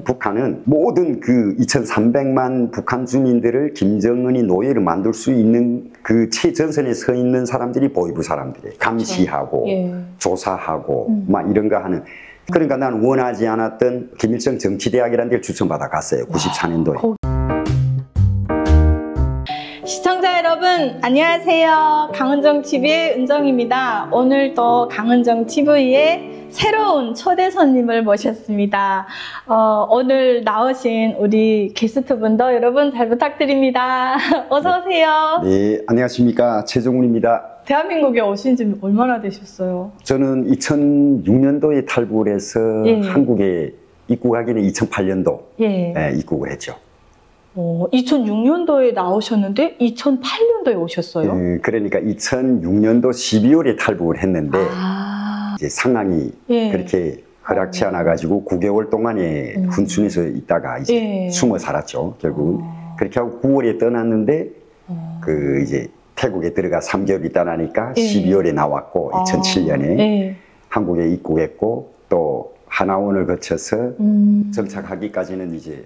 북한은 모든 그 2300만 북한 주민들을 김정은이 노예를 만들 수 있는 그 최전선에 서 있는 사람들이 보위부 사람들이에요. 감시하고 조사하고 막 이런 거 하는. 그러니까 나는 원하지 않았던 김일성 정치대학이라는 데를 추천받아 갔어요. 94년도에. 시청자 여러분 안녕하세요. 강은정TV의 은정입니다. 오늘도 강은정TV에 새로운 초대 손님을 모셨습니다. 오늘 나오신 우리 게스트분도 여러분 잘 부탁드립니다. 어서오세요. 네, 안녕하십니까. 최종훈입니다. 대한민국에 오신 지 얼마나 되셨어요? 저는 2006년도에 탈북을 해서 한국에 입국하기는 2008년도 입국을 했죠. 2006년도에 나오셨는데 2008년도에 오셨어요? 그러니까 2006년도 12월에 탈북을 했는데 이제 상황이 그렇게 허락치 않아 가지고 9개월 동안에 훈춘에서 있다가 이제 숨어 살았죠. 결국은 그렇게 하고 9월에 떠났는데 그 이제 태국에 들어가 3개월 있다 나니까 12월에 나왔고 2007년에 한국에 입국했고 또 하나원을 거쳐서 정착하기까지는 이제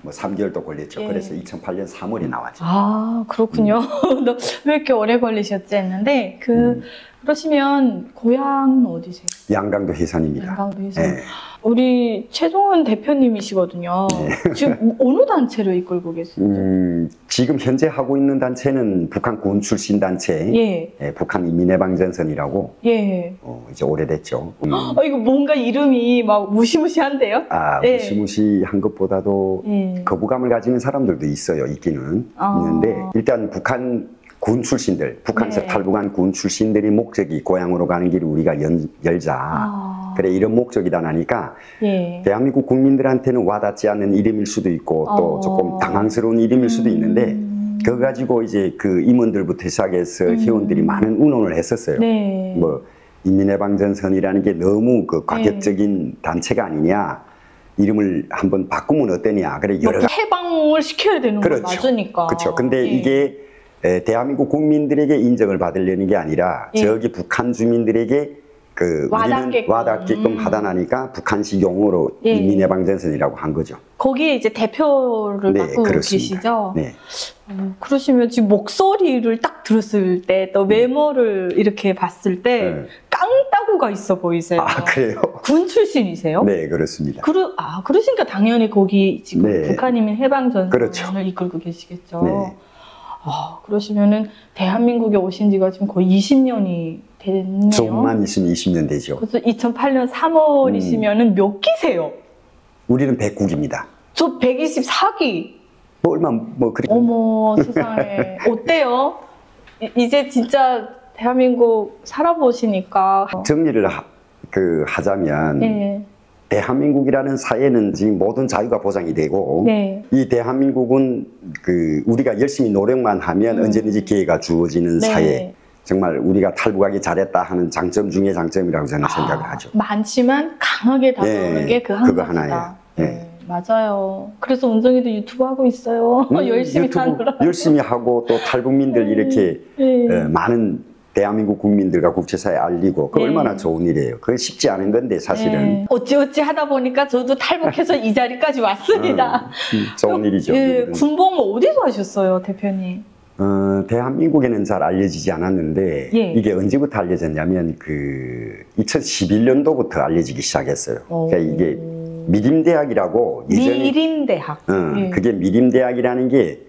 뭐 3개월도 걸렸죠. 그래서 2008년 3월에 나왔죠. 아, 그렇군요. 너 왜 이렇게 오래 걸리셨지 했는데 그러시면 고향은 어디세요? 양강도 해산입니다. 양강도 해산. 우리 최종훈 대표님이시거든요. 지금 어느 단체를 이끌고 계세요? 지금 현재 하고 있는 단체는 북한 군 출신 단체, 북한 인민해방전선이라고 이제 오래됐죠. 이거 뭔가 이름이 막 무시무시한데요? 무시무시한 것보다도 거부감을 가지는 사람들도 있어요. 있기는 있는데 일단 북한 군 출신들, 북한에서 탈북한 군 출신들이 목적이 고향으로 가는 길을 우리가 열자. 그래 이런 목적이다 나니까 대한민국 국민들한테는 와닿지 않는 이름일 수도 있고 또 조금 당황스러운 이름일 수도 있는데 그거 가지고 이제 그 임원들부터 시작해서 회원들이 많은 운운을 했었어요. 뭐 인민해방전선이라는 게 너무 그 과격적인 단체가 아니냐. 이름을 한번 바꾸면 어떠냐. 그래 여러 해방을 시켜야 되는 거 맞으니까. 그렇죠. 근데 이게 대한민국 국민들에게 인정을 받으려는 게 아니라 저기 북한 주민들에게 그 와닿게끔 하다 나니까 북한식 용어로 인민해방전선이라고 한 거죠. 거기에 이제 대표를 맡고 계시죠? 네. 그러시면 지금 목소리를 딱 들었을 때 또 메모를 이렇게 봤을 때 깡따구가 있어 보이세요. 아, 그래요? 군 출신이세요? 네, 그렇습니다. 그러시니까 당연히 거기 지금 북한인민 해방전선을 이끌고 계시겠죠. 네. 그러시면은 대한민국에 오신 지가 지금 거의 20년이 됐네요. 좀만 있으면 20년 되죠. 그래서 2008년 3월이시면은 몇 기세요? 우리는 109기입니다. 저 124기. 그렇게. 어머 세상에. 어때요? 이제 진짜 대한민국 살아보시니까. 정리를 하자면 대한민국이라는 사회는 지금 모든 자유가 보장이 되고 이 대한민국은 우리가 열심히 노력만 하면 언제든지 기회가 주어지는 사회. 정말 우리가 탈북하기 잘했다 하는 장점 중에 장점이라고 저는 생각을 하죠. 많지만 강하게 다가오는 게 그 한 그거 가지다. 맞아요. 그래서 은정이도 유튜브 하고 있어요. 열심히 하느라. 열심히 하고 또 탈북민들 이렇게 많은 대한민국 국민들과 국제사회에 알리고 그 얼마나 좋은 일이에요. 그게 쉽지 않은 건데 사실은. 어찌어찌 하다 보니까 저도 탈북해서 이 자리까지 왔습니다. 좋은 일이죠. 군복무 어디서 하셨어요, 대표님? 대한민국에는 잘 알려지지 않았는데 이게 언제부터 알려졌냐면 2011년도부터 알려지기 시작했어요. 그러니까 이게 미림대학이라고 예전에 미림대학. 그게 미림대학이라는 게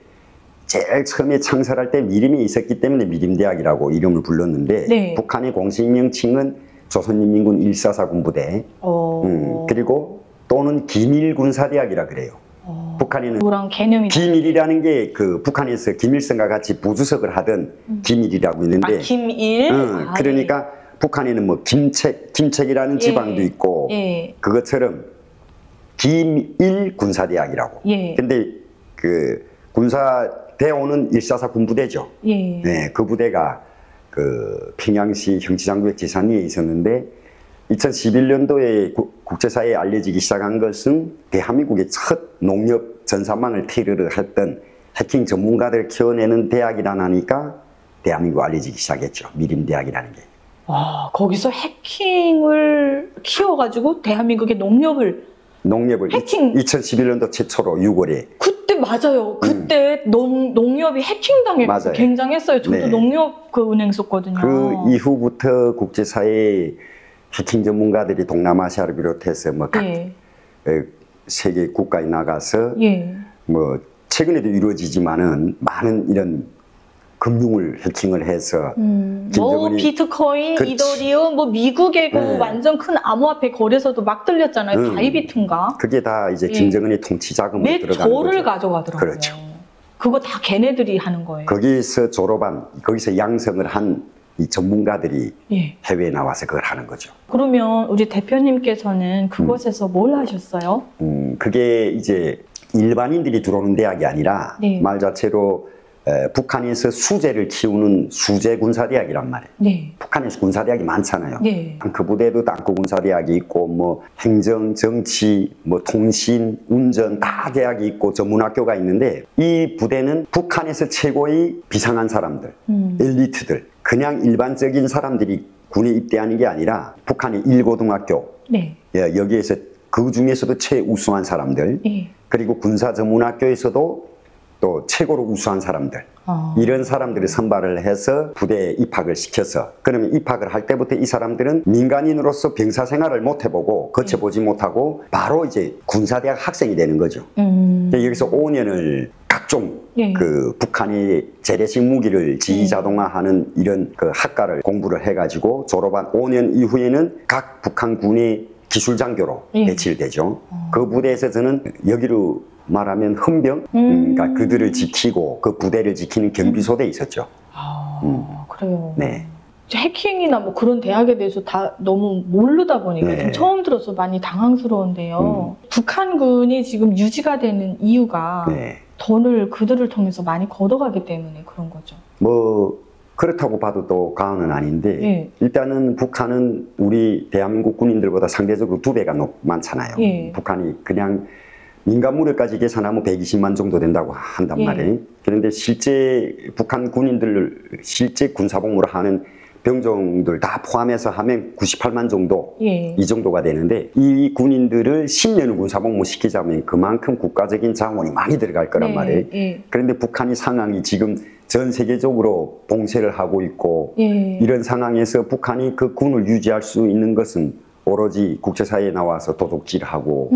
제일 처음에 창설할 때 미림이 있었기 때문에 미림대학이라고 이름을 불렀는데 북한의 공식 명칭은 조선인민군 144 군부대 그리고 또는 기밀군사대학이라 그래요. 북한에는 개념이 기밀이라는 게 북한에서 김일성과 같이 부주석을 하던 기밀이라고 있는데 김일? 그러니까 북한에는 뭐 김책이라는 지방도 있고 그것처럼 기밀군사대학이라고 근데 군사대원은 144 군부대죠. 그 부대가 평양시 형치장구역 지산리에 있었는데 2011년도에 국제사회에 알려지기 시작한 것은 대한민국의 첫 농협 전산망을 테러를 했던 해킹 전문가들 키워내는 대학이라 하니까 대한민국 알려지기 시작했죠. 미림대학이라는 게. 거기서 해킹을 키워가지고 대한민국의 농협을 농협을 해킹 2011년도 최초로 6월에 그때 맞아요. 그때 농협이 해킹당해서 굉장했어요. 저도 네. 농협 그 은행 썼거든요. 그 이후부터 국제사회 해킹 전문가들이 동남아시아를 비롯해서 뭐 각 세계 국가에 나가서 뭐 최근에도 이루어지지만은 많은 이런 금융을 해킹을 해서 뭐 비트코인, 이더리움, 뭐 미국의 그 완전 큰 암호화폐 거래소도 막 들렸잖아요. 바이비트인가? 그게 다 이제 김정은의 통치 자금으로 들어가는 거죠. 조를 가져가더라고요. 그렇죠. 그거 다 걔네들이 하는 거예요. 거기서 졸업한, 거기서 양성을 한 이 전문가들이 해외에 나와서 그걸 하는 거죠. 그러면 우리 대표님께서는 그곳에서 뭘 하셨어요? 그게 이제 일반인들이 들어오는 대학이 아니라 말 자체로 북한에서 수재를 키우는 수재군사대학이란 말이에요. 북한에서 군사대학이 많잖아요. 그 부대도 땅크군사대학이 있고 뭐 행정, 정치, 뭐 통신, 운전 다 대학이 있고 전문학교가 있는데 이 부대는 북한에서 최고의 비상한 사람들, 엘리트들, 그냥 일반적인 사람들이 군에 입대하는 게 아니라 북한의 1고등학교, 여기에서 그 중에서도 최우수한 사람들, 그리고 군사 전문학교에서도 또 최고로 우수한 사람들, 이런 사람들을 선발을 해서 부대에 입학을 시켜서, 그러면 입학을 할 때부터 이 사람들은 민간인으로서 병사 생활을 못 해보고 거쳐보지 못하고 바로 이제 군사대학 학생이 되는 거죠. 여기서 5년을 각종 그 북한의 재래식 무기를 지휘자동화하는 이런 그 학과를 공부를 해가지고 졸업한 5년 이후에는 각 북한군의 기술장교로 배치를 되죠. 그 부대에서 저는 여기로 말하면 헌병, 그러니까 그들을 지키고 그 부대를 지키는 경비소대에 있었죠. 그래요. 해킹이나 뭐 그런 대학에 대해서 다 너무 모르다 보니까 좀 처음 들어서 많이 당황스러운데요. 북한군이 지금 유지가 되는 이유가 돈을 그들을 통해서 많이 걷어가기 때문에 그런 거죠. 뭐 그렇다고 봐도 또 과언은 아닌데 일단은 북한은 우리 대한민국 군인들보다 상대적으로 2배가 많잖아요. 북한이 그냥 민간 무력까지 계산하면 120만 정도 된다고 한단 말이에요. 그런데 실제 북한 군인들 실제 군사복무를 하는 병종들 다 포함해서 하면 98만 정도 이 정도가 되는데 이 군인들을 10년을 군사복무 시키자면 그만큼 국가적인 자원이 많이 들어갈 거란 말이에요. 그런데 북한이 상황이 지금 전 세계적으로 봉쇄를 하고 있고 이런 상황에서 북한이 그 군을 유지할 수 있는 것은 오로지 국제사회에 나와서 도둑질하고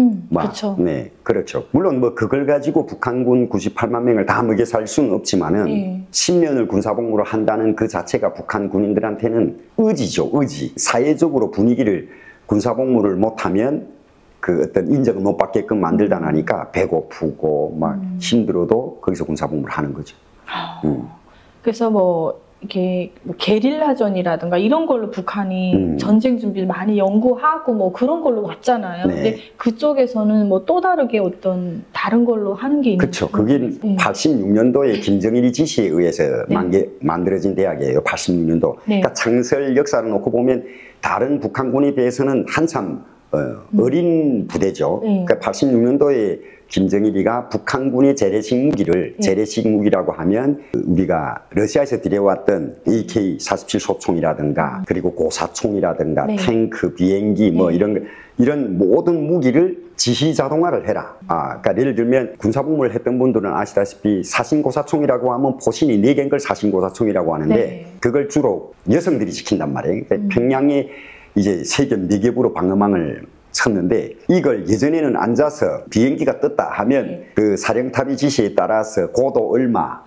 그렇죠. 물론 뭐 그걸 가지고 북한군 98만 명을 다 먹여 살 수는 없지만은 10년을 군사복무를 한다는 그 자체가 북한 군인들한테는 의지죠. 의지. 사회적으로 분위기를 군사복무를 못하면 그 어떤 인정을 못 받게끔 만들다 나니까 배고프고 막 힘들어도 거기서 군사복무를 하는 거죠. 그래서 뭐 이렇게 뭐 게릴라전이라든가 이런 걸로 북한이 전쟁 준비를 많이 연구하고 뭐 그런 걸로 왔잖아요. 근데 그쪽에서는 뭐 또 다르게 어떤 다른 걸로 하는 게 있는 거죠. 그렇죠. 그게 86년도에 김정일이 지시에 의해서 만들어진 대학이에요. 86년도. 그러니까 창설 역사를 놓고 보면 다른 북한군에 비해서는 한참 어린 부대죠. 그러니까 86년도에 김정일이가 북한군의 재래식 무기를 재래식 무기라고 하면 우리가 러시아에서 들여왔던 AK-47 소총이라든가 그리고 고사총이라든가 탱크, 비행기 뭐 이런 모든 무기를 지휘 자동화를 해라. 그러니까 예를 들면 군사복무를 했던 분들은 아시다시피 사신고사총이라고 하면 포신이 4개인 걸 사신고사총이라고 하는데 그걸 주로 여성들이 지킨단 말이에요. 그러니까 평양에 이제 세계 4겹으로 방어망을 쳤는데 이걸 예전에는 앉아서 비행기가 떴다 하면 그 사령탑의 지시에 따라서 고도 얼마,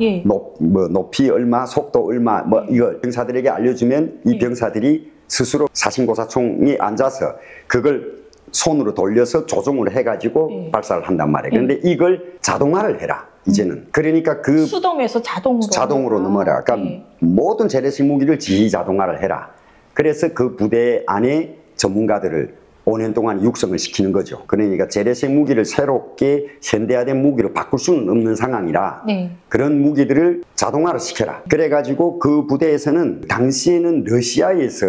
높이 얼마, 속도 얼마 뭐 이걸 병사들에게 알려주면 이 병사들이 스스로 사신고사총에 앉아서 그걸 손으로 돌려서 조종을 해가지고 발사를 한단 말이에요. 그런데 이걸 자동화를 해라. 이제는. 그러니까 그 수동에서 자동으로 넘어라. 그러니까 모든 재래식 무기를 지휘 자동화를 해라. 그래서 그 부대 안에 전문가들을 5년 동안 육성을 시키는 거죠. 그러니까 재래식 무기를 새롭게 현대화된 무기로 바꿀 수는 없는 상황이라 그런 무기들을 자동화를 시켜라. 그래가지고 그 부대에서는 당시에는 러시아에서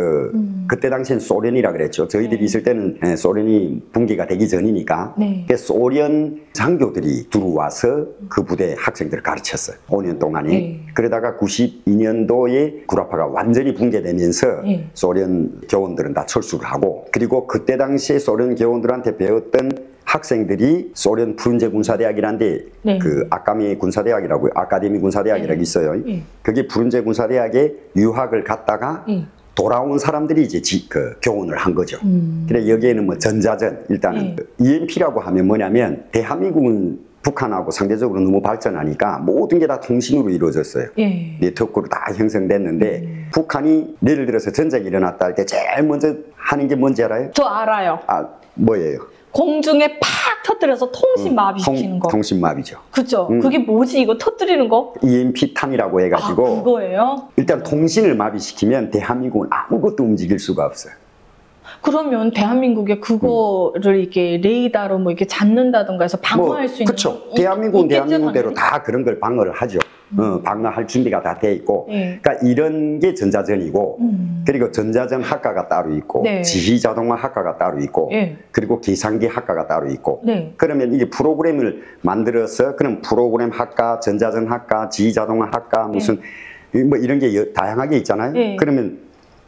그때 당시엔 소련이라 그랬죠. 저희들이 있을 때는 소련이 붕괴가 되기 전이니까 소련 장교들이 들어와서 그 부대 학생들을 가르쳤어요. 5년 동안에. 그러다가 92년도에 구라파가 완전히 붕괴되면서 소련 교원들은 다 철수를 하고 그리고 그때 당시에 소련 교원들한테 배웠던 학생들이 소련 푸른제 군사대학이라는데 네. 그 아카미 군사대학이라고 아카데미 군사대학이라고 있어요. 그게 푸른제 군사대학에 유학을 갔다가 돌아온 사람들이 이제 그 교훈을 한 거죠. 그래 여기에는 뭐 전자전 일단은 EMP라고 하면 뭐냐면 대한민국은 북한하고 상대적으로 너무 발전하니까 모든 게 다 통신으로 이루어졌어요. 네트워크로 다 형성됐는데 북한이 예를 들어서 전쟁이 일어났다 할 때 제일 먼저 하는 게 뭔지 알아요? 저 알아요. 아 뭐예요? 공중에 팍 터뜨려서 통신 마비시키는 거. 통신 마비죠. 그죠? 그게 뭐지 이거 터뜨리는 거? EMP 탄이라고 해가지고 아, 그거예요? 일단 통신을 마비시키면 대한민국은 아무것도 움직일 수가 없어요. 그러면 대한민국에 그거를 이렇게 레이더로 뭐 이렇게 잡는다던가 해서 방어할 수 있는 그렇죠. 대한민국은 대한민국대로 다 그런 걸 방어를 하죠. 방어할 준비가 다 돼 있고. 그러니까 이런 게 전자전이고 그리고 전자전 학과가 따로 있고 지휘자동화 학과가 따로 있고 그리고 계산기 학과가 따로 있고 그러면 이게 프로그램을 만들어서 그런 프로그램 학과, 전자전 학과, 지휘자동화 학과 무슨 뭐 이런 게 다양하게 있잖아요. 그러면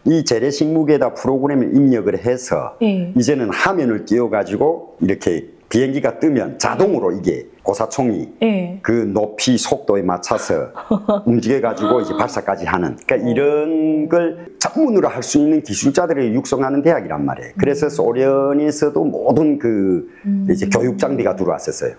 이 재래식무기에다 프로그램을 입력을 해서 이제는 화면을 띄워가지고 이렇게 비행기가 뜨면 자동으로 이게 고사총이 그 높이 속도에 맞춰서 움직여가지고 이제 발사까지 하는 그러니까 이런 걸 전문으로 할 수 있는 기술자들을 육성하는 대학이란 말이에요. 그래서 소련에서도 모든 그 이제 교육 장비가 들어왔었어요.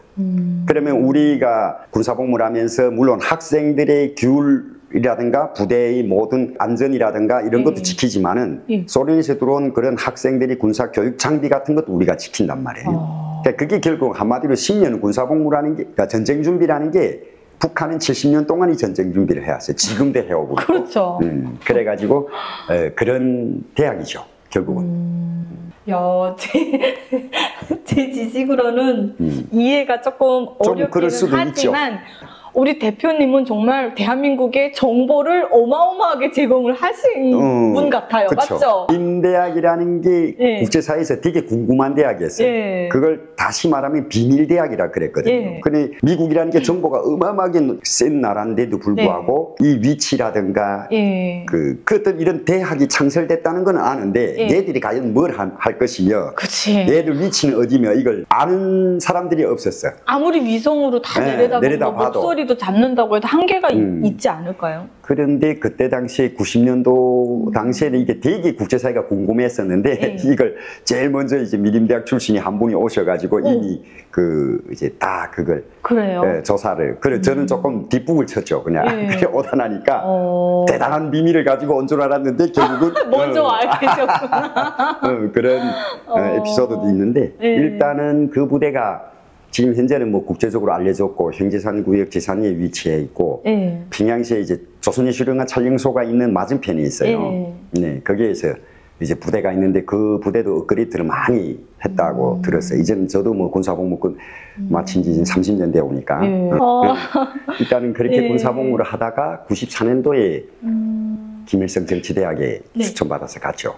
그러면 우리가 군사복무를 하면서 물론 학생들의 규율이라든가 부대의 모든 안전이라든가 이런 것도 지키지만은 소련에서 들어온 그런 학생들이 군사 교육 장비 같은 것도 우리가 지킨단 말이에요. 그러니까 그게 결국 한마디로 10년 군사복무라는 게 그러니까 전쟁 준비라는 게 북한은 70년 동안이 전쟁 준비를 해왔어요. 지금도 해오고 그렇죠. 그래가지고 그런 대학이죠. 결국은. 야, 제 지식으로는 이해가 조금 어렵기는 하지만 있죠. 우리 대표님은 정말 대한민국의 정보를 어마어마하게 제공을 하신 분 같아요. 그쵸. 맞죠? 임대학이라는 게 국제사회에서 되게 궁금한 대학이었어요. 그걸 다시 말하면 비밀대학이라 그랬거든요. 근데 미국이라는 게 정보가 어마어마하게 센 나라인데도 불구하고 이 위치라든가 그 어떤 이런 대학이 창설됐다는 건 아는데 얘들이 과연 뭘 할 것이며 얘들 위치는 어디며 이걸 아는 사람들이 없었어요. 아무리 위성으로 다 내려다봐도 목소리도 잡는다고 해도 한계가 있지 않을까요? 그런데 그때 당시에 90년도 당시에는 이게 되게 국제사회가 궁금했었는데 이걸 제일 먼저 이제 미림대학 출신이 한 분이 오셔가지고 이미 그 이제 다 그걸 조사를 그래 저는 조금 뒷북을 쳤죠. 그냥 그래 오다 나니까 대단한 비밀을 가지고 온 줄 알았는데 결국은 먼저 알게 되셨구나. 그런 에피소드도 있는데 일단은 그 부대가 지금 현재는 뭐 국제적으로 알려졌고 형제산 구역 지산에 위치해 있고 평양시에 이제 조선예술영화 촬영소가 있는 맞은편에 있어요. 네, 거기에서 이제 부대가 있는데 그 부대도 업그레이드를 많이 했다고 들었어요. 이제는 저도 뭐 군사복무권 마친 지 30년 되어 오니까 일단은 그렇게 군사복무를 하다가 94년도에 김일성 정치대학에 추천받아서 갔죠.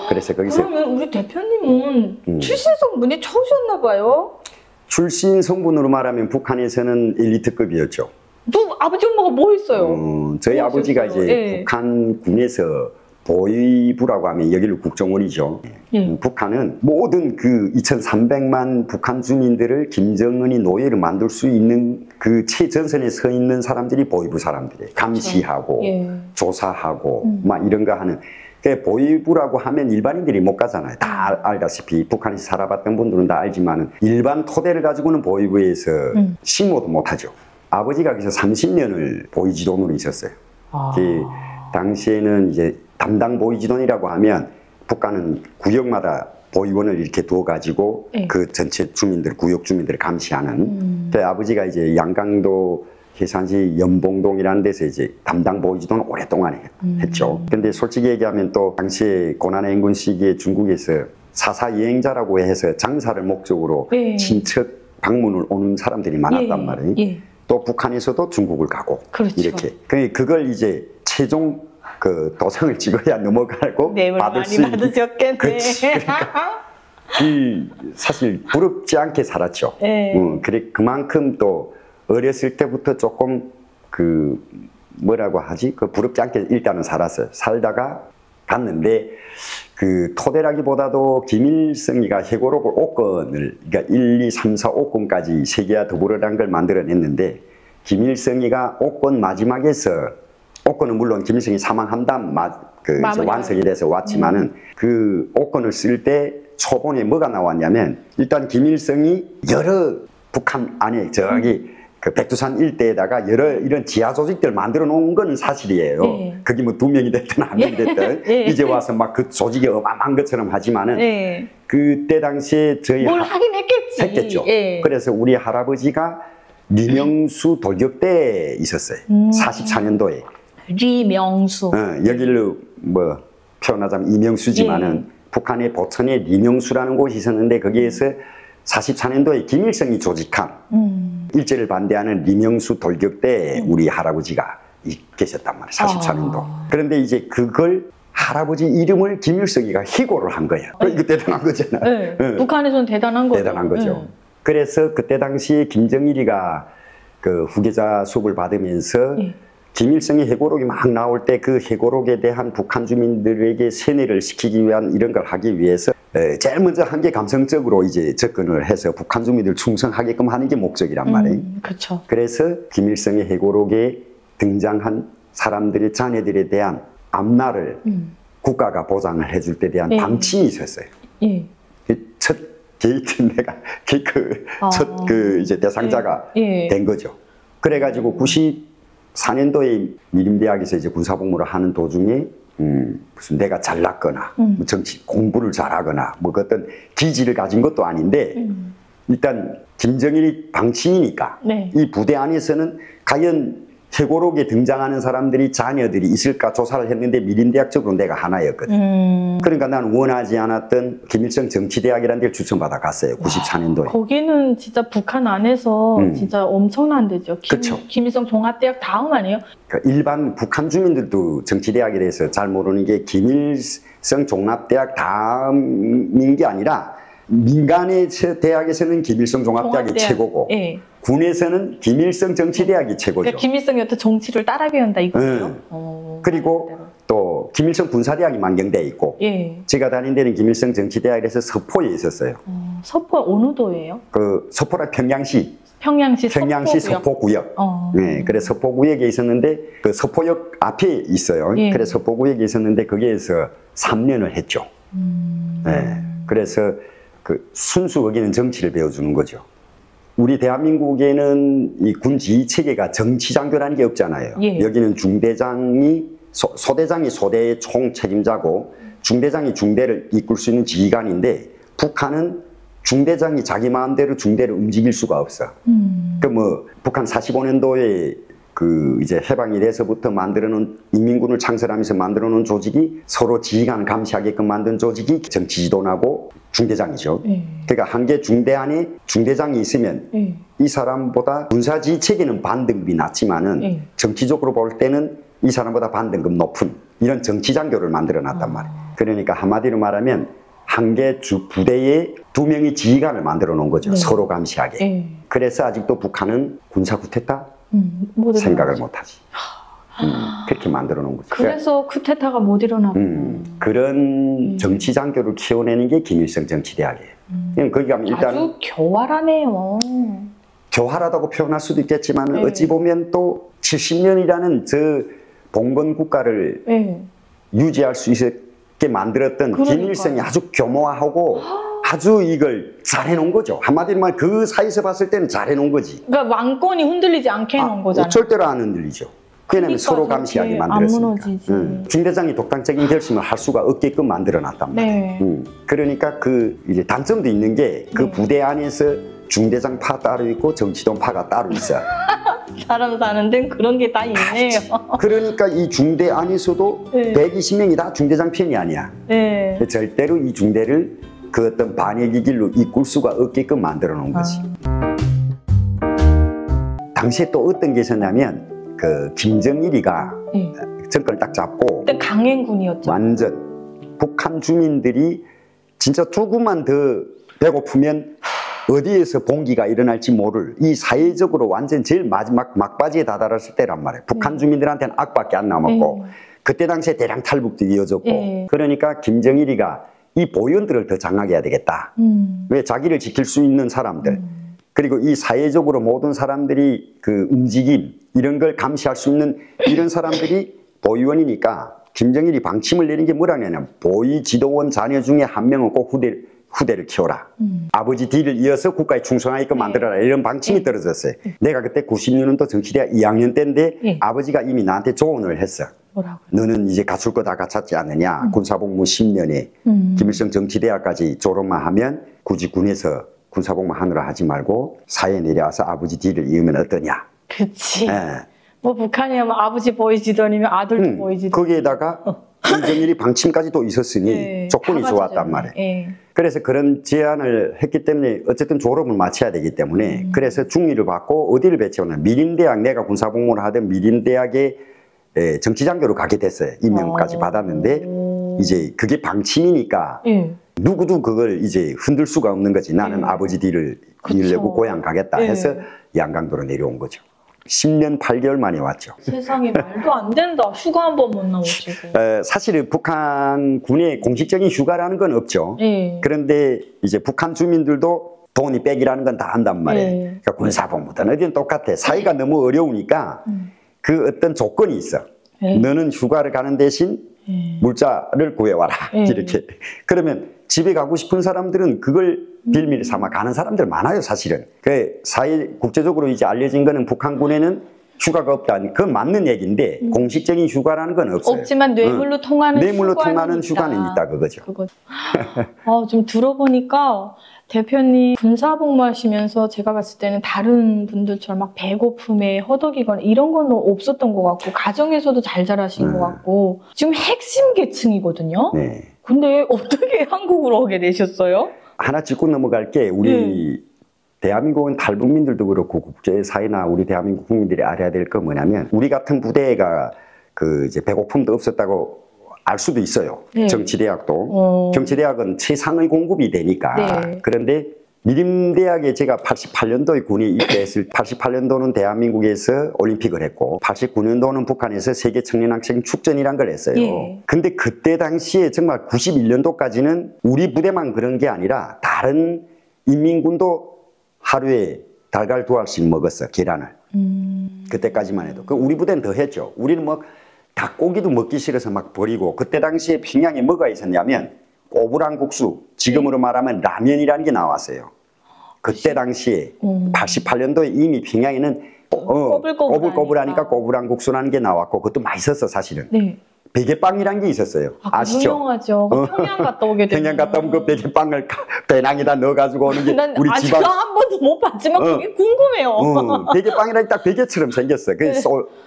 그래서 거기서 그러면 우리 대표님은 출신 성분이 처우셨나 봐요? 출신 성분으로 말하면 북한에서는 엘리트급이었죠. 아버지 엄마가 뭐 했어요? 저희 아버지가 이제 북한군에서 보위부라고 하면 여기를 국정원이죠. 북한은 모든 그 2300만 북한 주민들을 김정은이 노예를 만들 수 있는 그 최전선에 서 있는 사람들이 보위부 사람들이에요. 감시하고 조사하고 막 이런 거 하는. 보위부라고 하면 일반인들이 못 가잖아요. 다 알다시피 북한에서 살아봤던 분들은 다 알지만 일반 토대를 가지고는 보위부에서 심호도 못하죠. 아버지가 그래서 30년을 보위지도원으로 있었어요. 그 당시에는 이제 담당 보위지도원이라고 하면 북한은 구역마다 보위원을 이렇게 두어가지고 그 전체 주민들, 구역 주민들을 감시하는. 아버지가 이제 양강도 계산시 연봉동이라는 데서 이제 담당 보위지도는 오랫동안 했죠. 근데 솔직히 얘기하면 또 당시에 고난의 행군 시기에 중국에서 사사 여행자라고 해서 장사를 목적으로 친척 방문을 오는 사람들이 많았단 말이에요. 또 북한에서도 중국을 가고 이렇게. 그걸 이제 최종 그 도장을 찍어야 넘어가고 받을 수 있는. 받으셨겠네. 그러니까 사실 부럽지 않게 살았죠. 그래 그만큼 또 어렸을 때부터 조금 그 뭐라고 하지? 그 부럽지 않게 일단은 살았어요. 살다가 갔는데 그 토대라기보다도 김일성이가 해고록을 5건을 그러니까 1, 2, 3, 4, 5건까지 세 개와 더불어란 걸 만들어냈는데 김일성이가 5건 마지막에서 5건은 물론 김일성이 사망한 다음 완성이 돼서 왔지만은 그 5건을 쓸 때 초본에 뭐가 나왔냐면 일단 김일성이 여러 북한 안에 저기 그 백두산 일대에다가 여러 이런 지하 조직들 만들어 놓은 건 사실이에요. 그게 뭐 2명이 됐든 1명이 됐든 이제 와서 막 그 조직이 어마어마한 것처럼 하지만은 그때 당시에 저희 뭘 하긴 했겠죠. 그래서 우리 할아버지가 리명수 돌격대에 있었어요. 44년도에. 리명수. 여기를 뭐 표현하자면 이명수지만은 북한의 보천에 리명수라는 곳이 있었는데 거기에서 44년도에 김일성이 조직한 일제를 반대하는 리명수 돌격대에 우리 할아버지가 계셨단 말이에요. 44년도. 그런데 이제 그걸 할아버지 이름을 김일성이가 희고를 한 거예요. 이거 대단한 거잖아요. 북한에서는 대단한 거죠. 대단한 거죠. 그래서 그때 당시에 김정일이가 그 후계자 수업을 받으면서 김일성의 해고록이 막 나올 때 그 해고록에 대한 북한 주민들에게 세뇌를 시키기 위한 이런 걸 하기 위해서 제일 먼저 한 게 감성적으로 이제 접근을 해서 북한 주민들 충성하게끔 하는 게 목적이란 말이에요. 그렇죠. 그래서 김일성의 해고록에 등장한 사람들의 자녀들에 대한 앞날을 국가가 보장을 해줄 때 대한 방침이 있었어요. 첫 게이트 내가 첫 그 이제 대상자가 된 거죠. 그래가지고 94년도에 미림대학에서 이제 군사복무를 하는 도중에 무슨 내가 잘났거나 뭐 정치 공부를 잘하거나 뭐 어떤 기질을 가진 것도 아닌데 일단 김정일이 방침이니까 이 부대 안에서는 과연 해고록에 등장하는 사람들이 자녀들이 있을까 조사를 했는데 미림대학적으로 내가 하나였거든. 그러니까 난 원하지 않았던 김일성 정치대학이라는 데를 추천받아 갔어요. 94년도에. 거기는 진짜 북한 안에서 진짜 엄청난 데죠. 김일성 종합대학 다음 아니에요? 그러니까 일반 북한 주민들도 정치대학에 대해서 잘 모르는 게 김일성 종합대학 다음인 게 아니라 민간의 대학에서는 김일성 종합대학이 최고고 군에서는 김일성 정치대학이 최고죠. 그러니까 김일성이 어떤 정치를 따라 배운다 이거죠. 그리고 또 김일성 군사대학이 만경대에 있고 제가 다닌 데는 김일성 정치대학에서 서포에 있었어요. 서포 어느 도예요? 그 서포라 평양시 서포구역. 네, 그래서 서포구역에 있었는데 그 서포역 앞에 있어요. 그래서 서포구역에 있었는데 거기에서 3년을 했죠. 네, 그래서 그 순수 거기는 정치를 배워주는 거죠. 우리 대한민국에는 이 군 지휘 체계가 정치장교라는 게 없잖아요. 여기는 중대장이 소대장이 소대의 총 책임자고 중대장이 중대를 이끌 수 있는 지휘관인데 북한은 중대장이 자기 마음대로 중대를 움직일 수가 없어. 그 뭐 북한 45년도에 그 이제 해방이 돼서부터 만들어놓은 인민군을 창설하면서 만들어놓은 조직이 서로 지휘관을 감시하게끔 만든 조직이 정치지도나고 중대장이죠. 그러니까 한 개 중대 안에 중대장이 있으면 이 사람보다 군사지휘 체계는 반등급이 낮지만은 정치적으로 볼 때는 이 사람보다 반등급 높은 이런 정치장교를 만들어 놨단 말이에요. 그러니까 한마디로 말하면 한 개 부대에 2명의 지휘관을 만들어 놓은 거죠. 서로 감시하게. 그래서 아직도 북한은 군사 쿠데타 생각을 못하지. 그렇게 만들어 놓은 거죠. 그래서 쿠데타가 못 일어나고. 그런 정치장교를 키워내는 게 김일성 정치대학이에요. 거기 가면 일단 아주 교활하네요. 교활하다고 표현할 수도 있겠지만 어찌 보면 또 70년이라는 저 봉건 국가를 유지할 수 있게 만들었던 김일성이 아주 교모하고 아주 이걸 잘해놓은 거죠. 한마디로 말 그 사이에서 봤을 때는 잘해놓은 거지. 그러니까 왕권이 흔들리지 않게 해놓은 거잖아요. 절대로 안 흔들리죠. 왜냐면 서로 감시하게 만들었으니까. 중대장이 독단적인 결심을 할 수가 없게끔 만들어놨단 말이에요. 그러니까 그 이제 단점도 있는 게 그 부대 안에서 중대장 파 따로 있고 정치동 파가 따로 있어. 사람 사는 데는 그런 게 다 있네요. 그러니까 이 중대 안에서도 120명이 다 중대장 편이 아니야. 절대로 이 중대를 그 어떤 반역의 길로 이끌 수가 없게끔 만들어 놓은 거지. 당시에 또 어떤 게 있었냐면 그 김정일이가 정권을 딱 잡고 그때 강행군이었죠. 완전 북한 주민들이 진짜 조금만 더 배고프면 어디에서 봉기가 일어날지 모를 이 사회적으로 완전 제일 마지막 막바지에 다다랐을 때란 말이에요. 북한 주민들한테는 악밖에 안 남았고 그때 당시에 대량 탈북도 이어졌고 그러니까 김정일이가 이 보위원들을 더 장악해야 되겠다. 왜 자기를 지킬 수 있는 사람들 그리고 이 사회적으로 모든 사람들이 그 움직임 이런 걸 감시할 수 있는 이런 사람들이 보위원이니까 김정일이 방침을 내린 게 뭐라냐면 보위 지도원 자녀 중에 한 명은 꼭 후대를 키워라. 아버지 뒤를 이어서 국가에 충성하게끔 만들어라. 이런 방침이 떨어졌어요. 내가 그때 90년도 정치대학 2학년 때인데 아버지가 이미 나한테 조언을 했어. 뭐라고요? 너는 이제 갖출 거 다 갖췄지 않느냐. 군사복무 10년에 김일성 정치대학까지 졸업만 하면 굳이 군에서 군사복무 하느라 하지 말고 사회에 내려와서 아버지 뒤를 이으면 어떠냐. 그치. 뭐 북한에 하면 아버지 보이지더니면 아들도 보이지더. 거기에다가 김정일이 방침까지 또 있었으니 조건이 좋았단 말이에요. 그래서 그런 제안을 했기 때문에 어쨌든 졸업을 마쳐야 되기 때문에 그래서 중위를 받고 어디를 배치하냐. 미림대학 내가 군사복무를 하던 미림대학에 정치장교로 가게 됐어요. 임명까지 받았는데 이제 그게 방침이니까 누구도 그걸 이제 흔들 수가 없는 거지. 나는 아버지 뒤를 이으려고 고향 가겠다 해서 양강도로 내려온 거죠. 10년 8개월 만에 왔죠. 세상에 말도 안 된다. 휴가 한 번 못 나오시고. 사실은 북한 군의 공식적인 휴가라는 건 없죠. 그런데 이제 북한 주민들도 돈이 백이라는 건 다 안단 말이에요. 그러니까 군사복무든 어디든 똑같아. 사회가 너무 어려우니까 그 어떤 조건이 있어. 너는 휴가를 가는 대신 물자를 구해와라. 이렇게. 그러면 집에 가고 싶은 사람들은 그걸 빌미를 삼아 가는 사람들 많아요, 사실은. 그 사회 국제적으로 이제 알려진 거는 북한군에는 휴가가 없다니 그건 맞는 얘기인데 공식적인 휴가라는 건 없어요. 없지만 뇌물로 통하는 휴가는 있다 그거죠. 좀 들어보니까 대표님 군사복무하시면서 제가 봤을 때는 다른 분들처럼 막 배고픔에 허덕이거나 이런 건 없었던 것 같고 가정에서도 잘 자라신 것 같고 지금 핵심 계층이거든요. 근데 어떻게 한국으로 오게 되셨어요? 하나 짚고 넘어갈 게 우리 대한민국은 탈북민들도 그렇고 국제사회나 우리 대한민국 국민들이 알아야 될 건 뭐냐면 우리 같은 부대가 그 이제 배고픔도 없었다고 알 수도 있어요. 정치대학도. 정치대학은 최상의 공급이 되니까. 그런데 미림대학에 제가 88년도에 군에 입대했을 88년도는 대한민국에서 올림픽을 했고 89년도는 북한에서 세계 청년학생 축전이란 걸 했어요. 근데 그때 당시에 정말 91년도까지는 우리 부대만 그런 게 아니라 다른 인민군도 하루에 달걀 2알씩 먹었어, 계란을. 그때까지만 해도. 우리 부대는 더 했죠. 우리는 뭐 닭고기도 먹기 싫어서 막 버리고 그때 당시에 평양에 뭐가 있었냐면 꼬부랑국수, 지금으로 말하면 라면이라는 게 나왔어요. 그때 당시에 88년도에 이미 평양에는 꼬불꼬불하니까 꼬부랑국수라는 게 나왔고 그것도 맛있었어 사실은. 베개빵이란 게 있었어요. 아시죠? 유명하죠. 평양 갔다 오게 되면. 평양 갔다 오면 그 베개빵을 배낭에다 넣어가지고 오는 게 우리 집안. 한 번도 못 봤지만 그게 궁금해요. 베개빵이란 딱 베개처럼 생겼어. 그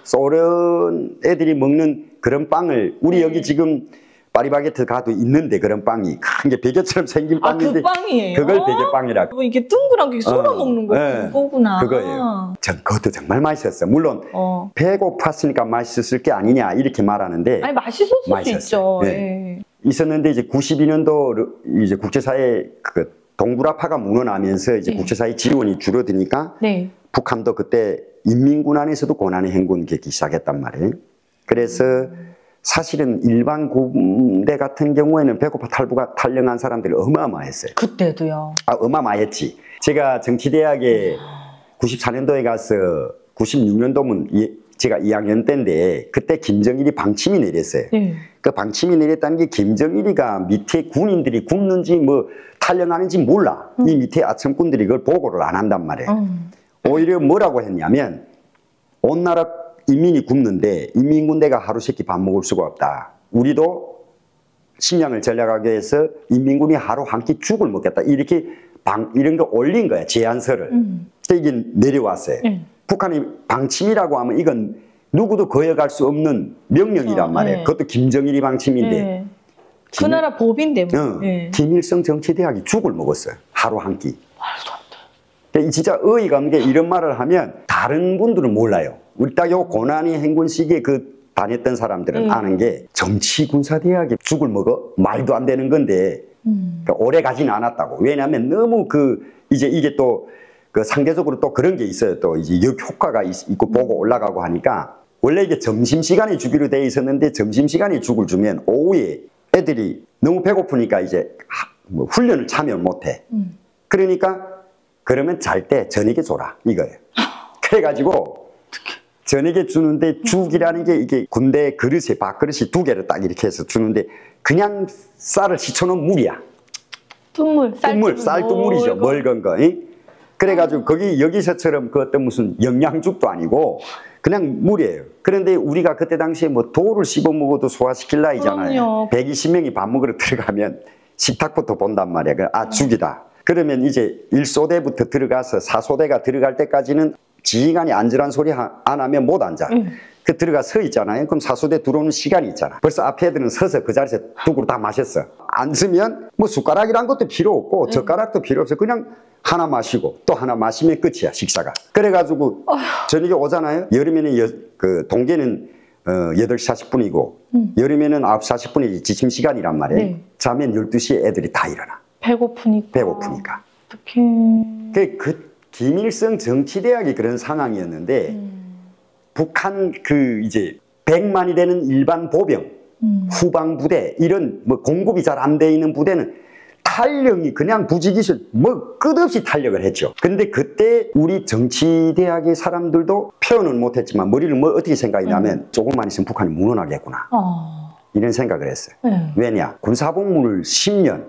소련 애들이 먹는 그런 빵을 우리 여기 지금 파리바게트 가도 있는데 그런 빵이 큰 게 베개처럼 생긴 빵인데 그 빵이에요? 그걸 베개빵이라고. 이게 둥그랗게 썰어 먹는 거 그거구나. 그거예요. 그것도 정말 맛있었어. 물론 배고팠으니까 맛있었을 게 아니냐 이렇게 말하는데 아니 맛있었을 수 있죠. 있었는데 이제 92년도 이제 국제사회 그 동굴아파가 무너나면서 이제 국제사회 지원이 줄어드니까 북한도 그때 인민군 안에서도 고난의 행군 겪기 시작했단 말이에요. 그래서 사실은 일반 군대 같은 경우에는 배고파 탈영한 사람들이 어마어마했어요. 그때도요? 어마어마했지. 제가 정치대학에 94년도에 가서 96년도면 제가 2학년 때인데 그때 김정일이 방침이 내렸어요. 그 방침이 내렸다는 게 김정일이가 밑에 군인들이 굶는지 뭐 탈영하는지 몰라. 이 밑에 아첨꾼들이 그걸 보고를 안 한단 말이에요. 오히려 뭐라고 했냐면 온 나라 인민이 굶는데 인민군대가 하루 세끼 밥 먹을 수가 없다. 우리도 식량을 전략하기 위해서 인민군이 하루 한 끼 죽을 먹겠다. 이렇게 이런 거 올린 거야. 제안서를. 이게 내려왔어요. 북한이 방침이라고 하면 이건 누구도 거역할 수 없는 명령이란 말이에요. 그것도 김정일이 방침인데. 그 나라 법인데 뭐. 김일성 정치대학이 죽을 먹었어요. 하루 한 끼. 말도 안 돼. 진짜 어이가 없는 게 이런 말을 하면 다른 분들은 몰라요. 우리 딱 요 고난의 행군 시기에 그 다녔던 사람들은 아는 게 정치군사대학에 죽을 먹어? 말도 안 되는 건데 그러니까 오래 가지는 않았다고. 왜냐하면 너무 이제 이게 또 상대적으로 또 그런 게 있어요. 또 이제 역효과가 있고 보고 올라가고 하니까 원래 이게 점심시간에 주기로 돼 있었는데 점심시간에 죽을 주면 오후에 애들이 너무 배고프니까 이제 뭐 훈련을 참여를 못해. 그러니까 그러면 잘 때 저녁에 줘라 이거예요. 그래가지고 저녁에 주는데 죽이라는 게 이게 군대 그릇에 밥그릇이 2개를 딱 이렇게 해서 주는데 그냥 쌀을 씻어놓은 물이야. 뚝물, 쌀뚝물이죠. 멀건 거. 그래가지고 여기서처럼 그 어떤 무슨 영양죽도 아니고 그냥 물이에요. 그런데 우리가 그때 당시에 뭐 돌을 씹어 먹어도 소화시킬 나이잖아요. 120명이 밥 먹으러 들어가면 식탁부터 본단 말이야. 죽이다. 그러면 이제 1소대부터 들어가서 4소대가 들어갈 때까지는 지휘관이 앉으란 소리 안 하면 못 앉아. 그 들어가 서 있잖아요. 그럼 4소대 들어오는 시간이 있잖아. 벌써 앞에 애들은 서서 그 자리에서 두 그릇 다 마셨어. 앉으면 뭐 숟가락이란 것도 필요 없고 젓가락도 필요 없어. 그냥 하나 마시고 또 하나 마시면 끝이야, 식사가. 그래가지고 저녁에 오잖아요. 여름에는 그 동계는 8시 40분이고 여름에는 9시 40분이 지침 시간이란 말이에요. 자면 12시에 애들이 다 일어나. 배고프니까. 어떡해. 그 김일성 정치대학이 그런 상황이었는데 북한 그 이제 100만이 되는 일반 보병, 후방 부대 이런 뭐 공급이 잘 안 돼 있는 부대는 탄력이 그냥 부지기수 뭐 끝없이 탄력을 했죠. 근데 그때 우리 정치대학의 사람들도 표현은 못했지만 머리를 뭐 어떻게 생각했냐면 조금만 있으면 북한이 무너나겠구나 이런 생각을 했어요. 왜냐 군사복무를 10년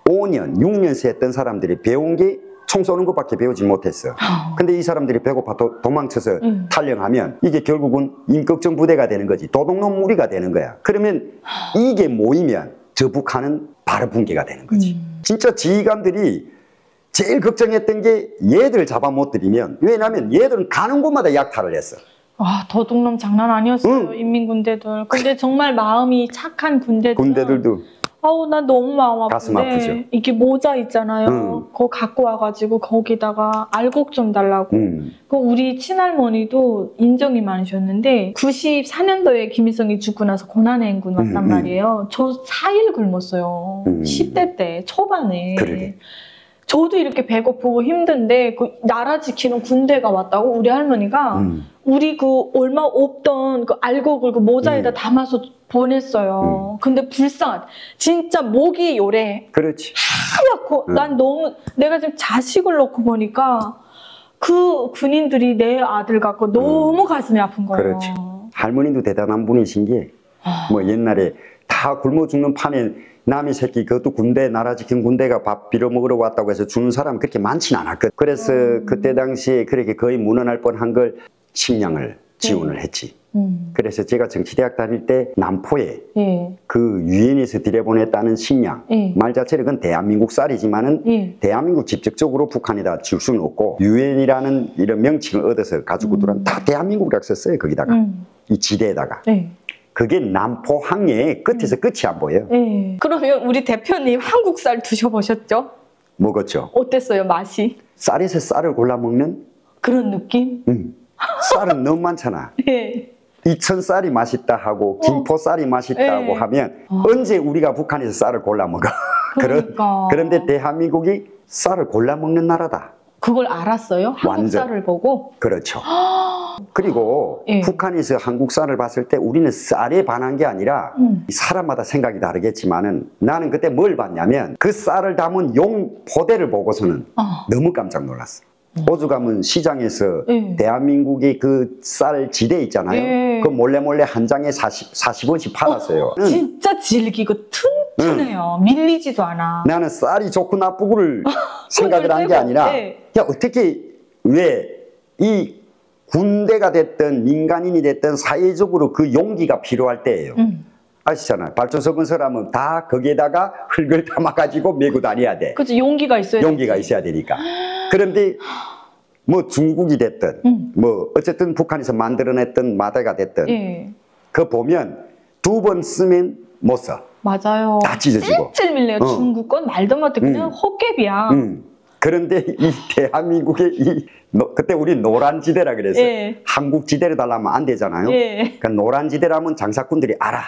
5년 6년째 했던 사람들이 배운 게 총 쏘는 것밖에 배우지 못했어. 근데 이 사람들이 배고파 도망쳐서 탈영하면 이게 결국은 임꺽정 부대가 되는 거지. 도둑놈 무리가 되는 거야. 그러면 이게 모이면 저 북한은 바로 붕괴가 되는 거지. 진짜 지휘관들이 제일 걱정했던 게 얘들 잡아 못 들이면, 왜냐하면 얘들은 가는 곳마다 약탈을 했어. 와, 도둑놈 장난 아니었어요. 인민군대들. 근데 정말 마음이 착한 군대들도 아우, 난 너무 마음 아픈데 가슴 아프죠. 이게 모자 있잖아요. 그거 갖고 와가지고 거기다가 알곡 좀 달라고. 그 우리 친할머니도 인정이 많으셨는데 94년도에 김일성이 죽고 나서 고난의 행군 왔단 말이에요. 저 4일 굶었어요. 10대 때 초반에. 그러게. 저도 이렇게 배고프고 힘든데 그 나라 지키는 군대가 왔다고 우리 할머니가 우리 그 얼마 없던 그 알곡을 그 모자에다 담아서 보냈어요. 근데 불쌍하다. 진짜 목이 요래. 그렇지. 하얗고 난 너무 내가 지금 자식을 놓고 보니까 그 군인들이 내 아들 같고 너무 가슴이 아픈 거예요. 그렇지. 할머니도 대단한 분이신 게 뭐 옛날에 다 굶어 죽는 판에 남의 새끼 그것도 군대 나라 지킨 군대가 밥 빌어 먹으러 왔다고 해서 주는 사람 그렇게 많지는 않았거든. 그래서 그때 당시에 그렇게 거의 무너날 뻔한 걸 식량을 지원을 했지. 그래서 제가 정치대학 다닐 때 남포에 그 유엔에서 들여보냈다는 식량 말 자체는 그건 대한민국 쌀이지만은 대한민국 직접적으로 북한에다 줄 수는 없고 유엔이라는 이런 명칭을 얻어서 가지고 들어온 다 대한민국이라고 썼어요. 거기다가 이 지대에다가. 그게 남포 항해의 끝에서 끝이 안 보여요. 그러면 우리 대표님 한국 쌀 드셔보셨죠? 먹었죠. 어땠어요, 맛이? 쌀에서 쌀을 골라 먹는 그런 느낌? 쌀은 너무 많잖아. 이천 쌀이 맛있다 하고 김포 쌀이 맛있다고 하면 언제 우리가 북한에서 쌀을 골라 먹어? 그러니까. 그런데 대한민국이 쌀을 골라 먹는 나라다. 그걸 알았어요? 한국 쌀을 보고? 그렇죠. 그리고 북한에서 한국 쌀을 봤을 때 우리는 쌀에 반한 게 아니라 사람마다 생각이 다르겠지만은 나는 그때 뭘 봤냐면 그 쌀을 담은 용 포대를 보고서는 너무 깜짝 놀랐어. 오죽하면 시장에서 대한민국의 그 쌀 지대 있잖아요. 그 몰래 한 장에 40원씩 팔았어요. 진짜 질기고 튼튼해요. 밀리지도 않아. 나는 쌀이 좋고 나쁘고를 생각을 한 게 아니라 야, 어떻게 왜 이 군대가 됐든 민간인이 됐든 사회적으로 그 용기가 필요할 때예요. 아시잖아요. 발전소 건설하면 다 거기에다가 흙을 담아가지고 메고 다녀야 돼. 그렇지. 용기가 있어야 용기가 있어야 되니까. 그런데 뭐 중국이 됐든 뭐 어쨌든 북한에서 만들어냈던 마대가 됐든 그거 보면 2번 쓰면 못 써. 맞아요. 다 찢어지고. 찔찔 밀려요. 중국 건 말도 못해. 그냥 헛개비야. 그런데 이 대한민국의 그때 우리 노란지대라 그랬어요. 한국지대를 달라면 안 되잖아요. 그러니까 노란지대라면 장사꾼들이 알아.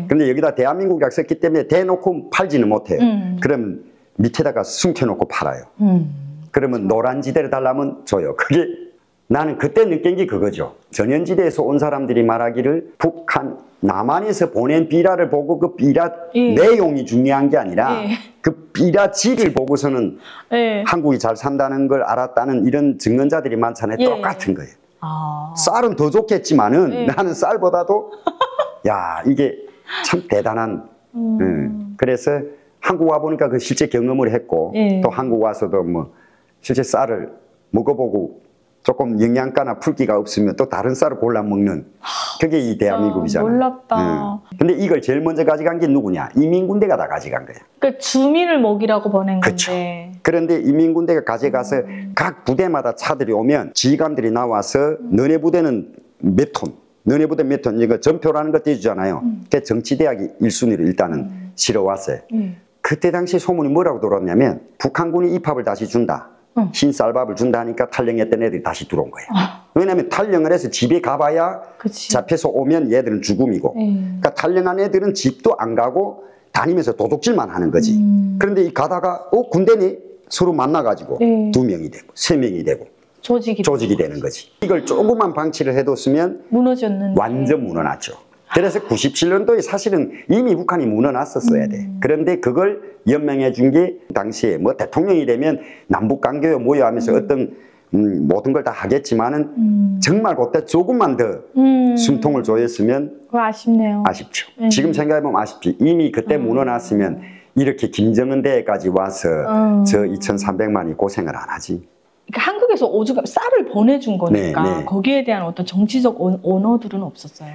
근데 여기다 대한민국이라고 썼기 때문에 대놓고 팔지는 못해요. 그러면 밑에다가 숨겨놓고 팔아요. 그러면 노란지대를 달라면 줘요. 그게 나는 그때 느낀 게 그거죠. 전현지대에서 온 사람들이 말하기를 북한 남한에서 보낸 비라를 보고 그 비라 내용이 중요한 게 아니라 그 비라 질을 보고서는 한국이 잘 산다는 걸 알았다는 이런 증언자들이 많잖아요. 똑같은 거예요. 쌀은 더 좋겠지만은 나는 쌀보다도 야 이게 참 대단한 그래서 한국 와보니까 그 실제 경험을 했고 또 한국 와서도 뭐 실제 쌀을 먹어보고 조금 영양가나 풀기가 없으면 또 다른 쌀을 골라 먹는 그게 이 대한민국이잖아요. 놀랍다. 근데 이걸 제일 먼저 가져간 게 누구냐? 이민군대가 다 가져간 거야. 그러니까 주민을 먹이라고 보낸 그쵸. 건데. 그런데 이민군대가 가져가서 각 부대마다 차들이 오면 지휘관들이 나와서 너네 부대는 몇 톤, 너네 부대 몇 톤, 이거 전표라는 거 떼주잖아요. 그 정치대학이 1순위로 일단은 실어왔어요. 그때 당시 소문이 뭐라고 돌았냐면 북한군이 입학을 다시 준다. 흰 쌀밥을 준다 하니까 탈영했던 애들이 다시 들어온 거예요. 왜냐하면 탈영을 해서 집에 가봐야 잡혀서 오면 얘들은 죽음이고 그러니까 탈영한 애들은 집도 안 가고 다니면서 도둑질만 하는 거지. 그런데 이 가다가 군대니 서로 만나가지고 2명이 되고 3명이 되고 조직이 되는 거지. 이걸 조금만 방치를 해뒀으면 무너졌는데 완전 무너났죠. 그래서 97년도에 사실은 이미 북한이 무너났었어야 돼. 그런데 그걸 연명해 준 게 당시에 뭐 대통령이 되면 남북관계에 모여 하면서 어떤 모든 걸 다 하겠지만은 정말 그때 조금만 더 숨통을 조였으면 아쉽네요. 아쉽죠. 지금 생각해보면 아쉽지. 이미 그때 무너났으면 이렇게 김정은 대회까지 와서 저 2,300만이 고생을 안 하지. 그러니까 한국에서 오죽 쌀을 보내준 거니까 거기에 대한 어떤 정치적 언어들은 없었어요?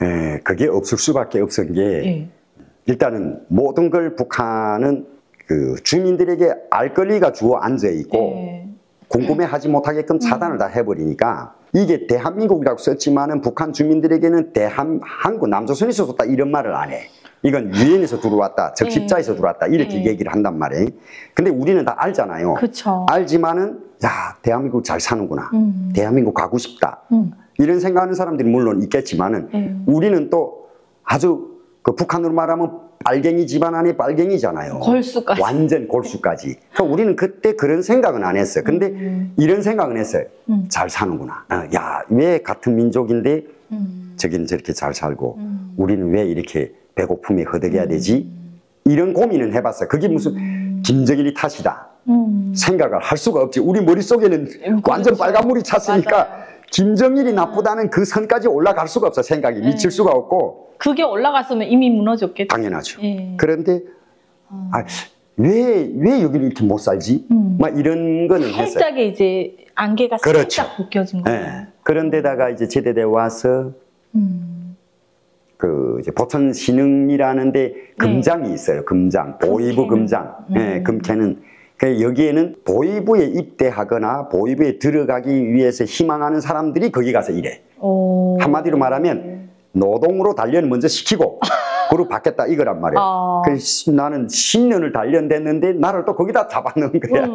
네, 그게 없을 수밖에 없은 게 일단은 모든 걸 북한은 그 주민들에게 알 권리가 주어 앉아 있고 궁금해하지 못하게끔 차단을 다 해버리니까 이게 대한민국이라고 썼지만은 북한 주민들에게는 한국 남조선에서 줬다 이런 말을 안 해. 이건 유엔에서 들어왔다, 적십자에서 들어왔다 이렇게 얘기를 한단 말이에요. 근데 우리는 다 알잖아요. 그쵸. 알지만은 야 대한민국 잘 사는구나, 대한민국 가고 싶다. 이런 생각하는 사람들이 물론 있겠지만은 우리는 또 아주 그 북한으로 말하면 빨갱이 집안 안에 빨갱이잖아요. 골수까지. 완전 골수까지. 그러니까 우리는 그때 그런 생각은 안 했어요. 근데 이런 생각은 했어요. 잘 사는구나. 야, 왜 같은 민족인데 저긴 저렇게 잘 살고 우리는 왜 이렇게 배고픔에 허덕여야 되지? 이런 고민은 해봤어요. 그게 무슨 김정일이 탓이다. 생각을 할 수가 없지. 우리 머릿속에는 완전 빨간물이 찼으니까 맞아요. 김정일이 나쁘다는 그 선까지 올라갈 수가 없어. 생각이 미칠 수가 없고. 그게 올라갔으면 이미 무너졌겠죠. 당연하죠. 그런데 왜 여기를 이렇게 못 살지? 막 이런 거는 했어요. 살짝의 이제 안개가 살짝 벗겨진 거예요. 그런데다가 이제 제대대 와서 그 이제 보천 신흥이라는데 금장이 있어요. 금장, 보위부 금장. 금캐는. 여기에는 보위부에 입대하거나 보위부에 들어가기 위해서 희망하는 사람들이 거기 가서 일해. 한마디로 말하면 노동으로 단련을 먼저 시키고 그리고 받겠다 이거란 말이에요. 그래서 나는 10년을 단련됐는데 나를 또 거기다 잡아넣은 거야.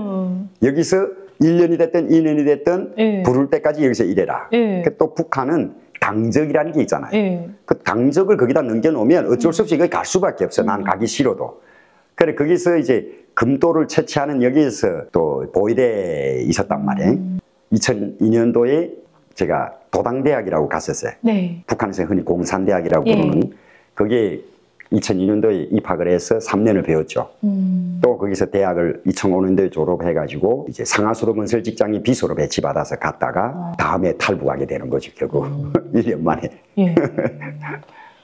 여기서 1년이 됐든 2년이 됐든 부를 때까지 여기서 일해라. 또 북한은 당적이라는 게 있잖아요. 그 당적을 거기다 넘겨놓으면 어쩔 수 없이 거기 갈 수밖에 없어요. 난 가기 싫어도. 그래 거기서 이제 금도를 채취하는 여기에서 또 보위대에 있었단 말이에요. 2002년도에 제가 도당대학이라고 갔었어요. 북한에서 흔히 공산대학이라고 부르는 거기에 2002년도에 입학을 해서 3년을 배웠죠. 또 거기서 대학을 2005년도에 졸업해가지고 이제 상하수도 건설 직장에 비서로 배치받아서 갔다가 다음에 탈북하게 되는 거죠. 결국 1년 만에.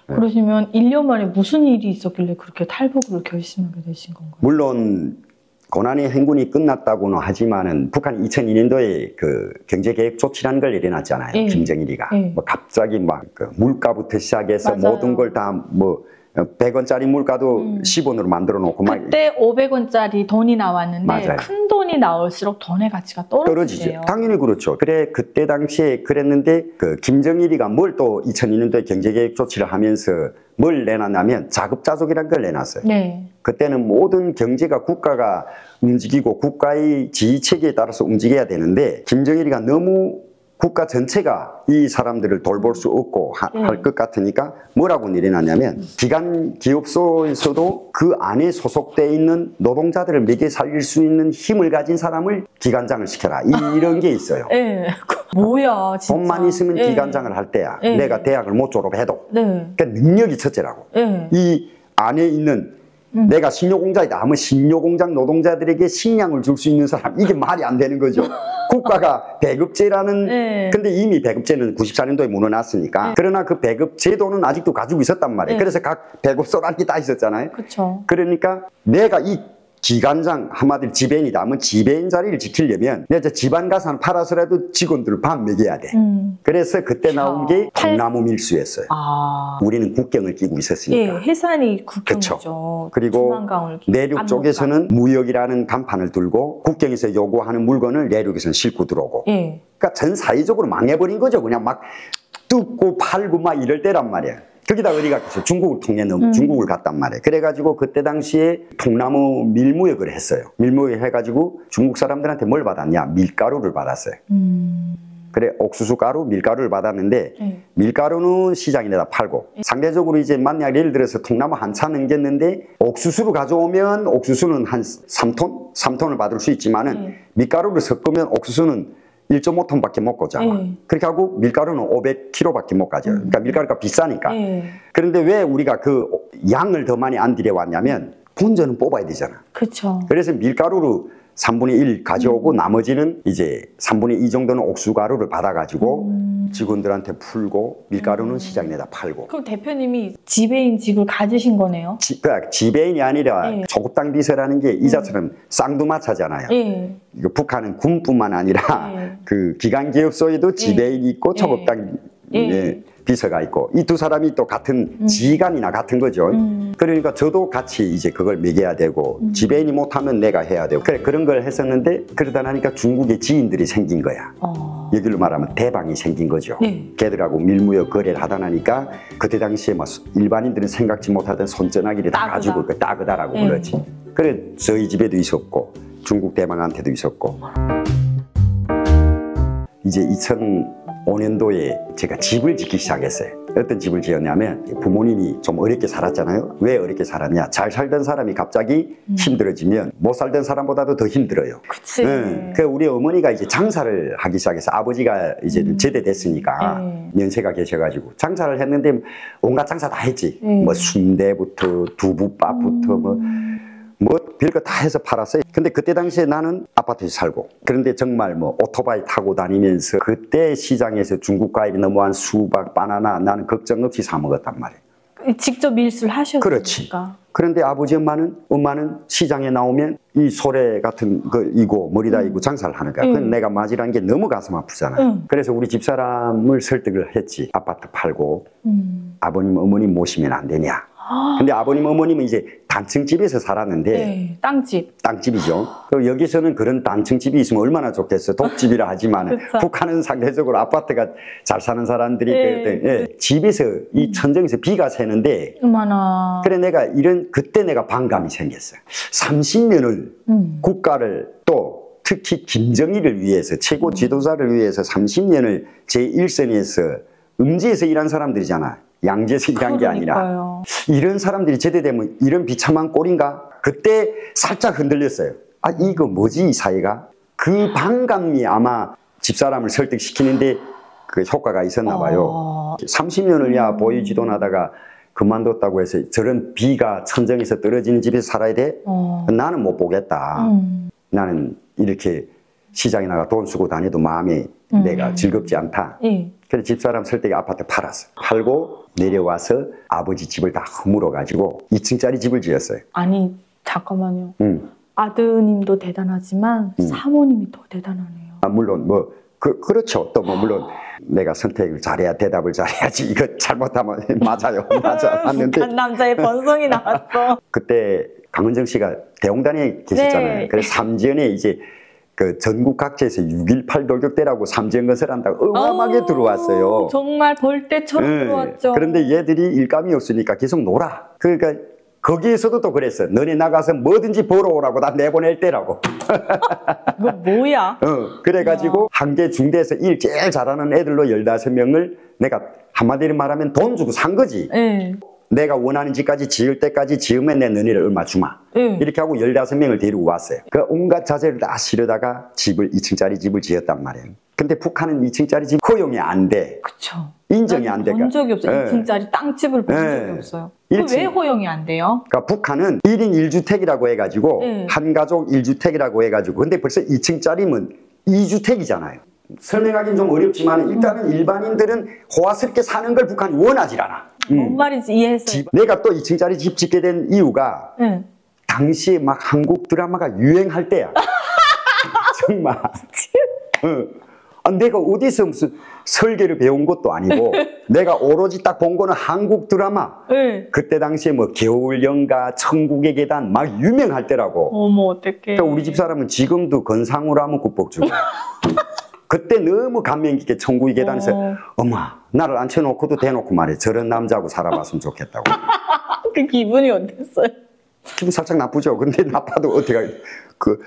그러시면 1년 만에 무슨 일이 있었길래 그렇게 탈북을 결심하게 되신 건가요? 물론 고난의 행군이 끝났다고는 하지만은 북한이 2002년도에 그 경제개혁 조치라는 걸 내려놨잖아요. 김정일이가. 뭐 갑자기 막 그 물가부터 시작해서 모든 걸 다 뭐 100원짜리 물가도 10원으로 만들어 놓고 그때 500원짜리 돈이 나왔는데 큰 돈이 나올수록 돈의 가치가 떨어지죠. 당연히 그렇죠. 그래 그때 당시에 그랬는데 그 김정일이가 뭘 또 2002년도에 경제개혁 조치를 하면서 뭘 내놨냐면 자급자족이라는 걸 내놨어요. 그때는 모든 경제가 국가가 움직이고 국가의 지휘체계에 따라서 움직여야 되는데 김정일이가 너무 국가 전체가 이 사람들을 돌볼 수 없고 할 것 같으니까 뭐라고 내려놨냐면 기관 기업소에서도 그 안에 소속되어 있는 노동자들을 먹여 살릴 수 있는 힘을 가진 사람을 기관장을 시켜라. 이런 게 있어요. 뭐야, 진짜. 돈만 있으면 예. 기관장을 할 때야. 예. 내가 대학을 못 졸업해도. 네. 그러니까 능력이 첫째라고. 예. 이 안에 있는 내가 식료공장이다 하면 식료공장 노동자들에게 식량을 줄 수 있는 사람, 이게 말이 안 되는 거죠. 국가가 배급제라는, 네. 근데 이미 배급제는 94년도에 무너났으니까. 네. 그러나 그 배급제도는 아직도 가지고 있었단 말이에요. 네. 그래서 각 배급소란이 다 있었잖아요. 그쵸. 그러니까 내가 이 기관장, 한마디로 지배인이다 하면 지배인 자리를 지키려면 내가 집안 가산 팔아서라도 직원들을 밥 먹여야 돼. 그래서 그때 나온 게 통나무 밀수였어요. 우리는 국경을 끼고 있었으니까. 예, 해산이 국경이죠. 그쵸. 그리고 내륙 쪽에서는 무역이라는 간판을 들고 국경에서 요구하는 물건을 내륙에서는 싣고 들어오고. 예. 그러니까 전 사회적으로 망해버린 거죠. 그냥 막 뜯고 팔고 막 이럴 때란 말이야. 거기다 어디 갔겠어? 중국을 통해 중국을 갔단 말이에요. 그래가지고 그때 당시에 통나무 밀무역을 했어요. 밀무역 해가지고 중국 사람들한테 뭘 받았냐? 밀가루를 받았어요. 그래, 옥수수 가루, 밀가루를 받았는데 밀가루는 시장에다 팔고 상대적으로 이제 만약 예를 들어서 통나무 한 차 넘겼는데 옥수수를 가져오면 옥수수는 한 3톤? 3톤을 받을 수 있지만은 밀가루를 섞으면 옥수수는 1.5톤밖에 못 가잖아. 그렇게 하고 밀가루는 500kg밖에 못 가죠. 그러니까 밀가루가 비싸니까. 그런데 왜 우리가 그 양을 더 많이 안 들여왔냐면 본전은 뽑아야 되잖아. 그쵸. 그래서 밀가루를 3분의 1 가져오고 나머지는 이제 3분의 2 정도는 옥수가루를 받아가지고 직원들한테 풀고 밀가루는 시장에 내다 팔고. 그럼 대표님이 지배인직을 가지신 거네요? 그러니까 지배인이 아니라 조급당 비서라는 게 이자처럼 쌍두마차잖아요. 이거 북한은 군뿐만 아니라 그 기관기업소에도 지배인이 있고 조급당 비서가 있고 이 두 사람이 또 같은 지휘관이나 같은 거죠. 그러니까 저도 같이 이제 그걸 매겨야 되고 지배인이 못하면 내가 해야 되고 그래 그런 걸 했었는데 그러다 나니까 중국에 지인들이 생긴 거야. 여기로 말하면 대방이 생긴 거죠. 걔들하고 밀무역 거래를 하다 나니까 그때 당시에 막 일반인들은 생각지 못하던 손전화기를 다 가지고 그 따그다라고 그러지. 그래 저희 집에도 있었고 중국 대방한테도 있었고 이제 2005년도에 제가 집을 짓기 시작했어요. 어떤 집을 지었냐면 부모님이 좀 어렵게 살았잖아요. 왜 어렵게 살았냐? 잘 살던 사람이 갑자기 힘들어지면 못 살던 사람보다도 더 힘들어요. 그치. 그 우리 어머니가 이제 장사를 하기 시작해서 아버지가 이제 제대됐으니까 연세가 계셔가지고 장사를 했는데 온갖 장사 다 했지. 뭐 순대부터 두부밥부터 뭐 별거 다 해서 팔았어요. 근데 그때 당시에 나는 아파트에서 살고 그런데 정말 뭐 오토바이 타고 다니면서 그때 시장에서 중국 과일이 너무한 수박, 바나나 나는 걱정 없이 사 먹었단 말이에요. 직접 밀수를 하셨으니까. 그렇지. 그런데 아버지 엄마는 시장에 나오면 이 소래 같은 거 이고 머리다 이고 장사를 하는 거야. 그건 내가 맞이란 게 너무 가슴 아프잖아. 그래서 우리 집사람을 설득을 했지. 아파트 팔고 아버님 어머님 모시면 안 되냐. 근데 아버님 어머님은 이제 단층집에서 살았는데 땅집이죠. 여기서는 그런 단층집이 있으면 얼마나 좋겠어. 독집이라 하지만 북한은 상대적으로 아파트가 잘 사는 사람들이 집에서 이 천정에서 비가 새는데 그래 내가 그때 내가 반감이 생겼어요. 30년을 국가를 또 특히 김정일을 위해서 최고 지도자를 위해서 30년을 제1선에서 음지에서 일한 사람들이잖아. 양재에서 일한 게 아니라 이런 사람들이 제대되면 이런 비참한 꼴인가? 그때 살짝 흔들렸어요. 아 이거 뭐지 이 사회가? 그 반감이 아마 집사람을 설득시키는데 그 효과가 있었나 봐요. 30년을 야 보이지도 나다가 그만뒀다고 해서 저런 비가 천정에서 떨어지는 집에서 살아야 돼? 나는 못 보겠다. 나는 이렇게 시장에 나가 돈 쓰고 다녀도 마음이 내가 즐겁지 않다. 그래서 집사람 설득에 아파트 팔았어. 팔고 내려와서 아버지 집을 다 허물어 가지고 2층짜리 집을 지었어요. 아니 잠깐만요. 아드님도 대단하지만 사모님이 더 대단하네요. 물론 뭐 그렇죠. 또 뭐 물론 내가 선택을 잘해야 대답을 잘해야지. 이거 잘못하면 맞아요. 맞는데 북한 남자의 번성이 나왔어. 그때 강은정 씨가 대홍단에 계셨잖아요. 그래서 삼지연에 이제 그 전국 각지에서 6.18 돌격대라고 삼지연 건설한다고 어마어마하게 들어왔어요. 정말 벌떼처럼 들어왔죠. 그런데 얘들이 일감이 없으니까 계속 놀아. 그러니까 거기에서도 또 그랬어. 너네 나가서 뭐든지 벌어오라고 다 내보낼 때라고. 이거 뭐야? 그래가지고 한계 중대에서 일 제일 잘하는 애들로 15명을 내가 한마디로 말하면 돈 주고 산 거지. 내가 원하는 집까지 지을 때까지 지으면 내 너희를 얼마 주마. 이렇게 하고 15명을 데리고 왔어요. 그 온갖 자재를 다 실어다가 2층짜리 집을 지었단 말이에요. 근데 북한은 2층짜리 집 허용이 안 돼. 그쵸. 인정이 안 돼. 본 적이 없어요. 네. 2층짜리 땅집을 본 적이 없어요. 왜 허용이 안 돼요? 그러니까 북한은 1인 1주택이라고 해가지고 네. 한 가족 1주택이라고 해가지고 근데 벌써 2층짜리면 2주택이잖아요. 설명하기는 좀 어렵지만 일단은 일반인들은 호화스럽게 사는 걸 북한이 원하지 않아. 뭔 말인지 이해했어요. 내가 또 2층짜리 집 짓게 된 이유가 네. 당시에 막 한국 드라마가 유행할 때야. 정말. 내가 어디서 무슨 설계를 배운 것도 아니고 내가 오로지 딱 본 거는 한국 드라마. 네. 그때 당시에 뭐 겨울연가, 천국의 계단 막 유명할 때라고. 어머 어떡해. 그러니까 우리 집 사람은 지금도 건상으로 하면 국복 주고. 그때 너무 감명 깊게 천국의 계단에서 엄마 나를 앉혀놓고도 대놓고 말해. 저런 남자하고 살아봤으면 좋겠다고. 그 기분이 어땠어요? 기분 살짝 나쁘죠. 근데 나빠도 어떻게 그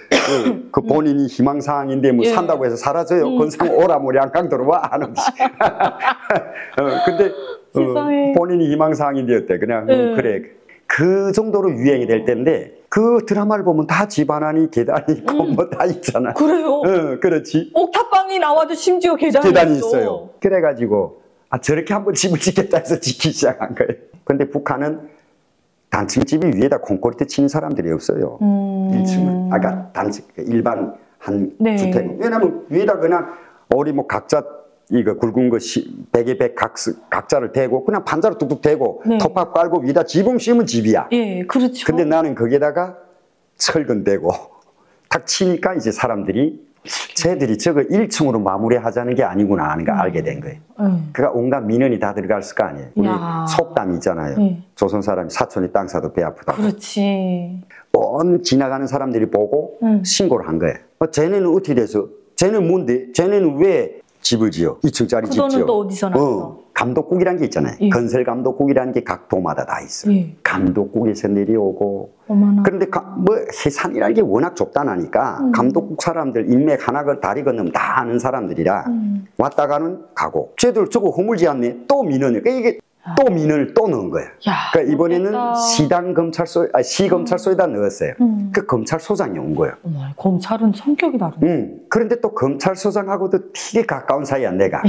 본인이 희망사항인데 뭐 산다고 해서 사라져요. 건상 오라 모량강 들어와 하는 근데 본인이 희망사항인데 어때? 그냥 그래. 그 정도로 유행이 될 때인데 그 드라마를 보면 다 집안안이 계단이 있고 뭐 다 있잖아. 그래요? 그렇지. 옥탑방이 나와도 심지어 계단이 있어요. 그래가지고 저렇게 한번 집을 짓겠다 해서 짓기 시작한 거예요. 근데 북한은 단층집이 위에다 콘크리트 치는 사람들이 없어요. 1층은. 아까 단층, 일반 한 주택. 왜냐면 위에다 그냥 우리 뭐 각자 이거 굵은 거 베개 각자를 대고 그냥 판자로 뚝뚝 대고 톱밥 깔고 위에다 지붕 씌우면 집이야. 예, 그렇죠. 근데 나는 거기에다가 철근 대고 탁 치니까 이제 사람들이 쟤들이 저거 1층으로 마무리하자는 게 아니구나 하는 거 알게 된 거예요. 그러니까 온갖 민원이 다 들어갔을 거 아니에요. 우리 속담이 있잖아요. 조선 사람이 사촌이 땅 사도 배 아프다고. 그렇지. 온 지나가는 사람들이 보고 신고를 한 거예요. 쟤네는 어떻게 돼서? 쟤는 뭔데? 쟤네는 왜 집을 지어? 2층짜리 집 지어? 그 돈은 또 어디서 났어? 감독국이라는 게 있잖아요. 건설 감독국이라는 게 각 도마다 다 있어요. 감독국에서 내려오고. 어머나. 그런데 뭐 해산이라는 게 워낙 좁다나니까 감독국 사람들 인맥 하나 다리 건너면 다 아는 사람들이라 왔다 가는 가고. 쟤들 저거 허물지 않네. 또 민원이야. 그러니까 이게 또 민원을 또 넣은 거예요. 그러니까 이번에는 시검찰소에다 넣었어요. 그 검찰소장이 온 거예요. 검찰은 성격이 다르네. 그런데 또 검찰소장하고도 되게 가까운 사이야 내가.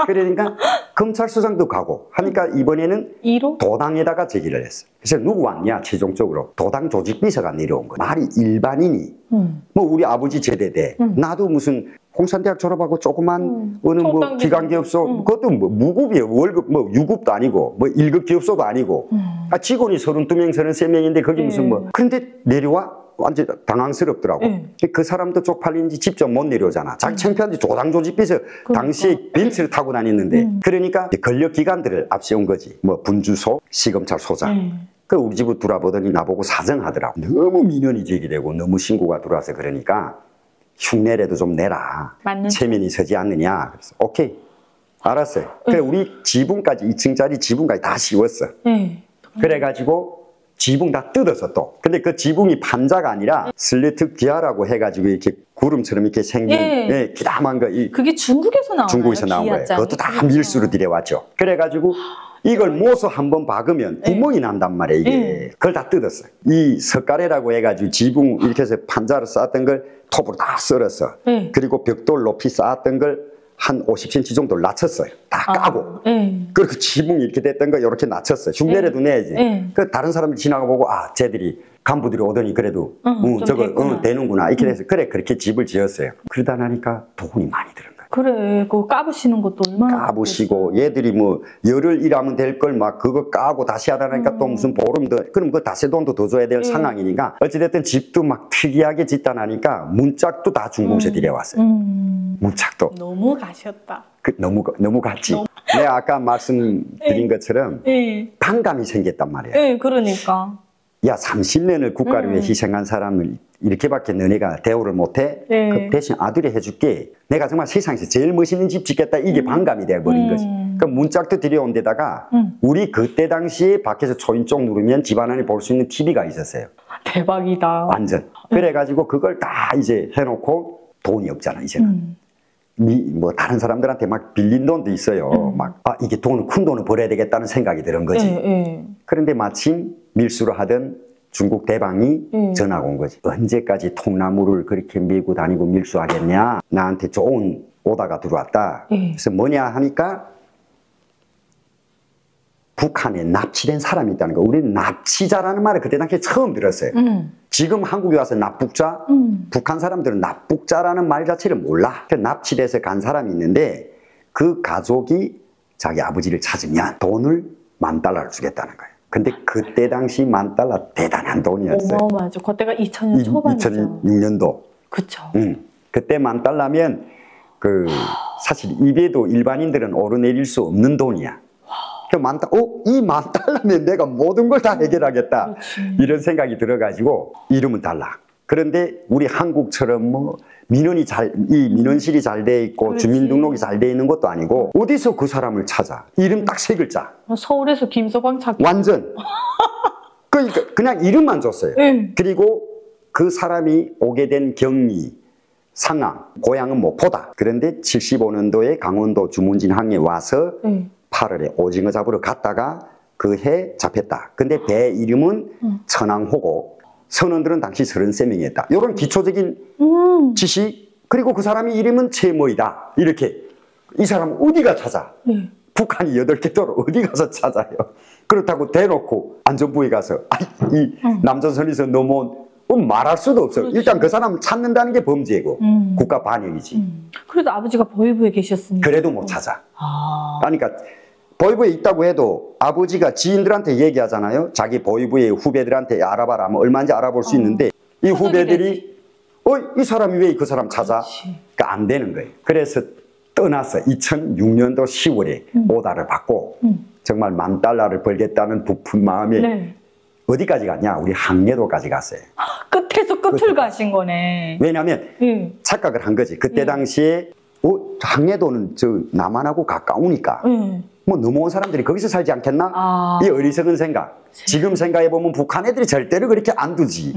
그러니까 검찰소장도 가고 하니까 이번에는 2로? 도당에다가 제기를 했어요. 그래서 누구 왔냐 최종적으로 도당 조직비서가 내려온 거예요. 말이 일반인이 뭐 우리 아버지 제대대 나도 무슨 공산대학 졸업하고 조그만 어느 뭐 기관기업소 그것도 뭐 무급이에요. 월급 뭐 유급도 아니고 뭐 1급 기업소도 아니고 직원이 32명 33명인데 거기 무슨 뭐 그런데 내려와 완전 당황스럽더라고. 그 사람도 쪽팔린지 직접 못 내려오잖아. 자기 창피한지 조당 조직비서 당시에 벤츠를 타고 다녔는데 그러니까 권력기관들을 앞세운 거지. 뭐 분주소, 시검찰소장. 그 우리 집을 돌아보더니 나보고 사정하더라고. 너무 민원이 제기되고 너무 신고가 들어와서 그러니까 흉내라도 좀 내라. 체면이 서지 않느냐. 그래서 오케이. 알았어요. 그래 우리 지붕까지 2층짜리 지붕까지 다 씌웠어. 그래가지고 지붕 다 뜯어서 또. 근데 그 지붕이 판자가 아니라 슬리트 기아라고 해가지고 이렇게 구름처럼 이렇게 생긴 기다만 거. 그게 중국에서 나온 중국에서 나온 거예요. 그것도 다 밀수로 들여왔죠. 그래가지고 이걸 모서 한번 박으면 구멍이 난단 말이에요. 이게. 그걸 다 뜯었어요. 이 석가래라고 해가지고 지붕 이렇게 해서 판자로 쌓았던 걸 톱으로 다 썰었어. 그리고 벽돌 높이 쌓았던 걸 한 50cm 정도 낮췄어요. 다 까고. 그리고 지붕이 이렇게 됐던 거 이렇게 낮췄어요. 흉내라도 내야지. 그 다른 사람들이 지나가 보고 쟤들이 간부들이 오더니 그래도 저거 되는구나. 이렇게 돼서 그래 그렇게 집을 지었어요. 그러다 나니까 돈이 많이 들은 거예요. 그래, 그거 까부시는 것도 얼마나 까부시고 얘들이 뭐 열흘 일하면 될 걸 막 그거 까고 다시 하다 보니까 또 무슨 보름 더 그럼 그 다시 돈도 더 줘야 될 상황이니까 어찌됐든 집도 막 특이하게 짓다 나니까 문짝도 다 중공세 들여왔어요. 문짝도 너무 가셨다. 너무 갔지. 내가 아까 말씀드린 것처럼 반감이 생겼단 말이야. 그러니까. 야 30년을 국가를 위해 희생한 사람을 이렇게밖에 너네가 대우를 못해? 그 대신 아들이 해줄게. 내가 정말 세상에서 제일 멋있는 집 짓겠다. 이게 반감이 돼버린 거지. 그 문짝도 들여온 데다가 우리 그때 당시에 밖에서 초인종 누르면 집안안에 볼 수 있는 TV가 있었어요. 대박이다. 완전. 그래가지고 그걸 다 이제 해놓고 돈이 없잖아 이제는. 뭐 다른 사람들한테 막 빌린 돈도 있어요. 막 이게 큰 돈을 벌어야 되겠다는 생각이 드는 거지. 그런데 마침 밀수를 하던 중국 대방이 전화가 온 거지. 언제까지 통나무를 그렇게 밀고 다니고 밀수하겠냐. 나한테 좋은 오다가 들어왔다. 그래서 뭐냐 하니까 북한에 납치된 사람이 있다는 거. 우리는 납치자라는 말을 그때 당시에 처음 들었어요. 지금 한국에 와서 납북자, 북한 사람들은 납북자라는 말 자체를 몰라. 납치돼서 간 사람이 있는데 그 가족이 자기 아버지를 찾으면 돈을 $10,000를 주겠다는 거예요. 근데 그때 당시 $10,000 대단한 돈이었어요. 어마어마하죠. 그때가 2000년 초반이죠. 2006년도. 그쵸. 그때 $10,000면 사실 입에도 일반인들은 오르내릴 수 없는 돈이야. 이 $10,000면 내가 모든 걸 다 해결하겠다. 그렇지. 이런 생각이 들어가지고 이름은 달라. 그런데 우리 한국처럼 뭐 민원실이 잘 돼 있고 그렇지. 주민등록이 잘 돼 있는 것도 아니고 어디서 그 사람을 찾아? 이름 딱 3글자. 서울에서 김서방 찾기. 완전. 그러니까 그냥 이름만 줬어요. 그리고 그 사람이 오게 된 경위, 상황, 고향은 목포다. 그런데 75년도에 강원도 주문진 항에 와서 8월에 오징어 잡으러 갔다가 그 해 잡혔다. 근데 배 이름은 천왕호고 선원들은 당시 33명이었다. 이런 기초적인 지식. 그리고 그 사람이 이름은 최모이다. 이렇게. 이 사람 어디가 찾아? 북한이 8개 도로 어디 가서 찾아요? 그렇다고 대놓고 안전부에 가서 이 남조선에서 넘어온 말할 수도 없어요. 그렇지. 일단 그 사람을 찾는다는 게 범죄고 국가 반역이지. 그래도 아버지가 보위부에 계셨으니까. 그래도 못 찾아. 그러니까 보위부에 있다고 해도 아버지가 지인들한테 얘기하잖아요. 자기 보위부의 후배들한테 알아봐라 하면 얼마인지 알아볼 수 있는데 이 후배들이 이 사람이 왜 그 사람 찾아? 그러니까 안 되는 거예요. 그래서 떠나서 2006년도 10월에 오다를 받고 정말 $10,000를 벌겠다는 부푼 마음에 어디까지 갔냐? 우리 항해도까지 갔어요. 끝에서 끝을 가신 거네. 왜냐하면 착각을 한 거지. 그때 당시에 항해도는 저 남한하고 가까우니까 뭐 넘어온 사람들이 거기서 살지 않겠나? 이 어리석은 생각. 지금 생각해보면 북한 애들이 절대로 그렇게 안 두지.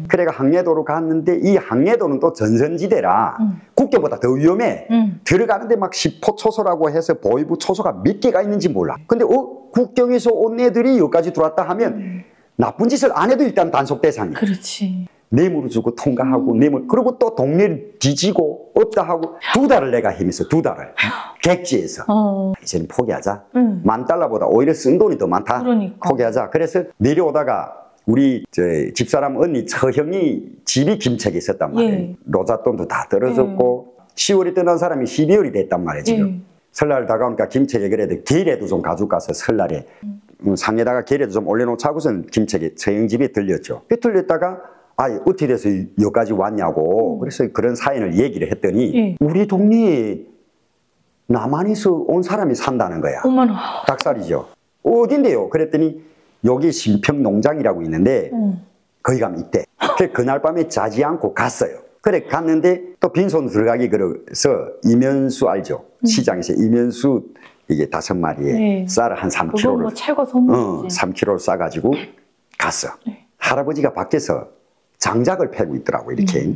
그래가 항해도로 갔는데 이 항해도는 또 전선지대라 국경보다 더 위험해. 들어가는데 막 10호 초소라고 해서 보위부 초소가 몇 개가 있는지 몰라. 근데 국경에서 온 애들이 여기까지 들어왔다 하면 나쁜 짓을 안 해도 일단 단속 대상이야. 그렇지. 뇌물을 주고 통과하고 그리고 또 동네를 뒤지고 없다 하고 2달을 내가 헤맸어. 2달을 객지에서. 이제는 포기하자. $10,000보다 오히려 쓴 돈이 더 많다. 그러니까. 포기하자. 그래서 내려오다가 우리 집사람 언니 처형이 집이 김책에 있었단 말이에요. 로잣돈도 다 떨어졌고 10월에 떠난 사람이 12월이 됐단 말이에요. 지금 설날 다가오니까 김책에 그래도 게레도 좀 가지고 가서 설날에 상에다가 게레도 좀 올려놓자고선 김책에 처형집에 들렸죠. 들렸다가 어떻게 돼서 여기까지 왔냐고. 그래서 그런 사연을 얘기를 했더니 우리 동네에 남한에서 온 사람이 산다는 거야. 어머나. 닭살이죠. 어딘데요? 그랬더니 여기 신평농장이라고 있는데 거기 가면 있대. 그날 밤에 자지 않고 갔어요. 그래 갔는데 또 빈손 들어가기 그래서 이면수 알죠? 시장에서 이면수 이게 5마리에 쌀을 한 3kg를. 그건 뭐 최고 선물이지. 3kg를 싸가지고 갔어. 할아버지가 밖에서 장작을 패고 있더라고. 이렇게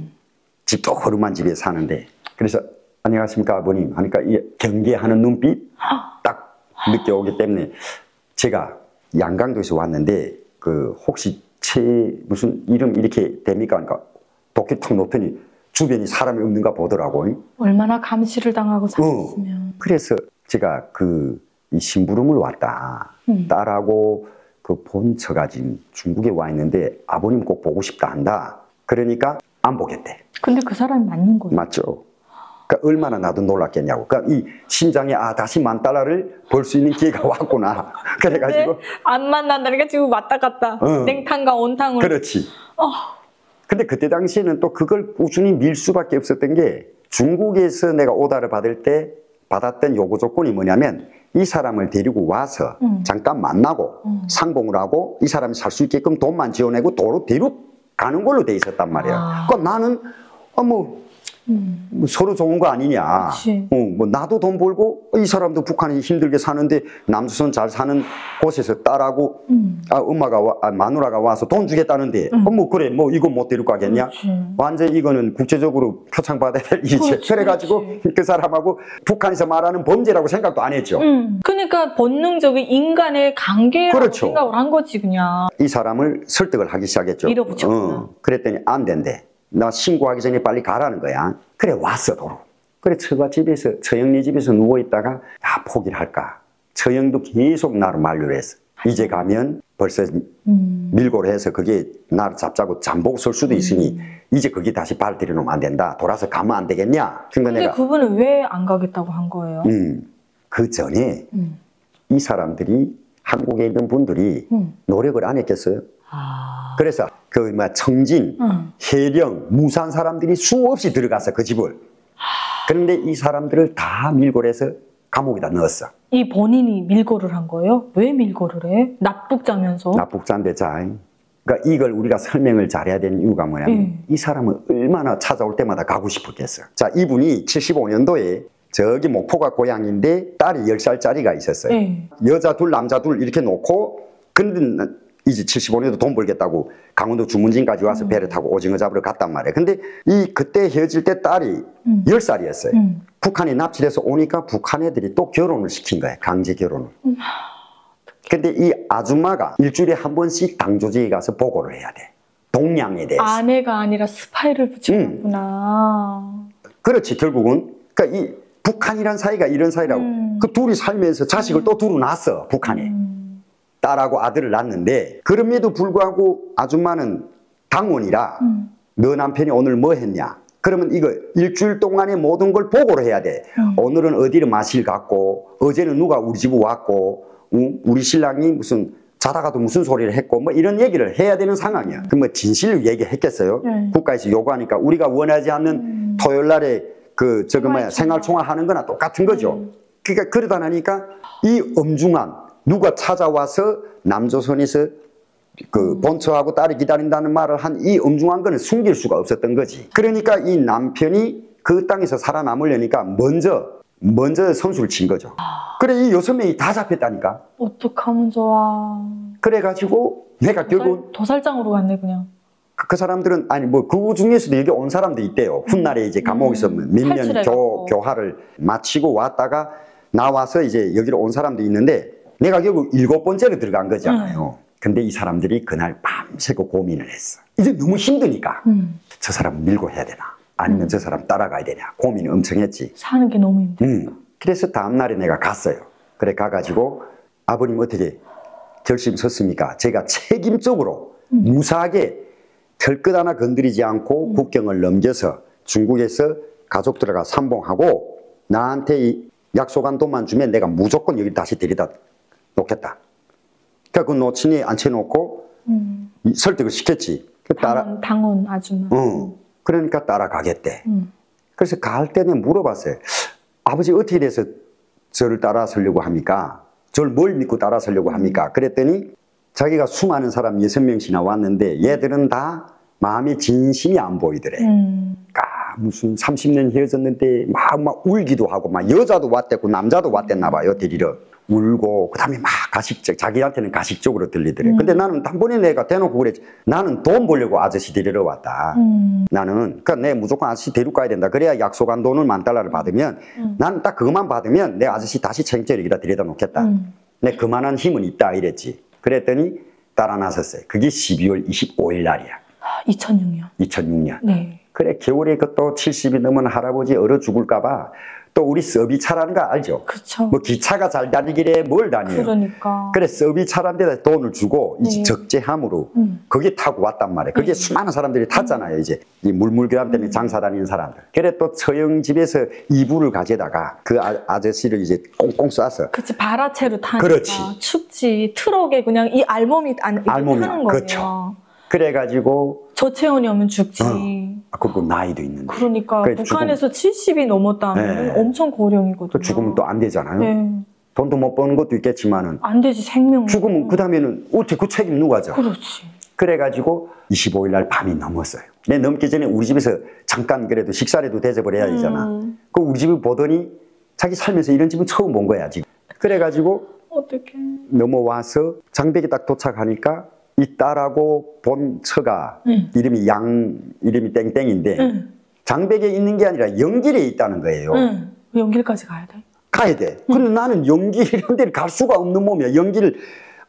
집도 허름한 집에 사는데. 그래서 안녕하십니까 아버님 하니까 경계하는 눈빛 딱 느껴오기 때문에 제가 양강도에서 왔는데 혹시 무슨 이름 이렇게 됩니까? 그러니까 도끼 턱 놓더니 주변이 사람이 없는가 보더라고. 얼마나 감시를 당하고 사셨으면. 그래서 제가 이 심부름을 왔다. 딸하고 그 본처가 지금 중국에 와 있는데 아버님 꼭 보고 싶다 한다. 그러니까 안 보겠대. 근데 그 사람이 맞는 거예요. 맞죠. 그러니까 얼마나 나도 놀랐겠냐고. 그러니까 이 심장에 다시 $10,000을 벌 수 있는 기회가 왔구나. 그래가지고 안 만난다니까 지금 왔다 갔다 냉탕과 온탕으로. 그렇지. 근데 그때 당시에는 또 그걸 꾸준히 밀 수밖에 없었던 게 중국에서 내가 오다를 받을 때 받았던 요구 조건이 뭐냐면 이 사람을 데리고 와서 잠깐 만나고 상봉을 하고 이 사람이 살 수 있게끔 돈만 지어내고 도로 데려가는 걸로 돼 있었단 말이야. 그러니까 나는 뭐 서로 좋은 거 아니냐. 뭐 나도 돈 벌고 이 사람도 북한에 힘들게 사는데 남조선 잘 사는 곳에서 딸하고 엄마가 마누라가 와서 돈 주겠다는데 뭐 그래 뭐 이거 못 데리고 가겠냐. 완전 이거는 국제적으로 표창받아야 될 일이지. 그래가지고 그 사람하고 북한에서 말하는 범죄라고 생각도 안 했죠. 그러니까 본능적인 인간의 관계라고 그렇죠. 생각을 한 거지 그냥. 이 사람을 설득을 하기 시작했죠. 밀어붙였구나. 그랬더니 안 된대. 나 신고하기 전에 빨리 가라는 거야. 그래 왔어 도로. 그래 처형네 집에서 누워있다가 포기를 할까. 처형도 계속 나를 만류를 했어. 이제 가면 벌써 밀고를 해서 그게 나를 잡자고 잠복 설 수도 있으니 이제 거기 다시 발 들여놓으면 안 된다. 돌아서 가면 안 되겠냐. 그러니까 근데 내가 그분은 왜 안 가겠다고 한 거예요? 그 전에 이 사람들이 한국에 있는 분들이 노력을 안 했겠어요? 그래서 청진, 해령, 무산 사람들이 수없이 들어가서 그 집을. 그런데 이 사람들을 다 밀고를 해서 감옥에다 넣었어. 이 본인이 밀고를 한 거예요? 왜 밀고를 해? 납북자면서? 납북자인데 그러니까 이걸 우리가 설명을 잘해야 되는 이유가 뭐냐면 이 사람은 얼마나 찾아올 때마다 가고 싶었겠어. 자, 이분이 75년도에 저기 목포가 고향인데 딸이 10살짜리가 있었어요. 여자 둘 남자 둘 이렇게 놓고 근데 이제 75년도 돈 벌겠다고 강원도 주문진까지 와서 배를 타고 오징어 잡으러 갔단 말이에요. 근데 그때 헤어질 때 딸이 10살이었어요. 북한에 납치돼서 오니까 북한 애들이 또 결혼을 시킨 거예요. 강제 결혼을. 근데 이 아줌마가 일주일에 한 번씩 당조지에 가서 보고를 해야 돼. 동양에 대해서. 아내가 아니라 스파이를 붙여놨구나. 그렇지, 결국은. 그러니까 이 북한이란 사이가 이런 사이라고. 그 둘이 살면서 자식을 또 두루 낳았어, 북한에. 딸하고 아들을 낳았는데, 그럼에도 불구하고 아줌마는 당원이라 너 남편이 오늘 뭐 했냐? 그러면 이거 일주일 동안의 모든 걸 보고를 해야 돼. 오늘은 어디를 마실 갔고, 어제는 누가 우리 집에 왔고, 우리 신랑이 무슨 자다가도 무슨 소리를 했고 뭐 이런 얘기를 해야 되는 상황이야. 그럼 뭐 진실을 얘기했겠어요? 국가에서 요구하니까 우리가 원하지 않는 토요일 날에 생활총화 하는 거나 똑같은 거죠. 그러니까 그러다 나니까 이 엄중한 누가 찾아와서 남조선에서 본처하고 딸이 기다린다는 말을 한 이 엄중한 거는 숨길 수가 없었던 거지. 그러니까 이 남편이 그 땅에서 살아남으려니까 먼저 선수를 친 거죠. 그래, 이 6명이 다 잡혔다니까. 어떡하면 좋아. 그래가지고 내가 결국 도살장으로 갔네 그냥. 그 사람들은 그 중에서도 여기 온 사람도 있대요. 훗날에 이제 감옥에서 몇 년 교화를 마치고 왔다가 나와서 이제 여기로 온 사람도 있는데 내가 결국 7번째로 들어간 거잖아요. 근데 이 사람들이 그날 밤새고 고민을 했어. 이제 너무 힘드니까 저 사람 밀고 해야 되나 아니면 저 사람 따라가야 되냐 고민을 엄청 했지. 사는 게 너무 힘들어. 그래서 다음날에 내가 갔어요. 그래 가가지고 아버님 어떻게 결심 섰습니까? 제가 책임적으로 무사하게 털끝 하나 건드리지 않고 국경을 넘겨서 중국에서 가족들과 삼봉하고 나한테 이 약속한 돈만 주면 내가 무조건 여기 다시 데려다 놓겠다. 그러니까 그 노친이 앉혀놓고 설득을 시켰지. 당원 아줌마. 그러니까 따라가겠대. 그래서 갈 때는 물어봤어요. 아버지 어떻게 돼서 저를 따라서려고 합니까? 저를 뭘 믿고 따라서려고 합니까? 그랬더니 자기가 수많은 사람 6명씩이나 왔는데 얘들은 다 마음에 진심이 안 보이더래. 무슨 30년 헤어졌는데 막 울기도 하고 막 여자도 왔댔고 남자도 왔댔나 봐요. 데리러 울고 그다음에 막 자기한테는 가식적으로 들리더래. 근데 나는 한 번에 내가 대놓고 그랬지. 나는 돈 벌려고 아저씨 데리러 왔다. 나는 그러니까 내 무조건 아저씨 데리고 가야 된다. 그래야 약속한 돈을 $10,000를 받으면 나는 딱 그것만 받으면 내 아저씨 다시 책임져 여기다 데려다 놓겠다. 내 그만한 힘은 있다 이랬지. 그랬더니 따라 나섰어요. 그게 12월 25일 날이야. 2006년. 2006년. 네. 그래 겨울에 그 또 70이 넘은 할아버지 얼어 죽을까봐 또 우리 서비차라는 거 알죠? 그쵸. 뭐 기차가 잘 다니길래 뭘 다녀요? 그러니까. 그래 서비차라는 데다 돈을 주고 이제 적재함으로 거기에 타고 왔단 말이에요. 거기에 수많은 사람들이 탔잖아요. 이제 이 물물교환 때문에 장사 다니는 사람들. 그래 또 처형 집에서 이불을 가져다가 그 아저씨를 이제 꽁꽁 싸서. 그치 바라채로 타니까. 그렇지. 춥지. 트럭에 그냥 이 알몸이 타는 거예요. 그렇죠. 그래가지고 저체온이 오면 죽지. 그리고 나이도 있는데. 그러니까 북한에서 70이 넘었다면 엄청 고령이거든요. 죽으면 또 안 되잖아요. 네. 돈도 못 버는 것도 있겠지만은 안 되지 생명. 죽으면 그 다음에는 어떻게 그 책임 누가 져? 그렇지. 그래가지고 25일 날 밤이 넘었어요. 내 넘기 전에 우리 집에서 잠깐 그래도 식사라도 대접을 해야 되잖아. 그 우리 집을 보더니 자기 살면서 이런 집은 처음 본 거야 지금. 그래가지고 어떡해. 넘어와서 장벽에 딱 도착하니까 이 딸하고 본 처가 이름이 땡땡인데 장벽에 있는 게 아니라 연길에 있다는 거예요. 왜 연길까지 가야 돼? 가야 돼. 근데 나는 연길이라는 데를 갈 수가 없는 몸이야. 연길을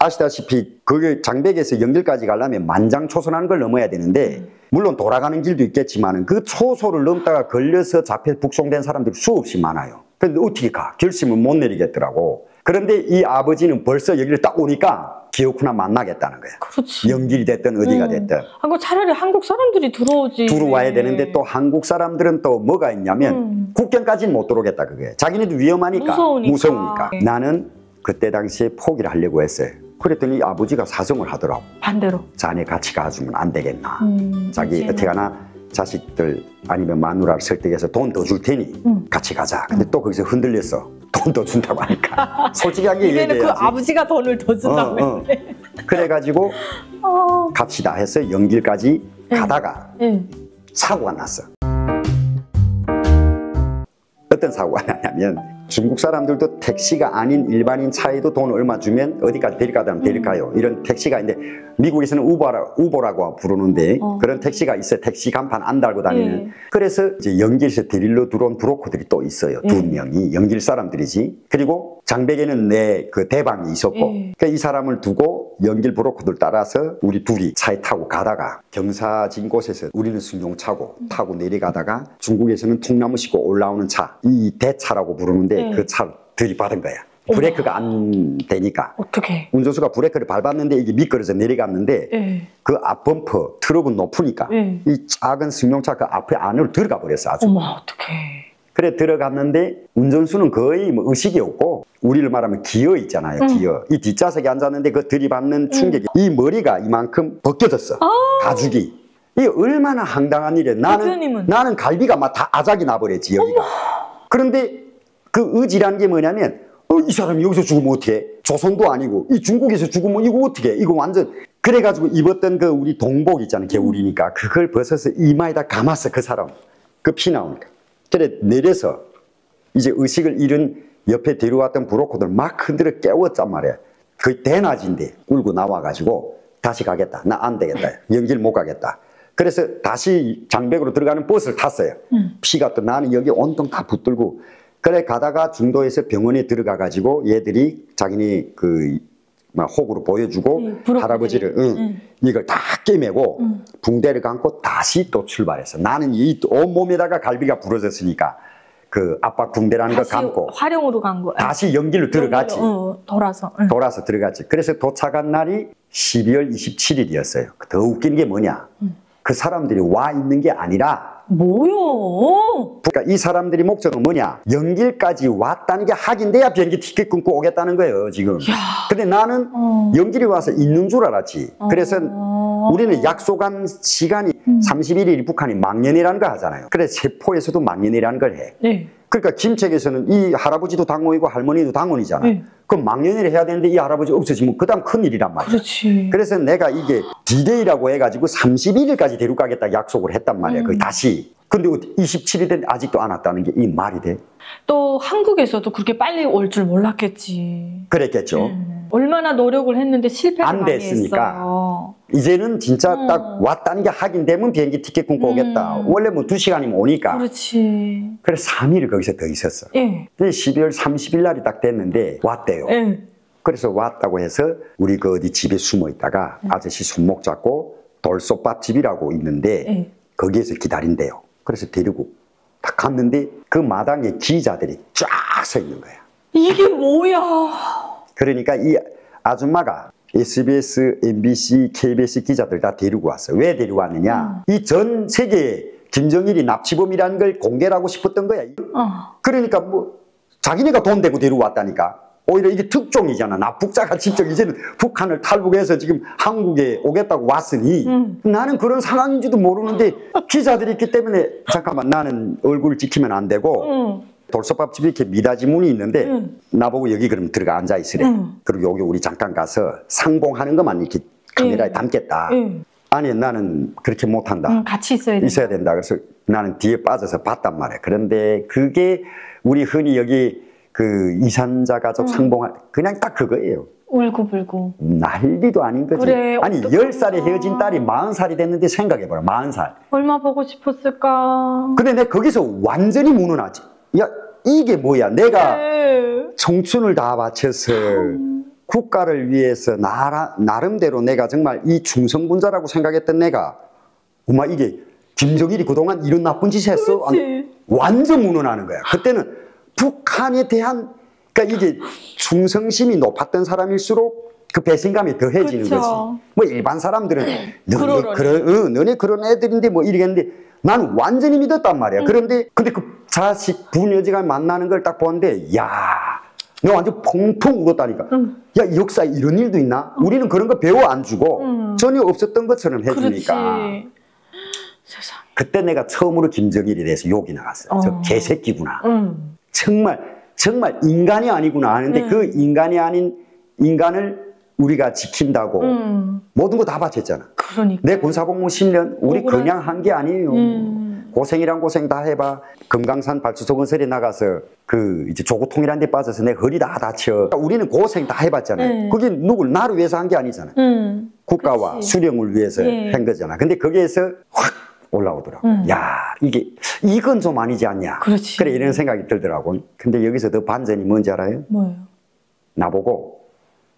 아시다시피 그 장백에서 연길까지 가려면 만장초소라는 걸 넘어야 되는데 물론 돌아가는 길도 있겠지만 그 초소를 넘다가 걸려서 잡혀 북송된 사람들이 수없이 많아요. 그런데 어떻게 가? 결심을 못 내리겠더라고. 그런데 이 아버지는 벌써 여기를 딱 오니까 기어쿠나 만나겠다는 거야. 그렇지. 연길이 됐든 어디가 됐든. 그럼 차라리 한국 사람들이 들어오지. 들어와야 되는데 또 한국 사람들은 또 뭐가 있냐면 국경까지는 못 들어오겠다 그게. 자기네도 위험하니까. 무서우니까. 나는 그때 당시에 포기를 하려고 했어요. 그랬더니 아버지가 사정을 하더라고. 반대로. 자네 같이 가주면 안 되겠나. 자기 어떻게하나 자식들 아니면 마누라를 설득해서 돈 더 줄 테니 같이 가자. 근데 또 거기서 흔들렸어. 돈 더 준다고 하니까. 솔직하게 얘기해야지. 그 아버지가 돈을 더 준다고 했는데. 그래가지고 갑시다 해서 연길까지 가다가 사고가 났어. 어떤 사고가 나냐면 중국 사람들도 택시가 아닌 일반인 차에도 돈 얼마 주면 어디까지 데려가면 데려가요. 이런 택시가 있는데 미국에서는 우버라고 부르는데 그런 택시가 있어요. 택시 간판 안 달고 다니는. 그래서 이제 연길에서 데리러 들어온 브로커들이 또 있어요. 2명이 연길 사람들이지. 그리고 장백에는 내 그 대방이 있었고 그러니까 이 사람을 두고 연길 브로커들 따라서 우리 둘이 차에 타고 가다가 경사진 곳에서 우리는 승용차고 타고 내려가다가 중국에서는 통나무 싣고 올라오는 차, 이 대차라고 부르는데 그 차를 들이받은 거야. 브레이크가 안 되니까. 어떻게? 운전수가 브레이크를 밟았는데 이게 미끄러져 내려갔는데 그 앞범퍼 트럭은 높으니까 이 작은 승용차 그 앞에 안으로 들어가 버렸어 아주. 어머 어떡해. 그래 들어갔는데 운전수는 거의 뭐 의식이 없고 우리를 말하면 기어 있잖아요. 기어. 이 뒷좌석에 앉았는데 그 들이받는 충격이 이 머리가 이만큼 벗겨졌어. 가죽이. 이게 얼마나 황당한 일이야. 나는 갈비가 막 다 아작이 나버렸지 여기가. 그런데 그 의지라는 게 뭐냐면 이 사람이 여기서 죽으면 어떡해? 조선도 아니고 이 중국에서 죽으면 이거 어떡해? 이거 완전 그래가지고 입었던 그 우리 동복 있잖아요. 겨울이니까 그걸 벗어서 이마에다 감았어 그 사람. 그 피 나오니까. 그래 내려서 이제 의식을 잃은 옆에 데려왔던 브로커들 막 흔들어 깨웠단 말이야. 거의 대낮인데 울고 나와가지고 다시 가겠다. 나 안 되겠다. 연길 못 가겠다. 그래서 다시 장백으로 들어가는 버스를 탔어요. 피가 또 나는 여기 온통 다 붙들고 그래 가다가 중도에서 병원에 들어가가지고 얘들이 자기네 그 막 호구로 보여주고 할아버지를 이걸 다 꿰매고 붕대를 감고 다시 또 출발했어. 나는 이 온몸에다가 갈비가 부러졌으니까 그 압박 붕대라는 거 감고 활용으로 간 거. 다시 연길로 들어갔지. 돌아서 들어갔지. 그래서 도착한 날이 12월 27일이었어요. 더 웃긴 게 뭐냐? 그 사람들이 와 있는 게 아니라 뭐요? 그러니까 이 사람들이 목적은 뭐냐? 연길까지 왔다는 게 확인돼야 비행기 티켓 끊고 오겠다는 거예요 지금. 근데 나는 연길이 와서 있는 줄 알았지. 그래서 우리는 약속한 시간이 31일이 북한이 망년이라는 거 하잖아요. 그래서 세포에서도 망년이라는 걸 해. 그러니까 김책에서는 이 할아버지도 당원이고 할머니도 당원이잖아. 그럼 망년이를 해야 되는데 이 할아버지 없어지면 그 다음 큰일이란 말이야. 그렇지. 그래서 내가 이게 D-Day라고 해가지고 31일까지 데려가겠다 약속을 했단 말이야. 거의 다시. 근데 27일 됐는데 아직도 안 왔다는 게 이 말이 돼? 또 한국에서도 그렇게 빨리 올 줄 몰랐겠지. 그랬겠죠. 얼마나 노력을 했는데 실패를 안 많이 됐으니까. 했어요. 이제는 진짜 딱 왔다는 게 확인되면 비행기 티켓 끊고 오겠다. 원래 뭐 2시간이면 오니까. 그렇지. 그래서 3일을 거기서 더 있었어. 근데 12월 30일 날이 딱 됐는데 왔대요. 그래서 왔다고 해서 우리 그 어디 집에 숨어 있다가 아저씨 손목 잡고 돌솥밥집이라고 있는데 거기에서 기다린대요. 그래서 데리고 딱 갔는데 그 마당에 기자들이 쫙 서 있는 거야. 이게 뭐야? 그러니까 이 아줌마가 SBS, MBC, KBS 기자들 다 데리고 왔어. 왜 데려왔느냐? 이 전 세계에 김정일이 납치범이라는 걸 공개를 하고 싶었던 거야. 그러니까 뭐 자기네가 돈 대고 데려왔다니까. 오히려 이게 특종이잖아. 납북자가 직접 이제는 북한을 탈북해서 지금 한국에 오겠다고 왔으니 나는 그런 상황인지도 모르는데 기자들이 있기 때문에 잠깐만 나는 얼굴 찍히면 안 되고 돌솥밥집에 이렇게 미닫이 문이 있는데 나보고 여기 그럼 들어가 앉아 있으래. 그리고 여기 우리 잠깐 가서 상봉하는 것만 이렇게 카메라에 담겠다. 아니 나는 그렇게 못한다. 같이 있어야 된다. 그래서 나는 뒤에 빠져서 봤단 말이야. 그런데 그게 우리 흔히 여기 그 이산자 가족 상봉할 그냥 딱 그거예요. 울고불고. 난리도 아닌 거지. 그래, 아니 10살에 헤어진 딸이 40살이 됐는데 생각해봐라. 40살. 얼마 보고 싶었을까. 근데 내가 거기서 완전히 무너났지. 야 이게 뭐야. 내가 청춘을 다 바쳐서 국가를 위해서 나름대로 내가 정말 이 충성분자라고 생각했던 내가 엄마 이게 김정일이 그동안 이런 나쁜 짓을 했어? 완전 무너나는 거야. 그때는 북한에 대한 그러니까 이게 충성심이 높았던 사람일수록 그 배신감이 더해지는 거지. 뭐 일반 사람들은 너네 그런 애들인데 뭐 이러겠는데 나는 완전히 믿었단 말이야. 근데 그 자식 부녀지가 만나는 걸 딱 보는데 야, 너 완전 펑펑 울었다니까. 야, 이 역사에 이런 일도 있나? 우리는 그런 거 배워 안 주고 전혀 없었던 것처럼 해주니까. 세상. 그때 내가 처음으로 김정일에 대해서 욕이 나갔어요. 저 개새끼구나. 정말 인간이 아니구나 하는데 그 인간이 아닌 인간을 우리가 지킨다고 모든 거 다 바쳤잖아. 그러니까. 내 군사복무 10년 우리 그냥 한 게 아니에요. 고생이란 고생 다 해봐. 금강산 발주소 건설에 나가서 그 이제 조국통일한 데 빠져서 내 허리 다 다쳐. 그러니까 우리는 고생 다 해봤잖아요. 그게 나를 위해서 한 게 아니잖아. 국가와 그치. 수령을 위해서 한 거잖아. 근데 거기에서 확 올라오더라고. 야, 이건 좀 아니지 않냐. 그렇지. 그래, 이런 생각이 들더라고. 근데 여기서 더 반전이 뭔지 알아요? 뭐예요? 나보고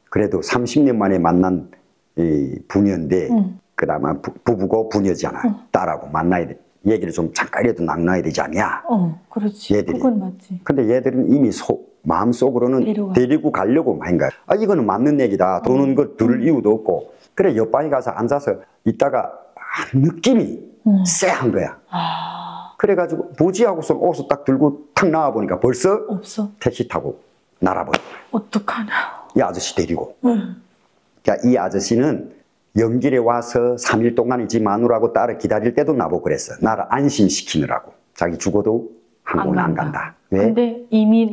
그래도 30년 만에 만난 이 부녀인데 그다음에 부부고 부녀잖아. 딸하고 만나야 돼. 얘기를 좀 잠깐이라도 나눠야 되지 않냐. 그렇지. 얘들이. 그건 맞지. 근데 얘들은 이미 마음속으로는 데리고 가려고 한 거야. 아, 이거는 맞는 얘기다. 돈은 그 들을 이유도 없고. 그래, 옆방에 가서 앉아서 있다가 느낌이 쎄한 거야. 그래가지고 뭐지 하고서 옷을 딱 들고 탁 나와보니까 벌써 없어. 택시 타고 날아버려. 어떡하냐. 이 아저씨 데리고. 야, 이 아저씨는 연길에 와서 3일 동안 지 마누라하고 딸을 기다릴 때도 나보고 그랬어. 나를 안심시키느라고. 자기 죽어도 한국은 안 간다. 왜? 근데 이미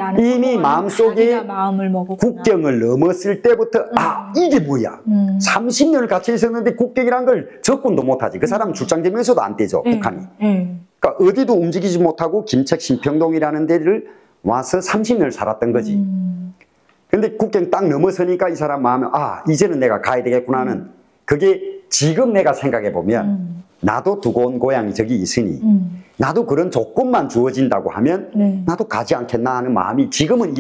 마음속에 마음을 먹었구나. 국경을 넘었을 때부터 아, 이게 뭐야. 30년을 갇혀 있었는데 국경이란 걸 접근도 못하지. 그 사람은 출장점에서도 안 떼죠. 북한이. 그러니까 어디도 움직이지 못하고 김책 신평동이라는 데를 와서 30년을 살았던 거지. 근데 국경 딱 넘어서니까 이 사람 마음에 아, 이제는 내가 가야 되겠구나는 그게 지금 내가 생각해 보면 나도 두고 온 고향이 저기 있으니 나도 그런 조건만 주어진다고 하면 나도 가지 않겠나 하는 마음이 지금은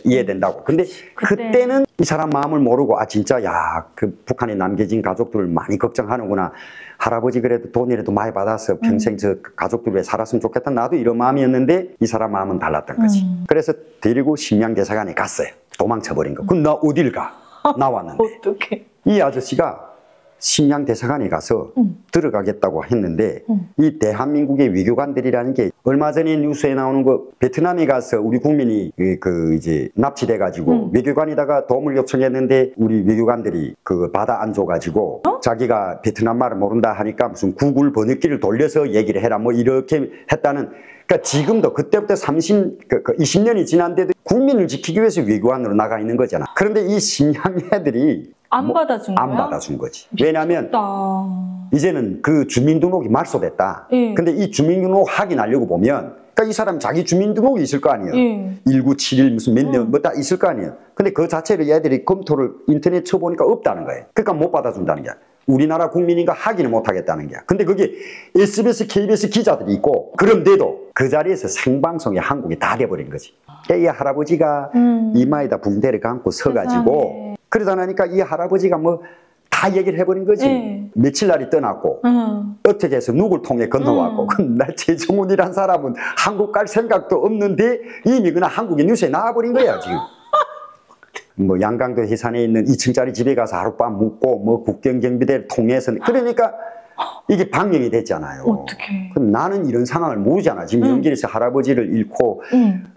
이해된다고. 근데 그때는 이 사람 마음을 모르고 아 진짜 야, 그 북한에 남겨진 가족들을 많이 걱정하는구나. 할아버지 그래도 돈이라도 많이 받아서 평생 저 가족들 위해 살았으면 좋겠다. 나도 이런 마음이었는데 이 사람 마음은 달랐던 거지. 그래서 데리고 심양대사관에 갔어요. 도망쳐버린 거. 그럼 나 어딜 가? 나왔는데. 어떡해. 이 아저씨가 심양대사관에 가서 들어가겠다고 했는데 이 대한민국의 외교관들이라는 게 얼마 전에 뉴스에 나오는 거 베트남에 가서 우리 국민이 이제 납치돼 가지고 외교관에다가 도움을 요청했는데 우리 외교관들이 그거 받아 안 줘 가지고 자기가 베트남 말을 모른다 하니까 무슨 구글 번역기를 돌려서 얘기를 해라 뭐 이렇게 했다는. 그러니까 지금도 그때부터 20년이 지난데도 국민을 지키기 위해서 외교관으로 나가 있는 거잖아. 그런데 이 심양 애들이 안 받아준 거야? 안 받아준 거지. 왜냐하면 미쳤다. 이제는 그 주민등록이 말소됐다. 근데 이 주민등록 확인하려고 보면 그러니까 이 사람 자기 주민등록이 있을 거 아니에요. 1971 무슨 몇 년 뭐 다 있을 거 아니에요. 근데 그 자체를 얘들이 검토를 인터넷 쳐보니까 없다는 거예요. 그러니까 못 받아준다는 게 우리나라 국민인가 확인을 못 하겠다는 게. 근데 그게 SBS, KBS 기자들이 있고 그런데도 그 자리에서 생방송이 한국이 다 돼버린 거지. 이 할아버지가 이마에다 붕대를 감고 서가지고 그러다 나니까 이 할아버지가 뭐 다 얘기를 해버린 거지. 며칠 날이 떠났고 어떻게 해서 누굴 통해 건너왔고 나 최정훈이란 사람은 한국 갈 생각도 없는데 이미 그냥 한국의 뉴스에 나와버린 거야 지금. 뭐 양강도 해산에 있는 2층짜리 집에 가서 하룻밤 묵고 뭐 국경경비대를 통해서 그러니까 이게 방영이 됐잖아요. 어떡해. 그럼 나는 이런 상황을 모르잖아. 지금 연길에서 할아버지를 잃고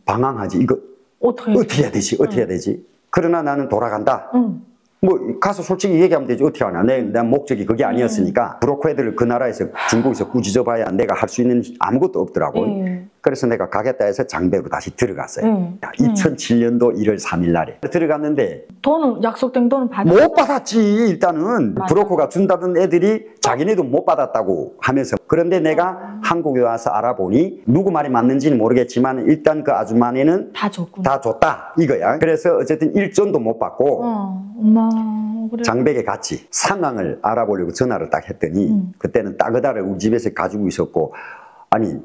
방황하지. 이거 어떻게 해야 되지? 어떻게 해야 되지? 그러나 나는 돌아간다. 뭐 가서 솔직히 얘기하면 되지. 어떻게 하냐. 내 목적이 그게 아니었으니까 브로커애들을 그 나라에서 중국에서 꾸짖어 봐야 내가 할 수 있는 아무것도 없더라고. 그래서 내가 가겠다 해서 장배로 다시 들어갔어요. 2007년도 1월 3일 날에 들어갔는데 돈은 약속된 돈은 받았어? 못 받았지. 일단은 맞아. 브로커가 준다던 애들이 자기네도 못 받았다고 하면서. 그런데 내가 한국에 와서 알아보니 누구 말이 맞는지는 모르겠지만 일단 그 아줌마네는 다 줬다 이거야. 그래서 어쨌든 일전도 못 받고 엄마 그래. 장백에 갔지. 상황을 알아보려고 전화를 딱 했더니 그때는 따그다를 우리 집에서 가지고 있었고 아니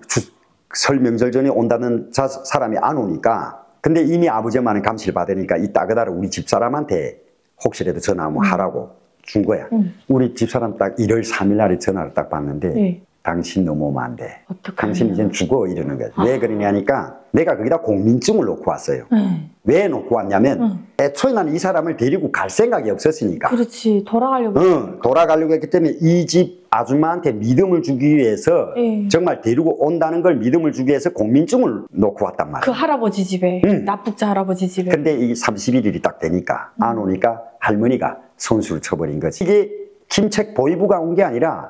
설 명절 전에 온다는 사람이 안 오니까 근데 이미 아버지 엄마는 감시를 받으니까 이 따그다를 우리 집사람한테 혹시라도 전화하면 하라고 준 거야. 우리 집사람 딱 1월 3일 날에 전화를 딱 받는데 네. 당신 넘어오면 안 돼. 어떡하냐. 당신 이젠 죽어 이러는 거야. 왜 그러냐니까 내가 거기다 공민증을 놓고 왔어요. 왜 놓고 왔냐면 애초에 나는 이 사람을 데리고 갈 생각이 없었으니까. 그렇지. 돌아가려고. 돌아가려고 했기 때문에 이 집 아줌마한테 믿음을 주기 위해서 정말 데리고 온다는 걸 믿음을 주기 위해서 공민증을 놓고 왔단 말이야. 그 할아버지 집에. 납북자 할아버지 집에. 근데 이 31일이 딱 되니까 안 오니까 할머니가 손수를 쳐버린 거지. 이게 김책 보위부가 온 게 아니라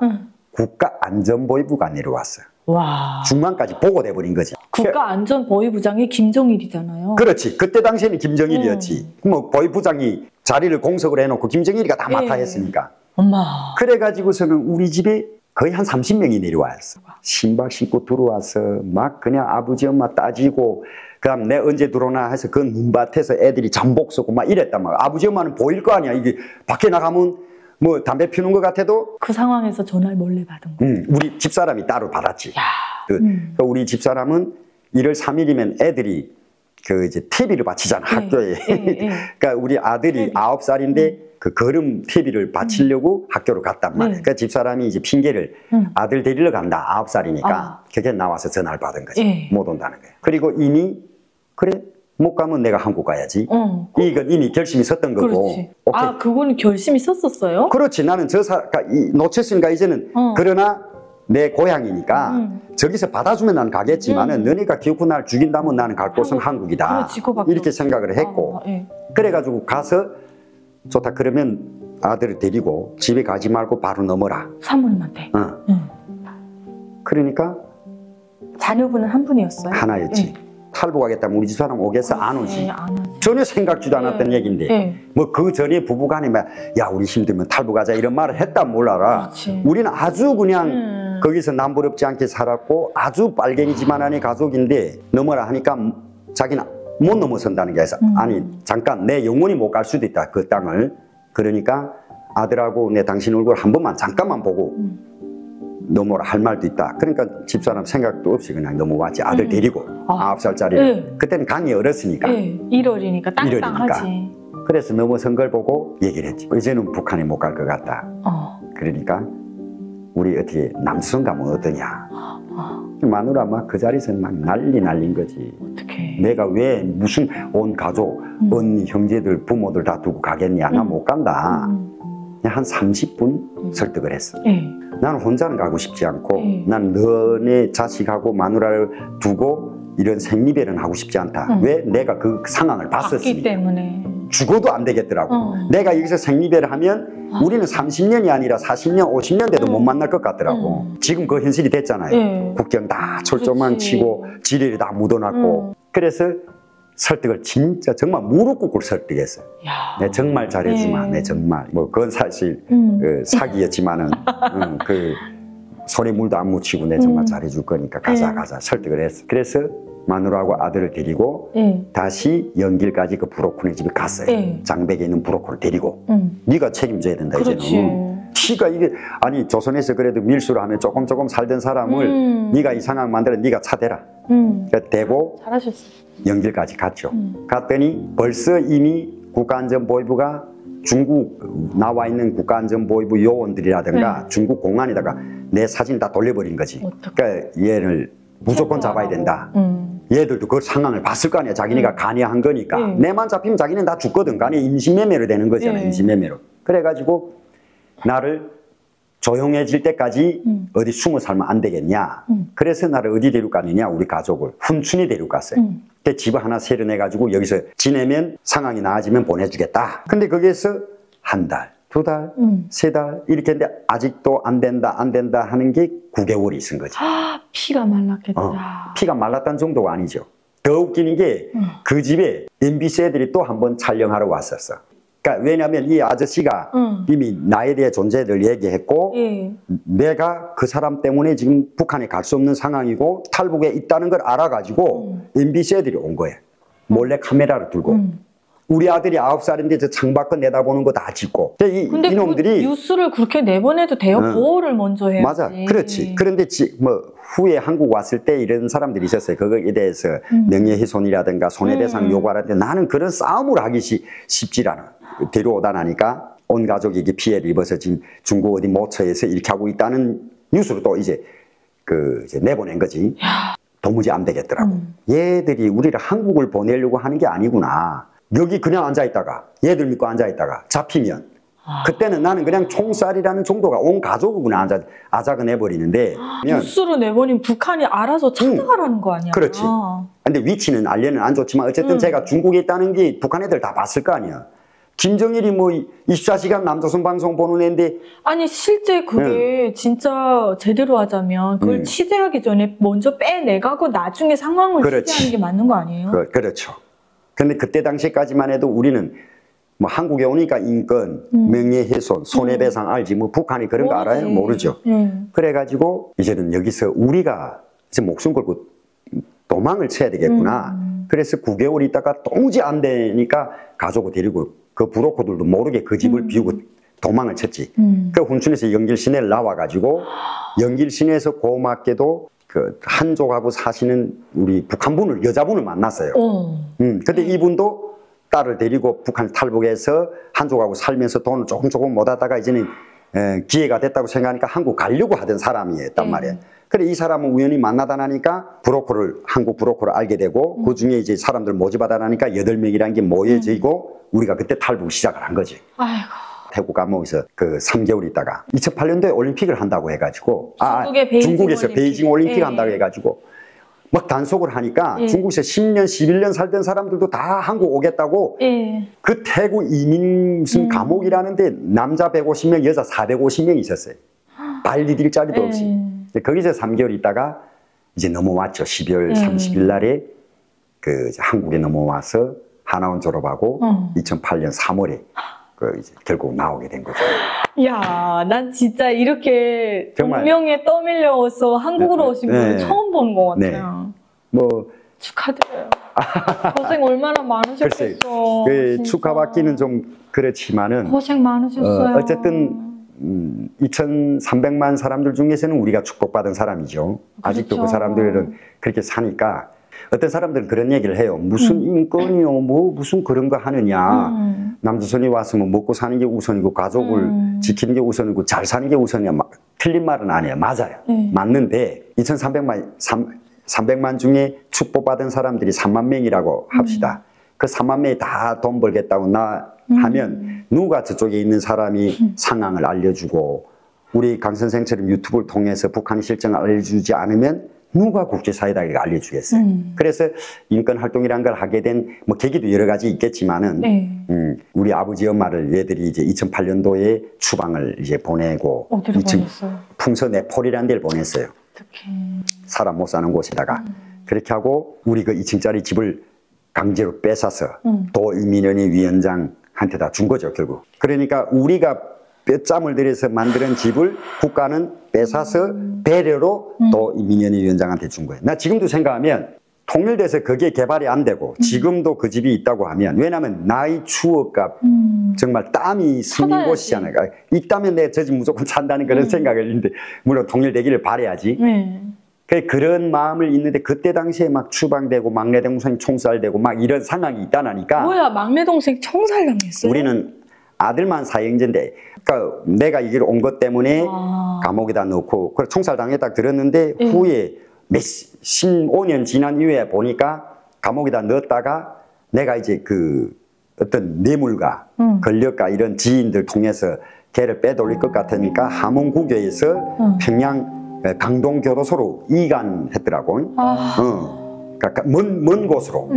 국가안전보위부가 내려왔어요. 와. 중간까지 보고돼 버린 거지. 국가안전보위부장이 김정일이잖아요. 그렇지. 그때 당시에는 김정일이었지. 뭐 보위부장이 자리를 공석을 해놓고 김정일이가 다 맡아 했으니까. 엄마. 그래가지고서는 우리 집에 거의 한 30명이 내려왔어. 신발 신고 들어와서 막 그냥 아버지 엄마 따지고 그다음 내 언제 들어오나 해서 그 눈밭에서 애들이 잠복 서고 막 이랬단 말이야. 아버지 엄마는 보일 거 아니야. 이게 밖에 나가면 뭐 담배 피우는 것 같아도 그 상황에서 전화를 몰래 받은 거야. 우리 집사람이 따로 받았지. 그러니까 우리 집사람은 1월 3일이면 애들이 그 이제 TV를 바치잖아. 학교에. 그러니까 우리 아들이 9살인데 그 걸음 TV를 바치려고 학교로 갔단 말이야. 그러니까 집사람이 이제 핑계를 아들 데리러 간다. 9살이니까 그게 나와서 전화를 받은 거지. 못 온다는 거야. 그리고 이미 그래 못 가면 내가 한국 가야지. 이건 이미 결심이 섰던 거고. 그렇지. 아, 그거는 결심이 섰었어요? 그렇지. 나는 놓쳤으니까 이제는 그러나 내 고향이니까 저기서 받아주면 나는 가겠지만은 너네가 기어코 날 죽인다면 나는 갈 곳은 한국이다. 그렇지, 이렇게 생각을 했고. 그래가지고 가서 좋다. 그러면 아들을 데리고 집에 가지 말고 바로 넘어라. 사모님한테. 그러니까 자녀분은 한 분이었어요? 하나였지. 탈북하겠다면 우리 집사람 오겠어? 안 오지. 전혀 생각지도 않았던 얘기인데 뭐 그 전에 부부간에 막 야 우리 힘들면 탈북하자 이런 말을 했다 몰라라. 우리는 아주 그냥 거기서 남부럽지 않게 살았고 아주 빨갱이지만한의 가족인데 넘어라 하니까 자기는 못 넘어선다는 게 해서 아니 잠깐 내 영원히 못 갈 수도 있다 그 땅을. 그러니까 아들하고 내 당신 얼굴 한 번만 잠깐만 보고 넘어라 할 말도 있다. 그러니까 집사람 생각도 없이 그냥 넘어왔지. 아들 데리고 9살짜리. 그때는 강이 어렸으니까. 1월이니까 땅땅하지. 그래서 넘어선 걸 보고 얘기를 했지. 이제는 북한에 못 갈 것 같다. 그러니까 우리 어떻게 남수성 가면 어떠냐. 마누라 막 그 자리에서 막 난린 거지. 어떡해. 내가 왜 무슨 온 가족, 언니, 형제들, 부모들 다 두고 가겠냐. 나 못 간다. 한 30분 설득을 했어. 나는 혼자는 가고 싶지 않고 난 너네 자식하고 마누라를 두고 이런 생리배는 하고 싶지 않다. 왜? 내가 그 상황을 봤었으니까. 때문에. 죽어도 안 되겠더라고. 내가 여기서 생리배를 하면 우리는 30년이 아니라 40년, 50년 돼도 못 만날 것 같더라고. 지금 그 현실이 됐잖아요. 국경 다 철조망 치고 지뢰를 다 묻어놨고. 그래서 설득을 진짜 정말 무릎 꿇고 설득했어요. 내 정말 잘해주마. 내 정말. 뭐 그건 사실 그 사기였지만은 그 손에 물도 안 묻히고 내 정말 잘해줄 거니까 가자 설득을 했어. 그래서 마누라하고 아들을 데리고 다시 연길까지 그 브로콜리 집에 갔어요. 장백에 있는 브로콜을 데리고. 네가 책임져야 된다. 이제는. 티가 이게 아니 조선에서 그래도 밀수를 하면 조금 살던 사람을 네가 이 상황 만들어 네가 차대라. 그러니까 대고 잘하셨어. 연길까지 갔죠. 갔더니 벌써 이미 국가안전보위부가 중국 나와 있는 국가안전보위부 요원들이라든가 중국 공안에다가 내 사진 다 돌려버린 거지. 그러니까 얘를 무조건 잡아야 된다. 얘들도 그 상황을 봤을 거 아니야. 자기네가 간이한 거니까. 내만 잡히면 자기는 다 죽거든. 간이 임신매매로 되는 거잖아. 임신매매로. 그래가지고 나를 조용해질 때까지 어디 숨어 살면 안 되겠냐. 그래서 나를 어디 데리고 가느냐. 우리 가족을 훈춘에 데리고 갔어요. 집을 하나 세려내가지고 여기서 지내면 상황이 나아지면 보내주겠다. 근데 거기에서 한 달, 2달, 3달 이렇게 했는데 아직도 안 된다 하는 게 9개월이 있은 거지. 피가 말랐겠다. 피가 말랐다는 정도가 아니죠. 더 웃기는 게 그 집에 MBC 애들이 또 한 번 촬영하러 왔었어. 그러니까 왜냐하면 이 아저씨가 이미 나에 대해 존재를 얘기했고 내가 그 사람 때문에 지금 북한에 갈 수 없는 상황이고 탈북에 있다는 걸 알아가지고 MBC 애들이 온 거예요. 몰래 카메라를 들고. 우리 아들이 9살인데 저 창밖을 내다보는 거 다 짓고. 근데 이놈들이 그 뉴스를 그렇게 내보내도 돼요? 보호를 먼저 해야지. 맞아, 그렇지. 그런데 뭐 후에 한국 왔을 때 이런 사람들이 있었어요. 그거에 대해서 명예훼손이라든가 손해배상 요구하는데 나는 그런 싸움을 하기 쉽질 않아. 데려오다 나니까 온 가족이 피해를 입어서 지금 중국 어디 모처에서 이렇게 하고 있다는 뉴스로 또 이제 이제 내보낸 거지. 도무지 안 되겠더라고. 얘들이 우리를 한국을 보내려고 하는 게 아니구나. 여기 그냥 앉아있다가 얘들 믿고 앉아있다가 잡히면 그때는 나는 그냥 총살이라는 정도가 온 가족을 그냥 아작을 내버리는데 뉴스로 내보낸 북한이 알아서 찾아가라는 거 아니야? 그렇지. 근데 위치는 알려는 안 좋지만 어쨌든 제가 중국에 있다는 게 북한 애들 다 봤을 거 아니야. 김정일이 뭐 24시간 남조선 방송 보는 애인데 아니 실제 그게 진짜 제대로 하자면 그걸 취재하기 전에 먼저 빼내가고 나중에 상황을 취재하는 게 맞는 거 아니에요? 그렇죠. 근데 그때 당시까지만 해도 우리는 뭐 한국에 오니까 인권, 명예훼손, 손해배상 알지 뭐 북한이 그런 거 알아요? 모르죠. 그래가지고 이제는 여기서 우리가 이제 목숨 걸고 도망을 쳐야 되겠구나. 그래서 9개월 있다가 도무지 안 되니까 가족을 데리고 그 브로커들도 모르게 그 집을 비우고 도망을 쳤지. 그 훈춘에서 연길시내를 나와가지고 연길시내에서 고맙게도 그 한족하고 사시는 우리 북한분을 여자분을 만났어요. 근데 이분도 딸을 데리고 북한 탈북해서 한족하고 살면서 돈을 조금 못 하다가 이제는 기회가 됐다고 생각하니까 한국 가려고 하던 사람이었단 말이에요. 그래 이 사람은 우연히 만나다 나니까 한국 브로커를 알게 되고 그 중에 이제 사람들 모집하다 나니까 8명이라는 게 모여지고 우리가 그때 탈북 시작을 한 거지. 아이고. 태국 감옥에서 그 3개월 있다가 2008년도에 올림픽을 한다고 해가지고 중국에서 베이징 올림픽 한다고 해가지고 막 단속을 하니까 중국에서 10년, 11년 살던 사람들도 다 한국 오겠다고 그 태국 이민 무슨 감옥이라는데 남자 150명, 여자 450명 있었어요. 발 디딜 자리도 없이. 거기서 3개월 있다가 이제 넘어왔죠. 12월 30일 날에 한국에 넘어와서 하나원 졸업하고 2008년 3월에 이제 결국 나오게 된 거죠. 야, 난 진짜 이렇게 운명에 떠밀려서 한국으로 오신 분을 처음 보는 것 같아요. 뭐 축하드려요. 고생 얼마나 많으셨겠어. 축하받기는 좀 그렇지만은 고생 많으셨어요. 어쨌든 2,300만 사람들 중에서는 우리가 축복받은 사람이죠. 아직도 그 사람들은 그렇게 사니까 어떤 사람들은 그런 얘기를 해요. 무슨 인권이요, 뭐 무슨 그런 거 하느냐. 남조선이 와서 뭐 먹고 사는 게 우선이고 가족을 지키는 게 우선이고 잘 사는 게 우선이야. 틀린 말은 아니에요. 맞아요. 맞는데 2,300만 중에 축복받은 사람들이 3만 명이라고 합시다. 그 3만 명이 다 돈 벌겠다고 하면 누가 저쪽에 있는 사람이 상황을 알려주고 우리 강 선생처럼 유튜브를 통해서 북한 실정을 알려주지 않으면 누가 국제사회에다가 알려주겠어요. 그래서 인권활동이라는 걸 하게 된 뭐 계기도 여러 가지 있겠지만은 우리 아버지 엄마를 얘들이 이제 2008년도에 추방을 이제 보내고 어디로 보냈어요? 풍서 네폴이라는 데를 보냈어요. 어떡해. 사람 못 사는 곳에다가 그렇게 하고 우리 그 2층짜리 집을 강제로 뺏어서 도민연희 위원장한테 다 준 거죠 결국. 그러니까 우리가 뼈짬을 들여서 만드는 집을 국가는 뺏어서 배려로 또 민연희 위원장한테 준 거예요. 나 지금도 생각하면 통일돼서 그게 개발이 안 되고 지금도 그 집이 있다고 하면 왜냐하면 나의 추억과 정말 땀이 스민 곳이잖아요. 있다면 내가 저 집 무조건 산다는 그런 생각을 했는데 물론 통일되기를 바라야지. 그런 마음을 있는데 그때 당시에 막 추방되고 막내 동생 총살되고 막 이런 상황이 있다니까. 뭐야 막내 동생 총살당했어요? 우리는 아들만 사형제인데 그러니까 내가 이 길 온 것 때문에 감옥에다 넣고 그래 총살당했다 들었는데 후에 15년 지난 이후에 보니까 감옥에다 넣었다가 내가 이제 그 어떤 뇌물과 권력과 이런 지인들 통해서 걔를 빼돌릴 것 같으니까 함흥국교에서 평양 강동교도소로 이관했더라고. 그러니까 먼 곳으로.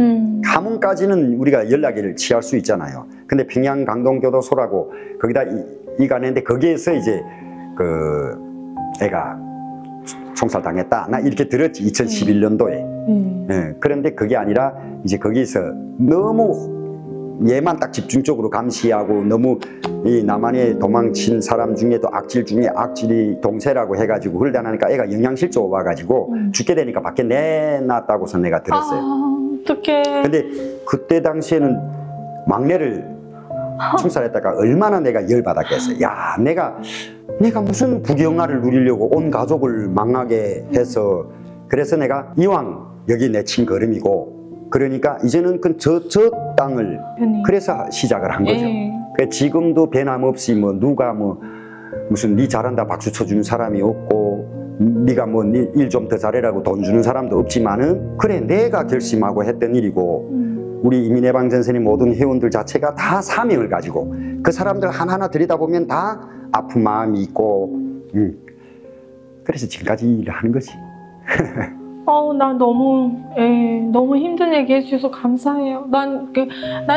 함흥까지는 우리가 연락을 취할 수 있잖아요. 근데 평양 강동교도소라고 거기다 이관했는데 거기에서 이제 그 애가 총살당했다. 나 이렇게 들었지 2011년도에. 그런데 그게 아니라 이제 거기서 너무 얘만 딱 집중적으로 감시하고 너무 이 남한에 도망친 사람 중에도 악질 중에 악질이 동세라고 해가지고 흘러나니까 애가 영양실조 와가지고 죽게 되니까 밖에 내놨다고서 내가 들었어요. 어떡해. 근데 그때 당시에는 막내를 출산했다가 얼마나 내가 열받았겠어요. 야, 내가 무슨 부귀영화를 누리려고 온 가족을 망하게 해서, 그래서 내가 이왕 여기 내 친걸음이고 그러니까 이제는 저 땅을 그래서 시작을 한 거죠. 그러니까 지금도 변함없이 뭐 누가 뭐 무슨 니 잘한다 박수 쳐주는 사람이 없고 네가 뭐 일 좀 더 잘해라고 돈 주는 사람도 없지만은 그래 내가 결심하고 했던 일이고 우리 이민해방 전선의 모든 회원들 자체가 다 사명을 가지고 그 사람들 하나하나 들여다보면 다 아픈 마음이 있고 그래서 지금까지 일을 하는 거지. 난 너무 힘든 얘기 해주셔서 감사해요. 난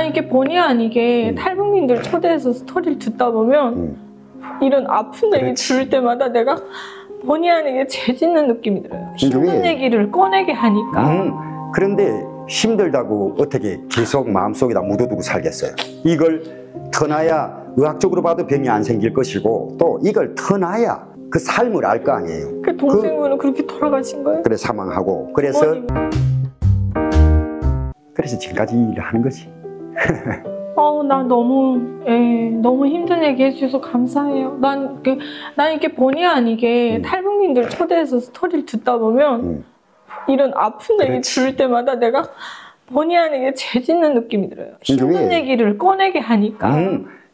이렇게 본의 아니게 탈북민들 초대해서 스토리를 듣다 보면 이런 아픈 얘기 들을 때마다 내가 본의 아니게 죄짓는 느낌이 들어요. 힘든 얘기를 꺼내게 하니까. 그런데 힘들다고 어떻게 계속 마음속에다 묻어두고 살겠어요. 이걸 터놔야 의학적으로 봐도 병이 안 생길 것이고 또 이걸 터놔야 그 삶을 알 거 아니에요. 그 동생분은 그렇게 돌아가신 거예요? 그래 사망하고 그래서 지금까지 일을 하는 거지. 난 너무 힘든 얘기 해주셔서 감사해요. 난 이렇게 본의 아니게 탈북민들 초대해서 스토리를 듣다 보면 이런 아픈 얘기 들을 때마다 내가 본의 아니게 죄짓는 느낌이 들어요. 힘든 얘기를 꺼내게 하니까.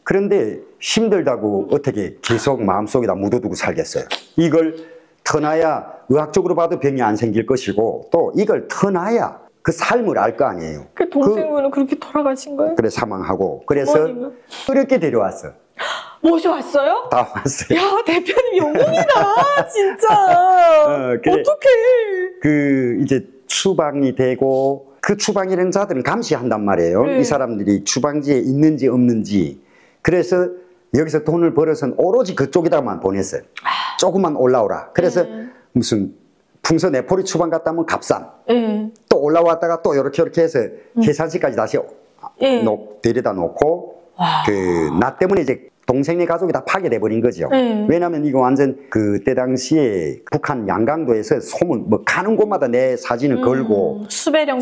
그런데 힘들다고 어떻게 계속 마음속에다 묻어두고 살겠어요. 이걸 터놔야 의학적으로 봐도 병이 안 생길 것이고 또 이걸 터놔야 그 삶을 알 거 아니에요. 그 동생분은 그렇게 돌아가신 거예요? 그래 사망하고 그래서 부모님은? 어렵게 데려왔어. 모셔왔어요? 다 왔어요. 야 대표님 영웅이다 진짜. 그래, 어떡해. 이제 추방이 되고 그 추방이라는 자들은 감시한단 말이에요. 이 사람들이 추방지에 있는지 없는지. 그래서 여기서 돈을 벌어서 오로지 그쪽에다만 보냈어요. 조금만 올라오라. 그래서 무슨 풍서 내포리 추방 갔다 하면 값산. 또 올라왔다가 또 이렇게 해서 계산시까지 다시 데려다 놓고 나 때문에 이제 동생네 가족이 다 파괴돼 버린 거죠. 왜냐하면 이거 완전 그때 당시에 북한 양강도에서 소문 뭐 가는 곳마다 내 사진을 걸고 수배령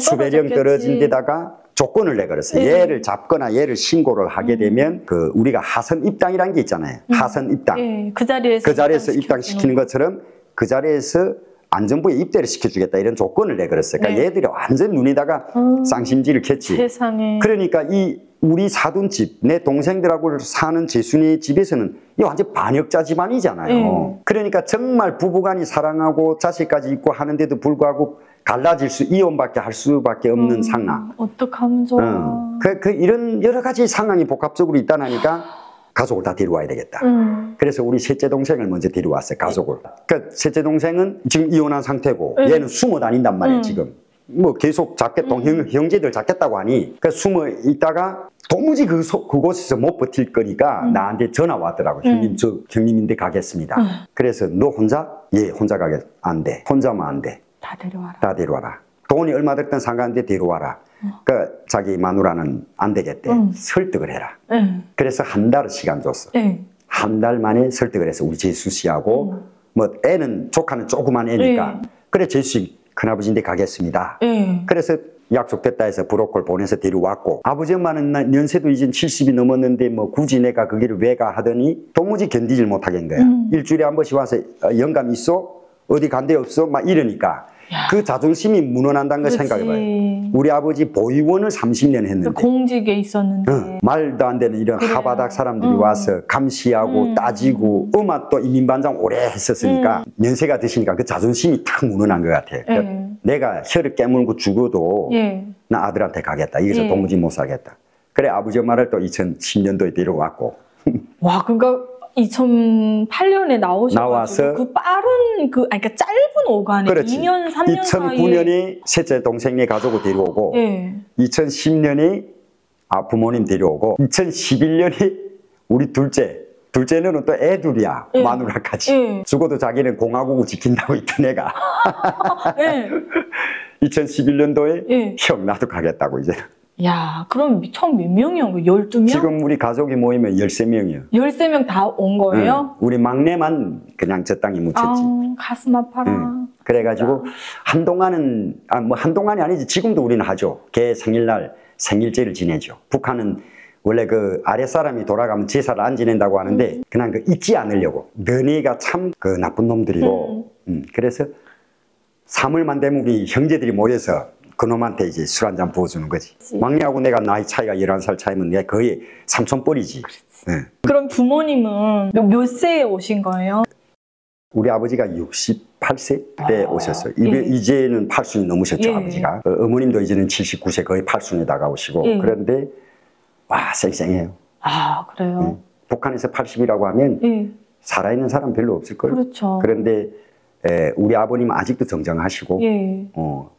떨어진 데다가 조건을 내걸었어요. 얘를 잡거나 얘를 신고를 하게 되면 그 우리가 하선 입당이라는 게 있잖아요. 하선 입당. 그 자리에서 입당시키는 것처럼 그 자리에서 안전부에 입대를 시켜주겠다 이런 조건을 내걸었어요. 그러니까 얘들이 완전 눈에다가 쌍심지를 켰지. 세상에. 그러니까 우리 사돈집, 내 동생들하고 사는 재순이 집에서는 이 완전 반역자 집안이잖아요. 그러니까 정말 부부간이 사랑하고 자식까지 있고 하는데도 불구하고 이혼밖에 할 수밖에 없는 상황. 어떡하면 좋아. 이런 여러 가지 상황이 복합적으로 있다니까 가족을 다 데려와야 되겠다. 그래서 우리 셋째 동생을 먼저 데려왔어요, 가족을. 그러니까 셋째 동생은 지금 이혼한 상태고 얘는 숨어 다닌단 말이에요, 지금. 뭐 계속 형제들 잡겠다고 하니 숨어 있다가 도무지 그곳에서 못 버틸 거니까 나한테 전화 왔더라고요. 형님, 저 형님인데 가겠습니다. 그래서 너 혼자? 예, 혼자 안 돼. 혼자만 안 돼. 다 데려와라. 돈이 얼마 들든 상관없는데 데려와라. 그러니까 자기 마누라는 안 되겠대. 설득을 해라. 그래서 한 달 시간 줬어. 한 달 만에 설득을 해서 우리 재수 씨하고 뭐 조카는 조그만 애니까 그래 재수 씨 큰아버지인데 가겠습니다. 그래서 약속됐다 해서 브로콜 보내서 데려왔고 아버지 엄마는 연세도 이제 70이 넘었는데 뭐 굳이 내가 그 길을 왜 가 하더니 도무지 견디질 못하겠는 거야. 일주일에 한 번씩 와서 영감 있어? 어디 간 데 없어? 막 이러니까 그 자존심이 무너난다는 걸 생각해봐요. 우리 아버지 보위원을 30년 했는데 공직에 있었는데 말도 안 되는 이런 하바닥 사람들이 와서 감시하고 따지고 엄마 또 이민반장 오래 했었으니까 연세가 드시니까 그 자존심이 탁 무너난 것 같아요. 내가 혀를 깨물고 죽어도 나 아들한테 가겠다. 여기서 도무지 못 살겠다. 그래 아버지 엄마를 또 2010년도에 데려왔고 와 그러니까 2008년에 나와서 그 빠른 그러니까 짧은 오간에 2년 3년 2009년에 셋째 동생네 가족을 데려오고 2010년에 부모님 데려오고 2011년에 우리 둘째는 또 애둘이야. 마누라까지. 죽어도 자기는 공화국을 지킨다고 있던 애가 2011년도에 형 나도 가겠다고 이제. 야, 그럼 총 몇 명이 온 거예요? 12명? 지금 우리 가족이 모이면 13명이요. 13명 다 온 거예요? 우리 막내만 그냥 저 땅에 묻혔지. 가슴 아파라. 그래가지고 한동안은, 한동안이 아니지. 지금도 우리는 하죠. 걔 생일날 생일제를 지내죠. 북한은 원래 그 아랫사람이 돌아가면 제사를 안 지낸다고 하는데 그냥 그 잊지 않으려고. 너네가 참 그 나쁜 놈들이고 그래서 3월만 되면 우리 형제들이 모여서 그놈한테 이제 술 한잔 부어주는 거지. 막내하고 내가 나이 차이가 11살 차이면 내가 거의 삼촌뻘이지. 네. 그럼 부모님은 몇 세에 오신 거예요? 우리 아버지가 68세 때 오셨어요. 이제는 80이 넘으셨죠, 아버지가. 어머님도 이제는 79세 거의 80에 다가오시고. 그런데 와, 쌩쌩해요. 아, 그래요? 북한에서 80이라고 하면 살아있는 사람 별로 없을 거예요. 그렇죠. 그런데 우리 아버님은 아직도 정정하시고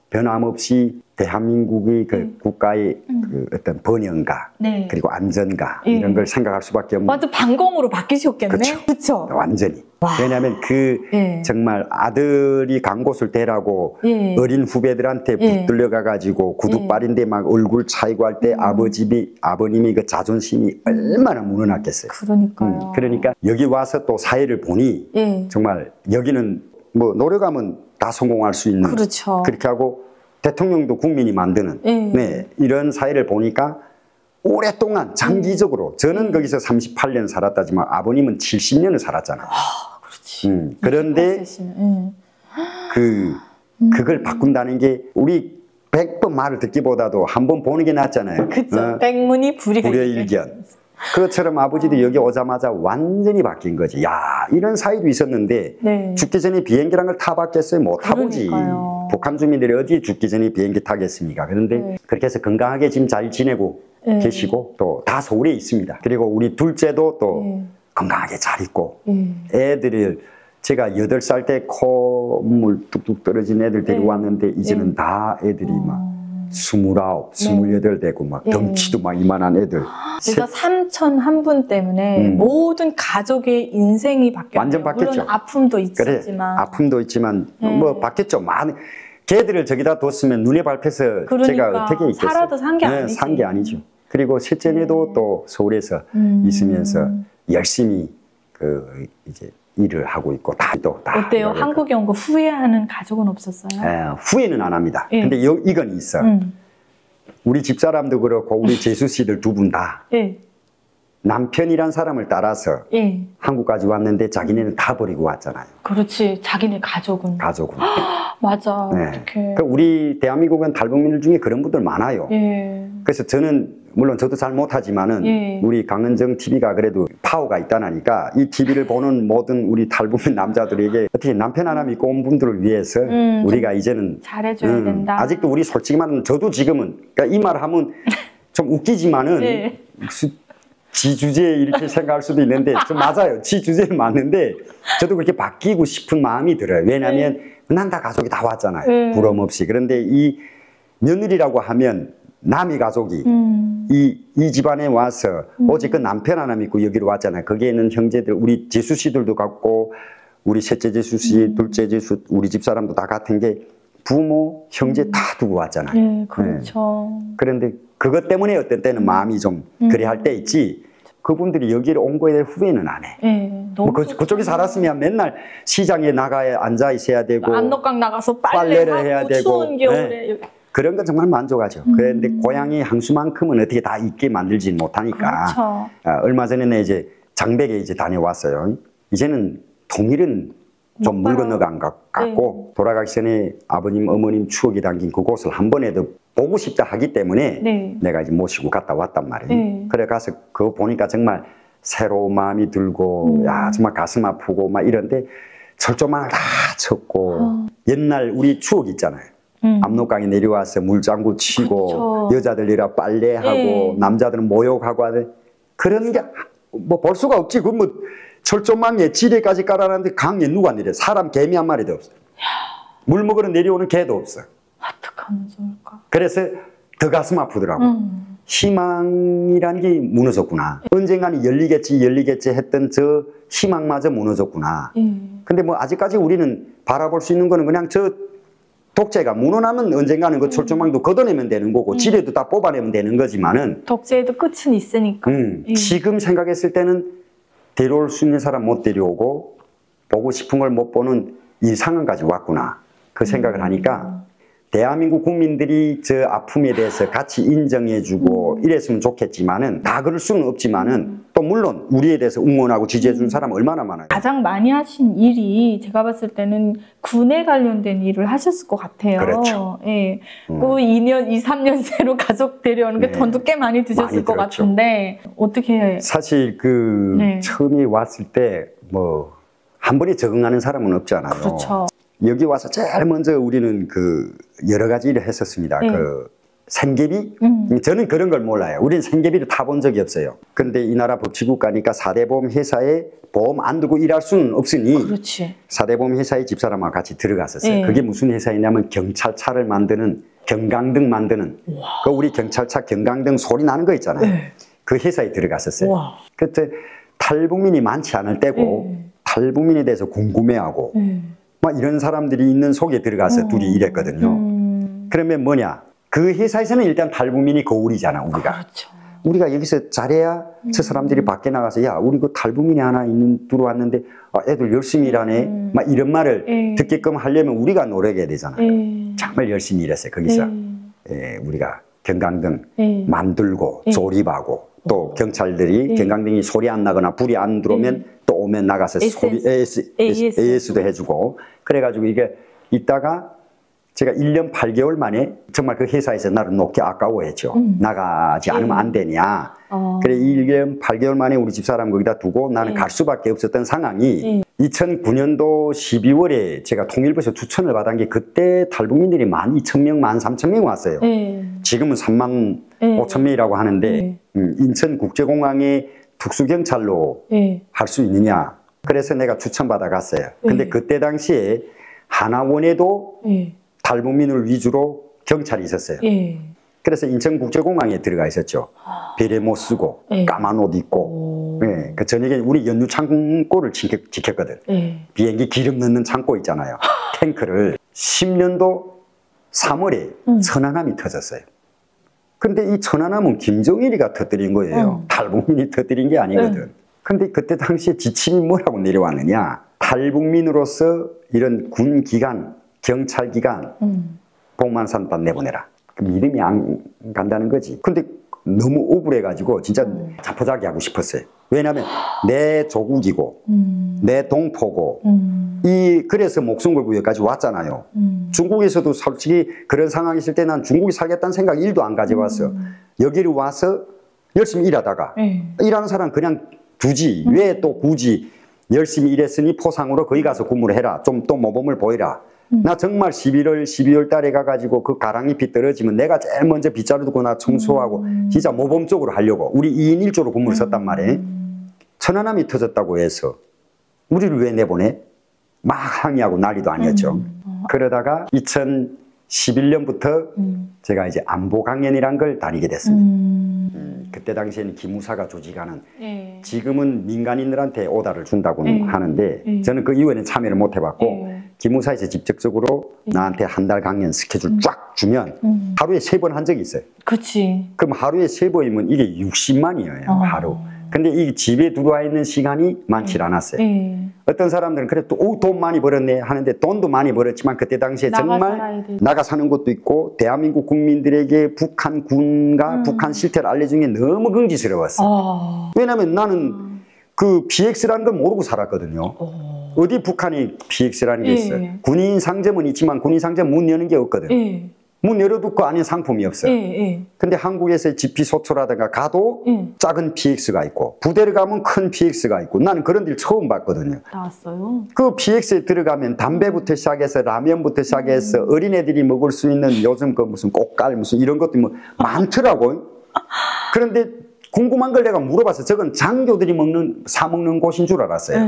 변함없이 대한민국의 그 국가의 그 어떤 번영가 그리고 안전가 이런 걸 생각할 수밖에 없는. 완전 반공으로 바뀌셨겠네. 그렇죠. 완전히. 왜냐하면 그 정말 아들이 간 곳을 대라고 어린 후배들한테 붙들려 가가지고 구두발인데 막 얼굴 차이고 할 때 아버님이 그 자존심이 얼마나 무너났겠어요. 그러니까요. 그러니까 여기 와서 또 사회를 보니 정말 여기는 뭐 노력하면 다 성공할 수 있는. 그렇죠. 그렇게 하고 대통령도 국민이 만드는 이런 사회를 보니까 오랫동안 장기적으로 저는 거기서 38년 살았다지만 아버님은 70년을 살았잖아요. 그렇지. 그런데 그걸 바꾼다는 게 우리 100번 말을 듣기보다도 한 번 보는 게 낫잖아요. 그렇죠. 백문이 불여일견. 그것처럼 아버지도 여기 오자마자 완전히 바뀐 거지. 야, 이런 사이도 있었는데 죽기 전에 비행기란 걸 타봤겠어요? 못 타보지. 북한 주민들이 어디 죽기 전에 비행기 타겠습니까? 그런데 그렇게 해서 건강하게 지금 잘 지내고 계시고 또 다 서울에 있습니다. 그리고 우리 둘째도 또 건강하게 잘 있고 애들을 제가 8살 때 콧물 뚝뚝 떨어진 애들 데리고 왔는데 이제는 다 애들이 막 29, 28 되고 막 덩치도 막 이만한 애들. 그래서 삼촌 한 분 때문에 모든 가족의 인생이 바뀌었어요. 완전 바뀌었죠. 물론 아픔도 있었지만. 그래, 아픔도 있지만 뭐 바뀌었죠. 많은 걔들을 저기다 뒀으면 눈에 밟혀서 제가 어떻게 있겠어요. 살아도 산 게 아니지. 산 게 아니죠. 그리고 셋째내도 또 서울에서 있으면서 열심히 이제 일을 하고 있고 다 어때요? 한국에 온 거 후회하는 가족은 없었어요? 후회는 안 합니다. 근데 이건 있어. 우리 집사람도 그렇고 우리 재수 씨들 두 분 다 남편이란 사람을 따라서 한국까지 왔는데 자기네는 다 버리고 왔잖아요. 그렇지. 자기네 가족은. 맞아. 어떡해. 그러니까 우리 대한민국은 탈북민들 중에 그런 분들 많아요. 그래서 저는 물론 저도 잘 못하지만은 우리 강은정 TV가 그래도 파워가 있다니까 이 TV를 보는 모든 우리 탈북민 남자들에게 어떻게 남편 하나 믿고 온 분들을 위해서 우리가 이제는 잘해줘야 된다. 아직도 우리 솔직히 말하면 저도 지금은 그러니까 이 말 하면 좀 웃기지만은 지 주제 이렇게 생각할 수도 있는데 좀 맞아요. 지 주제는 맞는데 저도 그렇게 바뀌고 싶은 마음이 들어요. 왜냐하면 난 다 가족이 다 왔잖아요. 부럼 없이. 그런데 이 며느리라고 하면 남의 가족이 이 집안에 와서 오직 그 남편 하나 믿고 여기로 왔잖아요. 거기에는 형제들 우리 재수 씨들도 같고 우리 셋째 재수 씨, 둘째 재수 우리 집사람도 다 같은 게 부모, 형제 다 두고 왔잖아요. 그렇죠. 그런데 그것 때문에 어떤 때는 마음이 좀 그래 할 때 있지 그분들이 여기를 온 거에 대해 후회는 안 해. 너무 그쪽에 살았으면 맨날 시장에 나가야 앉아 있어야 되고 압록강 나가서 빨래를 해야 되고 추운 겨울에 그런 건 정말 만족하죠. 그런데 고향의 향수만큼은 어떻게 다 있게 만들지는 못하니까. 얼마 전에 이제 장백에 이제 다녀왔어요. 이제는 통일은 좀 물 건너간 것 같고 돌아가기 전에 아버님, 어머님 추억이 담긴 그곳을 한 번에도 보고 싶다 하기 때문에 내가 이제 모시고 갔다 왔단 말이에요. 그래 가서 그거 보니까 정말 새로운 마음이 들고 야 정말 가슴 아프고 막 이런데 철조망을 다 쳤고 옛날 우리 추억 있잖아요. 압록강에 내려와서 물장구 치고 여자들 이라 빨래하고 남자들은 모욕하고 하는 그런 게 뭐 볼 수가 없지. 그 뭐 철조망에 지뢰까지 깔아놨는데 강에 누가 내려? 사람 개미 한 마리도 없어. 물 먹으러 내려오는 개도 없어. 어떡하면 좋을까? 그래서 더 가슴 아프더라고. 희망이란 게 무너졌구나. 언젠가는 열리겠지 했던 저 희망마저 무너졌구나. 근데 뭐 아직까지 우리는 바라볼 수 있는 거는 그냥 저 독재가 무너나면 언젠가는 그 철조망도 걷어내면 되는 거고 지뢰도 다 뽑아내면 되는 거지만은 독재에도 끝은 있으니까. 지금 생각했을 때는 데려올 수 있는 사람 못 데려오고 보고 싶은 걸 못 보는 이 상황까지 왔구나. 그 생각을 하니까 대한민국 국민들이 저 아픔에 대해서 같이 인정해주고 이랬으면 좋겠지만은 다 그럴 수는 없지만은 또 물론 우리에 대해서 응원하고 지지해주는 사람 얼마나 많아요. 가장 많이 하신 일이 제가 봤을 때는 군에 관련된 일을 하셨을 것 같아요. 그렇죠. 예. 그 2년, 2, 3년 새로 가족 데려오는 게 돈도 꽤 많이 드셨을 많이 것 들었죠. 같은데 어떻게? 사실 처음에 왔을 때 뭐 한 번에 적응하는 사람은 없잖아요. 그렇죠. 여기 와서 제일 먼저 우리는 여러 가지 일을 했었습니다. 생계비? 저는 그런 걸 몰라요. 우리는 생계비를 타본 적이 없어요. 근데 이 나라 법치국 가니까 4대 보험 회사에 보험 안 두고 일할 수는 없으니 그렇지. 4대 보험 회사에 집사람하고 같이 들어갔었어요. 그게 무슨 회사이냐면 경찰차를 만드는, 경강등 만드는, 그 우리 경찰차 경강등 소리 나는 거 있잖아요. 그 회사에 들어갔었어요. 그때 탈북민이 많지 않을 때고 탈북민에 대해서 궁금해하고 막 이런 사람들이 있는 속에 들어가서 둘이 일했거든요. 그러면 뭐냐? 그 회사에서는 일단 탈북민이 거울이잖아, 우리가. 그렇죠. 우리가 여기서 잘해야 저 사람들이 밖에 나가서 야, 우리 그 탈북민이 하나 들어왔는데 애들 열심히 일하네. 막 이런 말을 듣게끔 하려면 우리가 노력해야 되잖아요. 정말 열심히 일했어요, 거기서. 우리가 경강등 만들고 조립하고 또 경찰들이 경강등이 소리 안 나거나 불이 안 들어오면 또 오면 나가서 AS도 해주고 그래가지고 이게 있다가 제가 1년 8개월 만에 정말 그 회사에서 나를 놓기 아까워했죠. 나가지 않으면 안 되냐. 그래 1년 8개월 만에 우리 집사람 거기다 두고 나는 갈 수밖에 없었던 상황이 2009년도 12월에 제가 통일부에서 추천을 받은 게 그때 탈북민들이 12,000명, 13,000명 왔어요. 지금은 35,000명이라고 하는데 인천국제공항에 특수경찰로 할 수 있느냐. 그래서 내가 추천받아 갔어요. 근데 그때 당시에 하나원에도 탈북민을 위주로 경찰이 있었어요. 그래서 인천국제공항에 들어가 있었죠. 베레 못 쓰고 까만 옷 입고 그 저녁에 우리 연유 창고를 지켰거든. 비행기 기름 넣는 창고 있잖아요. 탱크를 10년도 3월에 천안함이 터졌어요. 근데 이 천안함은 김정일이가 터뜨린 거예요. 탈북민이 터뜨린 게 아니거든. 근데 그때 당시에 지침이 뭐라고 내려왔느냐. 탈북민으로서 이런 군기관, 경찰기관 복만산단 내보내라. 그럼 이름이 안 간다는 거지. 근데 너무 억울해가지고 진짜 자포자기 하고 싶었어요. 왜냐하면 내 조국이고 내 동포고 그래서 목숨 걸고 여기까지 왔잖아요. 중국에서도 솔직히 그런 상황이 있을 때 난 중국에 살겠다는 생각 1도 안 가져왔어. 여기를 와서 열심히 일하다가 일하는 사람 그냥 두지. 왜 또 굳이 열심히 일했으니 포상으로 거기 가서 근무를 해라. 좀 또 모범을 보이라. 나 정말 12월 달에 가가지고 그 가랑잎이 떨어지면 내가 제일 먼저 빗자루 두고 나 청소하고 진짜 모범적으로 하려고 우리 2인 1조로 근무를 썼단 말이에요. 천안함이 터졌다고 해서 우리를 왜 내보내? 막 항의하고 난리도 아니었죠. 그러다가 2011년부터 제가 이제 안보 강연이란 걸 다니게 됐습니다. 그때 당시에는 기무사가 조직하는 지금은 민간인들한테 오다를 준다고 하는데 저는 그 이후에는 참여를 못 해봤고 기무사에서 직접적으로 나한테 한 달 강연 스케줄 쫙 주면 하루에 3번 한 적이 있어요. 그치. 그럼 하루에 3번이면 이게 60만이에요. 하루. 근데 이 집에 들어와 있는 시간이 많지 않았어요. 어떤 사람들은 그래 또 돈 많이 벌었네 하는데 돈도 많이 벌었지만 그때 당시에 정말 나가 사는 것도 있고 대한민국 국민들에게 북한 군과 북한 실태를 알려준 게 너무 긍지스러웠어. 왜냐하면 나는 그 PX라는 걸 모르고 살았거든요. 어디 북한이 PX라는 게 있어. 군인 상점은 있지만 군인 상점 문 여는 게 없거든. 문 열어도 그 안에 상품이 없어. 근데 한국에서 GP소초라든가 가도 작은 PX가 있고 부대를 가면 큰 PX가 있고 나는 그런 데를 처음 봤거든요. 나왔어요? 그 PX에 들어가면 담배부터 시작해서 라면부터 시작해서 어린애들이 먹을 수 있는 요즘 그 무슨 꽃갈 무슨 이런 것도 뭐 많더라고. 그런데 궁금한 걸 내가 물어봤어. 저건 장교들이 사 먹는 곳인 줄 알았어요.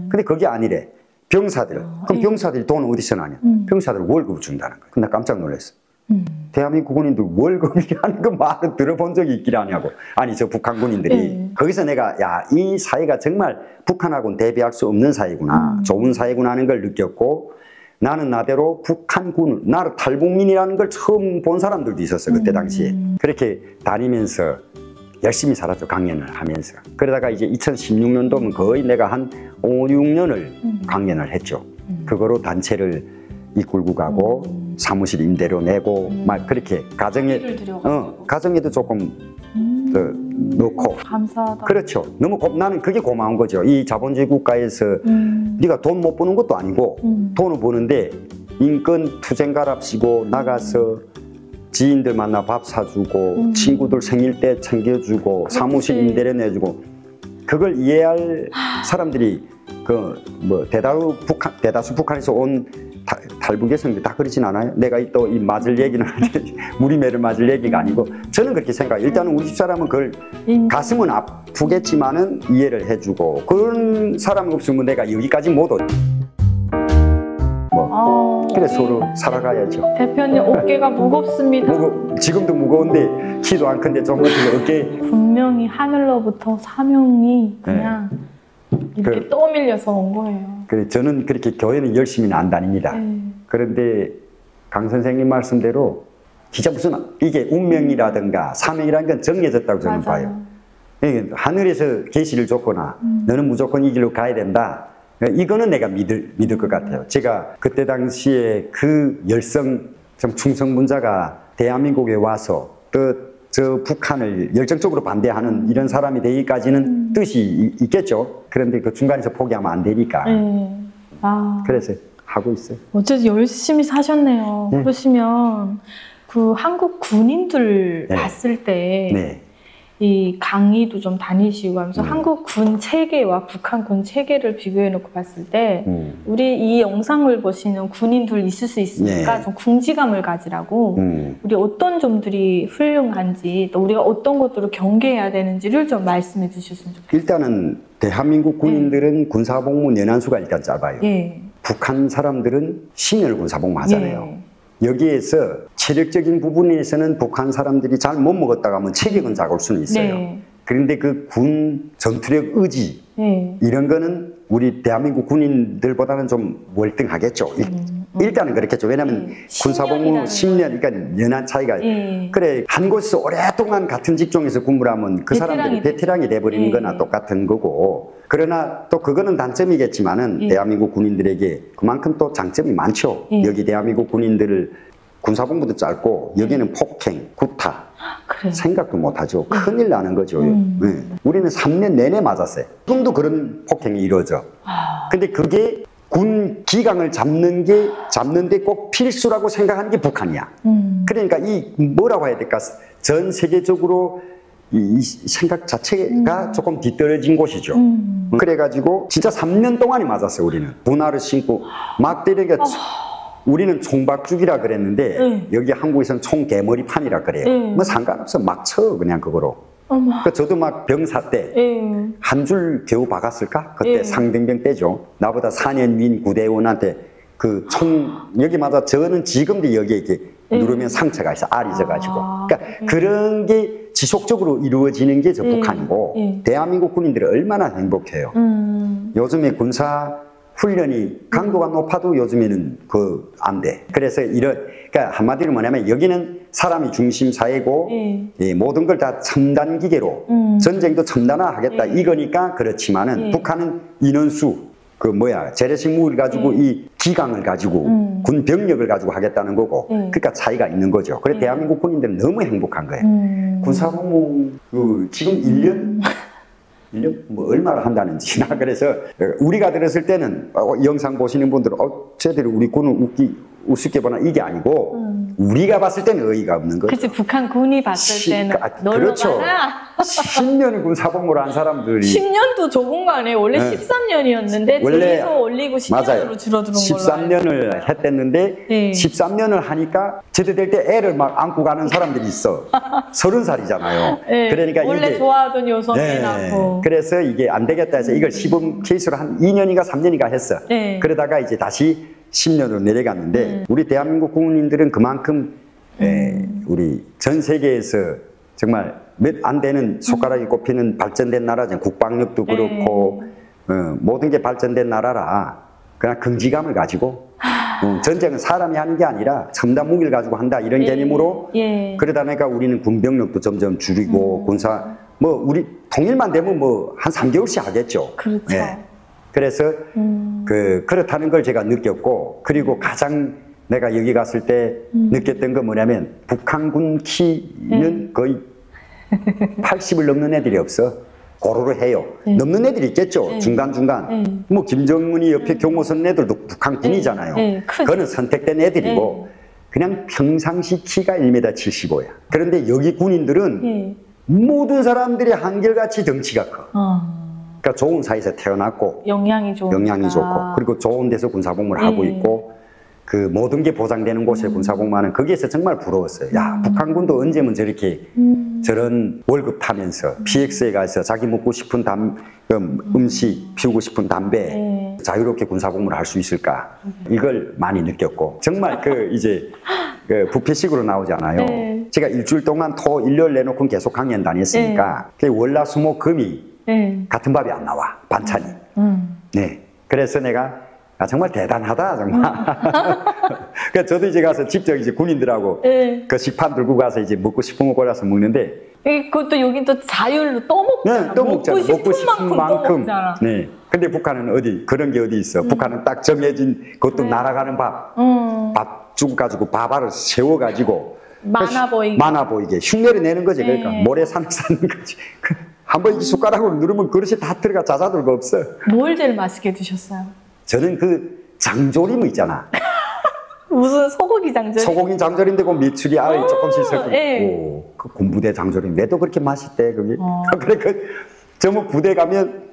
근데 그게 아니래. 병사들. 그럼 병사들이 돈 어디서 나냐? 병사들 월급을 준다는 거야. 나 깜짝 놀랐어. 대한민국 군인들 월급이라는 거 말을 들어본 적이 있길 하냐고. 아니 저 북한 군인들이. 거기서 내가 야, 이 사회가 정말 북한하고는 대비할 수 없는 사회구나. 좋은 사회구나 하는 걸 느꼈고 나는 나대로 북한군, 나를 탈북민이라는 걸 처음 본 사람들도 있었어. 그때 당시에. 그렇게 다니면서 열심히 살았죠. 강연을 하면서. 그러다가 이제 2016년도면 거의 내가 한 5, 6년을 강연을 했죠. 그거로 단체를 이끌고 가고 사무실 임대료 내고 막 그렇게 가정에도 조금 더 넣고. 감사하다. 그렇죠. 너무 나는 그게 고마운 거죠. 이 자본주의 국가에서 네가 돈 못 버는 것도 아니고 돈을 버는데 인권 투쟁가랍시고 나가서 지인들 만나 밥 사주고 친구들 생일 때 챙겨주고 그렇지. 사무실 임대료 내주고 그걸 이해할 사람들이 그 뭐 대다수 북한에서 온 탈북 여성들 다 그러진 않아요? 내가 또 이 맞을 얘기는 무리매를 맞을 얘기가 아니고 저는 그렇게 생각해요. 일단은 우리 집사람은 그걸 가슴은 아프겠지만은 이해를 해주고 그런 사람이 없으면 내가 여기까지 못 오죠. 그래 서로 살아가야죠. 대표님 어깨가 무겁습니다. 지금도 무거운데 키도 안 큰데 좀 어깨 분명히 하늘로부터 사명이 그냥 이렇게 떠밀려서 온 거예요. 그래 저는 그렇게 교회는 열심히는 안 다닙니다. 그런데 강 선생님 말씀대로 진짜 무슨 이게 운명이라든가 사명이라는 건 정해졌다고 저는 봐요. 하늘에서 계시를 줬거나 너는 무조건 이 길로 가야 된다. 이거는 내가 믿을 것 같아요. 제가 그때 당시에 그 열성, 좀 충성분자가 대한민국에 와서 또 저 북한을 열정적으로 반대하는 이런 사람이 되기까지는 뜻이 있겠죠. 그런데 그 중간에서 포기하면 안 되니까. 그래서 하고 있어요. 어쨌든 열심히 사셨네요. 그러시면 그 한국 군인들 봤을 때 이 강의도 좀 다니시고 하면서 한국 군 체계와 북한 군 체계를 비교해 놓고 봤을 때 우리 이 영상을 보시는 군인들 있을 수 있으니까 좀 궁지감을 가지라고 우리 어떤 점들이 훌륭한지 또 우리가 어떤 것들을 경계해야 되는지를 좀 말씀해 주셨으면 좋겠어요. 일단은 대한민국 군인들은 군사복무 연한수가 일단 짧아요. 북한 사람들은 10년을 군사복무 하잖아요. 여기에서 체력적인 부분에서는 북한 사람들이 잘 못 먹었다가 하면 체격은 작을 수는 있어요. 그런데 그 군 전투력 의지 이런 거는 우리 대한민국 군인들보다는 좀 월등하겠죠. 일단은 그렇겠죠. 왜냐하면 군사복무 10년, 그러니까 연한 차이가 그래 한 곳에서 오랫동안 같은 직종에서 근무를 하면 그 사람들이 베테랑이 돼버리는 거나 똑같은 거고 그러나 또 그거는 단점이겠지만은 대한민국 군인들에게 그만큼 또 장점이 많죠. 여기 대한민국 군인들을 군사복무도 짧고 여기는 폭행, 구타 생각도 못하죠. 큰일 나는 거죠. 우리는 3년 내내 맞았어요. 지금도 그런 폭행이 이루어져. 근데 그게 군 기강을 잡는데 꼭 필수라고 생각하는 게 북한이야. 그러니까 이 뭐라고 해야 될까? 전 세계적으로 이 생각 자체가 조금 뒤떨어진 곳이죠. 그래가지고 진짜 3년 동안이 맞았어요. 우리는 분화를 신고 막 때리니까 우리는 총박죽이라 그랬는데 여기 한국에서는 총개머리판이라 그래요. 뭐 상관없어 막 쳐 그냥 그거로. 그러니까 저도 막 병사 때 한 줄 겨우 박았을까? 그때 상등병 때죠. 나보다 4년 윈 구대원한테 그 총 여기 맞아 저는 지금도 여기에 이렇게 누르면 상처가 있어 알이 져가지고. 그러니까 그런 게 지속적으로 이루어지는 게 저 북한이고 대한민국 군인들이 얼마나 행복해요. 요즘에 군사 훈련이 강도가 높아도 요즘에는 안 돼. 그래서 그러니까 한마디로 뭐냐면 여기는 사람이 중심 사회고 모든 걸 다 첨단 기계로 전쟁도 첨단화하겠다 이거니까 그렇지만은 북한은 인원수 재래식 무기를 가지고 이 기강을 가지고 군 병력을 가지고 하겠다는 거고 그러니까 차이가 있는 거죠. 그래서 대한민국 군인들은 너무 행복한 거예요. 군사복무 지금 1년 뭐 얼마나 한다는지 나 그래서 우리가 들었을 때는 영상 보시는 분들은 쟤들이 우리 군을 우습게 보나 이게 아니고 우리가 봤을 때는 의의가 없는 거죠. 그치 북한 군이 봤을 때는 놀러 그렇죠. 가나? 10년을 군사복무를 한 사람들이 10년도 적은 거 아니에요? 원래 13년이었는데 뒤에서 올리고 10년으로 줄어드는 걸로 13년을 했댔는데 13년을 하니까 제대 될 때 애를 막 안고 가는 사람들이 있어. 30살이잖아요. 그러니까 원래 이게 좋아하던 여성이 낳고 그래서 이게 안 되겠다 해서 이걸 시범 케이스로 한 2년인가 3년인가 했어. 그러다가 이제 다시 10년으로 내려갔는데 우리 대한민국 국민들은 그만큼 우리 전 세계에서 정말 몇 안 되는 손가락이 꼽히는 발전된 나라잖아요. 국방력도 그렇고 모든 게 발전된 나라라 그냥 긍지감을 가지고 전쟁은 사람이 하는 게 아니라 첨단 무기를 가지고 한다 이런 개념으로 그러다 보니까 우리는 군병력도 점점 줄이고 군사 우리 통일만 되면 한 3개월씩 하겠죠. 그렇죠. 그래서 그렇다는 걸 제가 느꼈고 그리고 가장 내가 여기 갔을 때 느꼈던 건 뭐냐면 북한군 키는 거의 80을 넘는 애들이 없어. 고루로 해요. 넘는 애들이 있겠죠. 중간중간. 뭐 김정은이 옆에 경호선 애들도 북한군이잖아요. 그거는 선택된 애들이고 그냥 평상시 키가 1m 75야. 그런데 여기 군인들은 모든 사람들이 한결같이 덩치가 커. 그러니까 좋은 사이에서 태어났고 영양이 좋고 그리고 좋은 데서 군사복무를 하고 있고 그 모든 게 보장되는 곳에 군사복무하는 거기에서 정말 부러웠어요. 야, 북한군도 언제면 저렇게 저런 월급 타면서 PX에 가서 자기 먹고 싶은 음식, 피우고 싶은 담배 자유롭게 군사복무를 할 수 있을까? 이걸 많이 느꼈고 정말 그 이제 그 부패식으로 나오잖아요. 제가 일주일 동안 토 일요일 내놓고 계속 강연 다녔으니까 그 월화수목금이 같은 밥이 안 나와 반찬이. 네, 그래서 내가 정말 대단하다 정말. 그러니까 저도 이제 가서 직접 이제 군인들하고 그 식판 들고 가서 이제 먹고 싶은 거 골라서 먹는데. 그것도 여긴 또 자율로 떠먹잖아. 네, 떠먹잖아. 먹고 싶은 만큼. 네. 근데 북한은 어디 그런 게 어디 있어? 북한은 딱 정해진 그것도 날아가는 밥. 밥 주고 가지고 밥알을 세워 가지고 많아 보이게 흉내를 내는 거지. 그러니까 모래산을 쌓는 거지. 한번 이 숟가락으로 누르면 그릇이 다 들어가 자자들고 없어. 뭘 제일 맛있게 드셨어요? 저는 그 장조림 있잖아. 무슨 소고기 장조림? 소고기 장조림인데 그 메추리 알이 조금씩 있었고 그 군부대 장조림 왜도 그렇게 맛있대 그게. 그래 저 뭐 부대 가면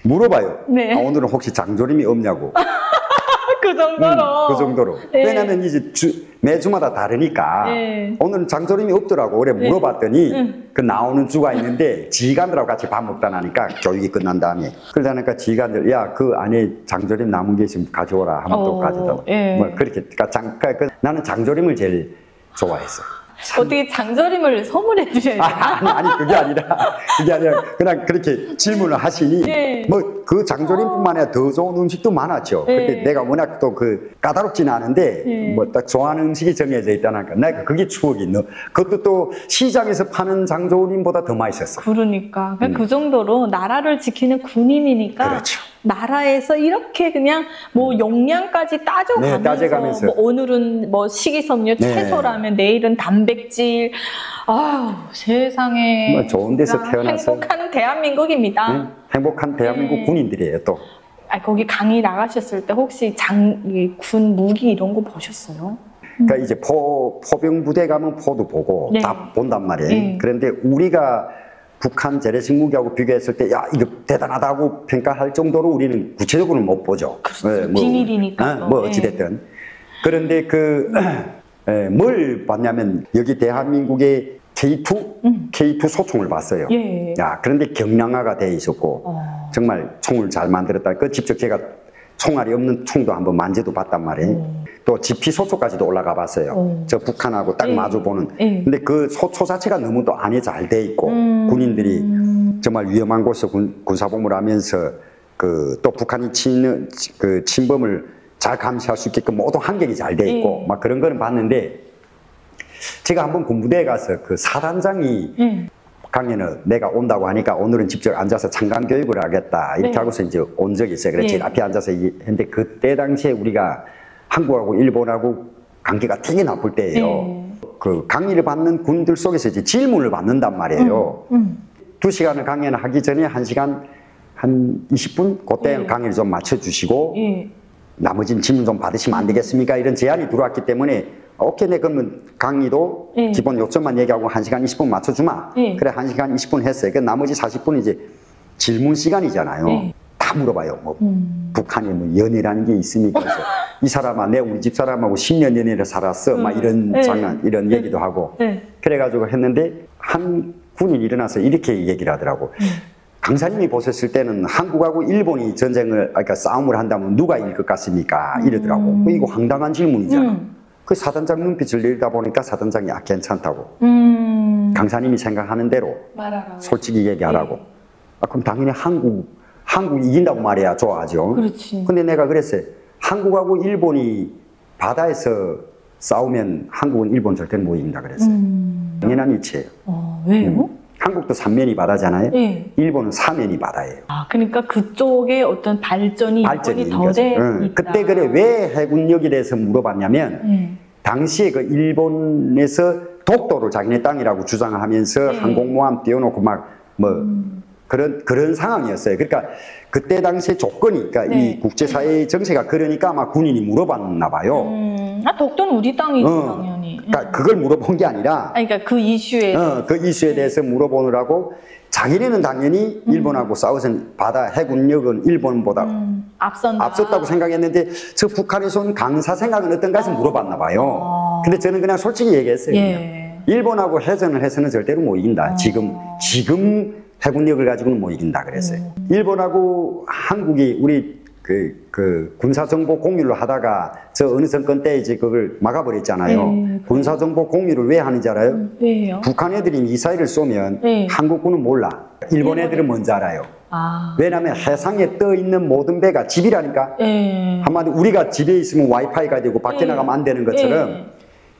물어봐요. 아, 오늘은 혹시 장조림이 없냐고. 그 정도로. 그 정도로. 왜냐면 이제 매주마다 다르니까 오늘은 장조림이 없더라고. 그래 물어봤더니 그 나오는 주가 있는데 지휘관들하고 같이 밥 먹다 나니까 교육이 끝난 다음에 그러다니까 지휘관들 야 그 안에 장조림 남은 게 지금 가져오라 하면 또 가져다. 뭐 그렇게 그러니까 나는 장조림을 제일 좋아했어. 어떻게 장조림을 선물해 주셔야 돼요? 아니 그게 아니라 그냥 그렇게 질문을 하시니 뭐 그 장조림뿐만 아니라 더 좋은 음식도 많았죠. 근데 내가 워낙 또 그 까다롭지는 않은데 뭐 딱 좋아하는 음식이 정해져 있다니까 내가 그게 추억이 있는. 그것도 또 시장에서 파는 장조림보다 더 맛있었어. 그러니까 그 정도로 나라를 지키는 군인이니까 그렇죠. 나라에서 이렇게 그냥 뭐 용량까지 따져가면서 뭐 오늘은 뭐 식이섬유 채소라면 내일은 단백질. 아유 세상에 정말 좋은 데서 태어나서 행복한 대한민국입니다. 행복한 대한민국 군인들이에요 또. 거기 강의 나가셨을 때 혹시 군 무기 이런 거 보셨어요? 그러니까 이제 포병 부대 가면 포도 보고 다 본단 말이에요. 그런데 우리가 북한 재래식 무기하고 비교했을 때 야 이거 대단하다고 평가할 정도로 우리는 구체적으로는 못 보죠. 그렇죠. 뭐, 비밀이니까. 뭐 어찌됐든. 그런데 뭘 봤냐면 여기 대한민국의 K2 소총을 봤어요. 야, 그런데 경량화가 돼 있었고 정말 총을 잘 만들었다. 그 직접 제가 총알이 없는 총도 한번 만져도 봤단 말이에요. 또 GP 소초까지도 올라가 봤어요. 저 북한하고 딱 마주 보는. 근데 그 소초 자체가 너무 또 안에 잘 돼 있고 군인들이 정말 위험한 곳에서 군사복무를 하면서 또 북한이 치는 그 침범을 잘 감시할 수 있게끔 모두 환경이 잘 돼 있고 막 그런 거는 봤는데 제가 한번 군부대에 가서 그 사단장이 강연을 내가 온다고 하니까 오늘은 직접 앉아서 창간 교육을 하겠다 이렇게 하고서 이제 온 적이 있어요. 그래서 제일 앞에 앉아서 했는데 그때 당시에 우리가 한국하고 일본하고 관계가 되게 나쁠 때예요. 그 강의를 받는 군인들 속에서 이제 질문을 받는단 말이에요. 2시간을 강연을 하기 전에 1시간 한 20분 그때 강의를 좀 맞춰주시고 나머지는 질문 좀 받으시면 안 되겠습니까? 이런 제안이 들어왔기 때문에 오케이, 네, 그러면 강의도 기본 요점만 얘기하고 1시간 20분 맞춰주마. 그래, 1시간 20분 했어요. 그 나머지 40분 이제 질문 시간이잖아요. 다 물어봐요. 뭐, 북한에 뭐 연애라는 게 있습니까? 그래서 이 사람아, 내 우리 집 사람하고 10년 연애를 살았어. 막 이런 장난, 이런 얘기도 하고. 그래가지고 했는데, 한 군인이 일어나서 이렇게 얘기를 하더라고. 강사님이 보셨을 때는 한국하고 일본이 그러니까 싸움을 한다면 누가 이길 것 같습니까? 이러더라고. 이거 황당한 질문이잖아. 그 사단장 눈빛을 내리다 보니까 사단장이 괜찮다고. 강사님이 생각하는 대로 솔직히 얘기하라고. 그럼 당연히 한국이 이긴다고 말해야 좋아하죠. 그렇지. 근데 내가 그랬어요. 한국하고 일본이 바다에서 싸우면 한국은 일본 절대로 못 이긴다 그랬어요. 당연한 이치예요. 왜요? 한국도 삼면이 바다잖아요. 네. 일본은 사면이 바다예요. 아, 그러니까 그쪽에 어떤 발전이 더 돼 있다. 그때 그래 왜 해군력에 대해서 물어봤냐면 당시에 그 일본에서 독도를 자기네 땅이라고 주장을 하면서 항공모함 띄워놓고 막 뭐 그런 상황이었어요. 그러니까 그때 당시에 조건이, 그러니까 이 국제사회의 정세가 그러니까 아마 군인이 물어봤나 봐요. 아, 독도는 우리 땅이지, 당연히. 그러니까 그걸 물어본 게 아니라, 그러니까 그 이슈에 그 이슈에 대해서 물어보느라고 자기네는 당연히 일본하고 싸워서 바다 해군력은 일본보다 앞섰다고 생각했는데 저 북한에서는 강사 생각은 어떤가 해서 물어봤나 봐요. 근데 저는 그냥 솔직히 얘기했어요. 일본하고 해전을 해서는 절대로 못 이긴다. 지금 해군력을 가지고는 못 이긴다 그랬어요. 일본하고 한국이 우리 그 군사정보 공유를 하다가 저 어느 정권 때 이제 그걸 막아버렸잖아요. 군사정보 공유를 왜 하는지 알아요? 왜요? 북한 애들이 미사일을 쏘면 한국군은 몰라. 일본 애들은 먼저 알아요. 왜냐하면 해상에 떠 있는 모든 배가 집이라니까. 한마디로 우리가 집에 있으면 와이파이가 되고 밖에 나가면 안 되는 것처럼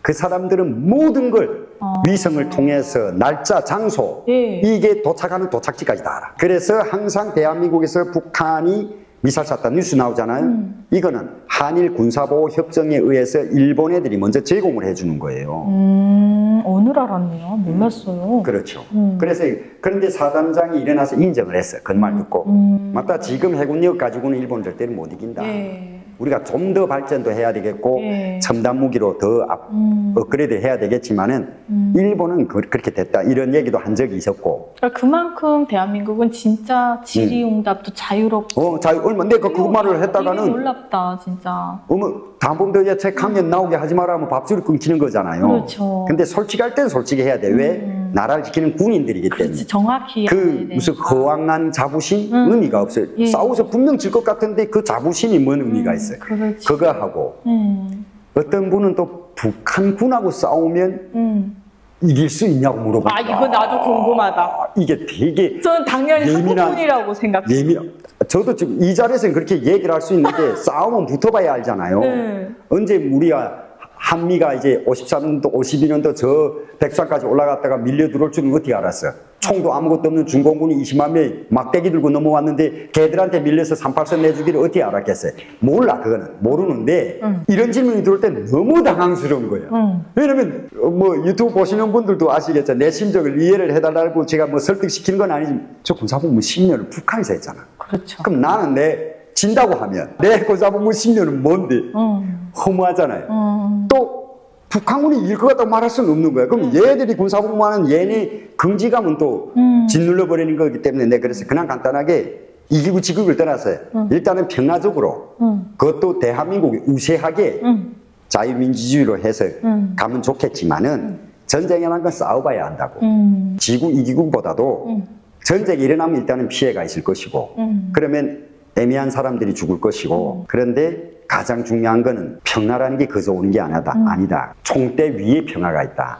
그 사람들은 모든 걸 위성을 통해서 날짜, 장소 이게 도착하는 도착지까지 다 알아. 그래서 항상 대한민국에서 북한이 미사일 쐈다 뉴스 나오잖아요. 이거는 한일 군사보호 협정에 의해서 일본 애들이 먼저 제공을 해주는 거예요. 오늘 알았네요. 몰랐어요. 그렇죠. 그래서 그런데 사단장이 일어나서 인정을 했어. 그 말 듣고. 맞다. 지금 해군력 가지고는 일본 절대로 못 이긴다. 우리가 좀 더 발전도 해야 되겠고 첨단 무기로 더 업그레이드 해야 되겠지만은 일본은 그렇게 됐다 이런 얘기도 한 적이 있었고. 그러니까 그만큼 대한민국은 진짜 질의응답도 자유롭고. 얼마 내가 그 말을 했다가는 놀랍다 진짜. 다음번에 야채 강연 나오게 하지 마라 하면 밥줄이 끊기는 거잖아요. 그렇죠. 근데 솔직할 땐 솔직히 해야 돼. 왜? 나라를 지키는 군인들이기 때문에. 그렇지, 정확히. 무슨 허황한 자부심 의미가 없어요. 싸워서 분명 질 것 같은데 그 자부심이 뭔 의미가 있어요. 그렇지. 그거 하고 어떤 분은 또 북한군하고 싸우면 이길 수 있냐고 물어봐요. 이거 나도 궁금하다. 이게 되게 저는 당연히 한국군이라고 생각해요. 저도 지금 이 자리에서는 그렇게 얘기를 할 수 있는데 싸우면 붙어봐야 알잖아요. 언제 우리가 한미가 이제 53년도, 52년도 저 백두산까지 올라갔다가 밀려 들어올 줄은 어떻게 알았어? 총도 아무것도 없는 중공군이 20만 명이 막대기 들고 넘어왔는데 걔들한테 밀려서 38선 내주기를 어떻게 알았겠어요? 몰라, 그거는. 모르는데 이런 질문이 들어올 때 너무 당황스러운 거예요. 왜냐면 뭐 유튜브 보시는 분들도 아시겠죠. 내 심정을 이해를 해달라고 제가 뭐 설득시키는 건 아니지만 저 군사복무 10년을 북한에서 했잖아. 그렇죠. 그럼 나는 진다고 하면 내 군사복무 10년은 뭔데? 허무하잖아요. 또 북한군이 이길 것 같다고 말할 수는 없는 거야. 그럼 얘들이 군사복무하는 얘네 긍지감은 또 짓눌러버리는 거기 때문에 내가 그래서 그냥 간단하게 이기고 지국을 떠나서요. 일단은 평화적으로 그것도 대한민국이 우세하게 자유민주주의로 해서 가면 좋겠지만은 전쟁이라는 건 싸워봐야 한다고. 지구 이기국보다도 전쟁이 일어나면 일단은 피해가 있을 것이고 그러면 애매한 사람들이 죽을 것이고 그런데 가장 중요한 거는 평화라는 게 그저 오는 게 아니다. 총대 위에 평화가 있다.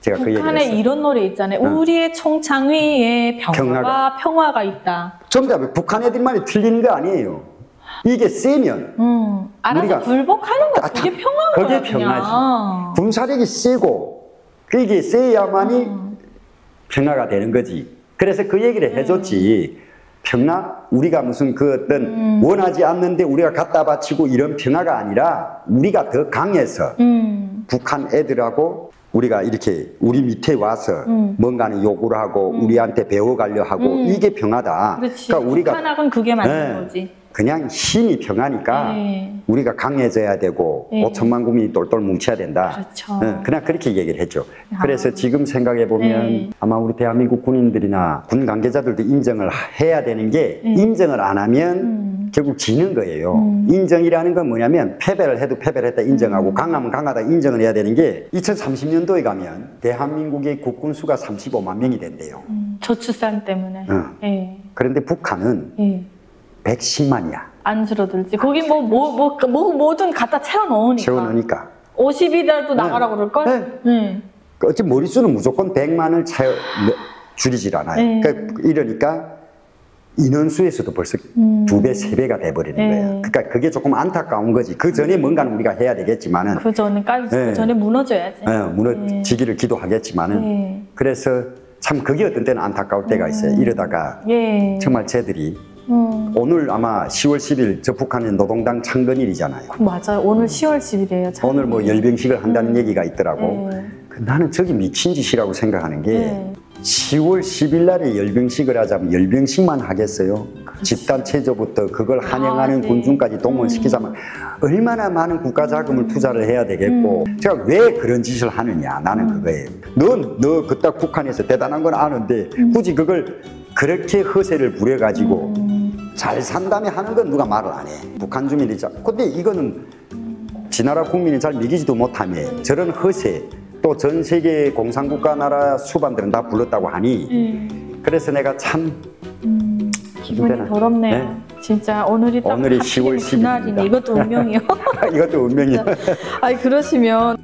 제가 그 얘기를 했어요. 북한에 이런 노래 있잖아요. 우리의 총창 위에 평화가 있다. 정답이 북한 애들만이 틀리는 거 아니에요. 이게 세면 알아서 굴복하는 거 그게 평화인 거야. 그게 평화지. 군사력이 세고 그게 세야만이 평화가 되는 거지. 그래서 그 얘기를 해줬지. 평화? 우리가 무슨 그 어떤 원하지 않는데 우리가 갖다 바치고 이런 평화가 아니라 우리가 더 강해서 북한 애들하고 우리가 이렇게 우리 밑에 와서 뭔가는 요구를 하고 우리한테 배워가려 하고 이게 평화다. 그렇지. 그러니까 우리가 북한하고는 그게 맞는 거지. 그냥 힘이 평화니까 우리가 강해져야 되고 5천만 국민이 똘똘 뭉쳐야 된다. 그렇죠. 그냥 그렇게 얘기를 했죠. 그래서 지금 생각해 보면 아마 우리 대한민국 군인들이나 군 관계자들도 인정을 해야 되는 게 인정을 안 하면 결국 지는 거예요. 인정이라는 건 뭐냐면 패배를 해도 패배를 했다 인정하고 강하면 강하다 인정을 해야 되는 게 2030년도에 가면 대한민국의 국군 수가 35만 명이 된대요. 저출산 때문에. 그런데 북한은 110만이야. 안 줄어들지. 거기 뭐든 갖다 채워넣으니까. 50이라도 나가라고 그럴걸? 어찌 머릿수는 무조건 100만을 줄이질 않아요. 그러니까 이러니까 인원수에서도 벌써 2배, 3배가 돼버리는 거예요. 그러니까 그게 조금 안타까운 거지. 그 전에 뭔가는 우리가 해야 되겠지만은. 그 전에 무너져야지. 무너지기를 기도하겠지만은. 그래서 참 그게 어떤 때는 안타까울 때가 있어요. 이러다가 예. 정말 쟤들이 오늘 아마 10월 10일 저 북한의 노동당 창건일이잖아요. 맞아요. 오늘 10월 10일이에요. 오늘 뭐 열병식을 한다는 얘기가 있더라고. 네. 나는 저게 미친 짓이라고 생각하는 게 10월 10일 날에 열병식을 하자면 열병식만 하겠어요? 집단 체조부터 그걸 환영하는 네. 군중까지 동원시키자면 얼마나 많은 국가 자금을 투자를 해야 되겠고 제가 왜 그런 짓을 하느냐 나는 그거예요. 너 그딱 북한에서 대단한 건 아는데 굳이 그걸 그렇게 허세를 부려가지고 잘 산다며 하는 건 누가 말을 안 해. 북한 주민이 근데 이거는 지나라 국민이 잘 믿기지도 못하며 저런 허세 또 전 세계 공산국가 나라 수반들은 다 불렀다고 하니 그래서 내가 참 기분이 더럽네요. 네? 진짜 오늘이 10월 10일입니다. 그날이네. 이것도 운명이요. 이것도 운명이야. 아니 그러시면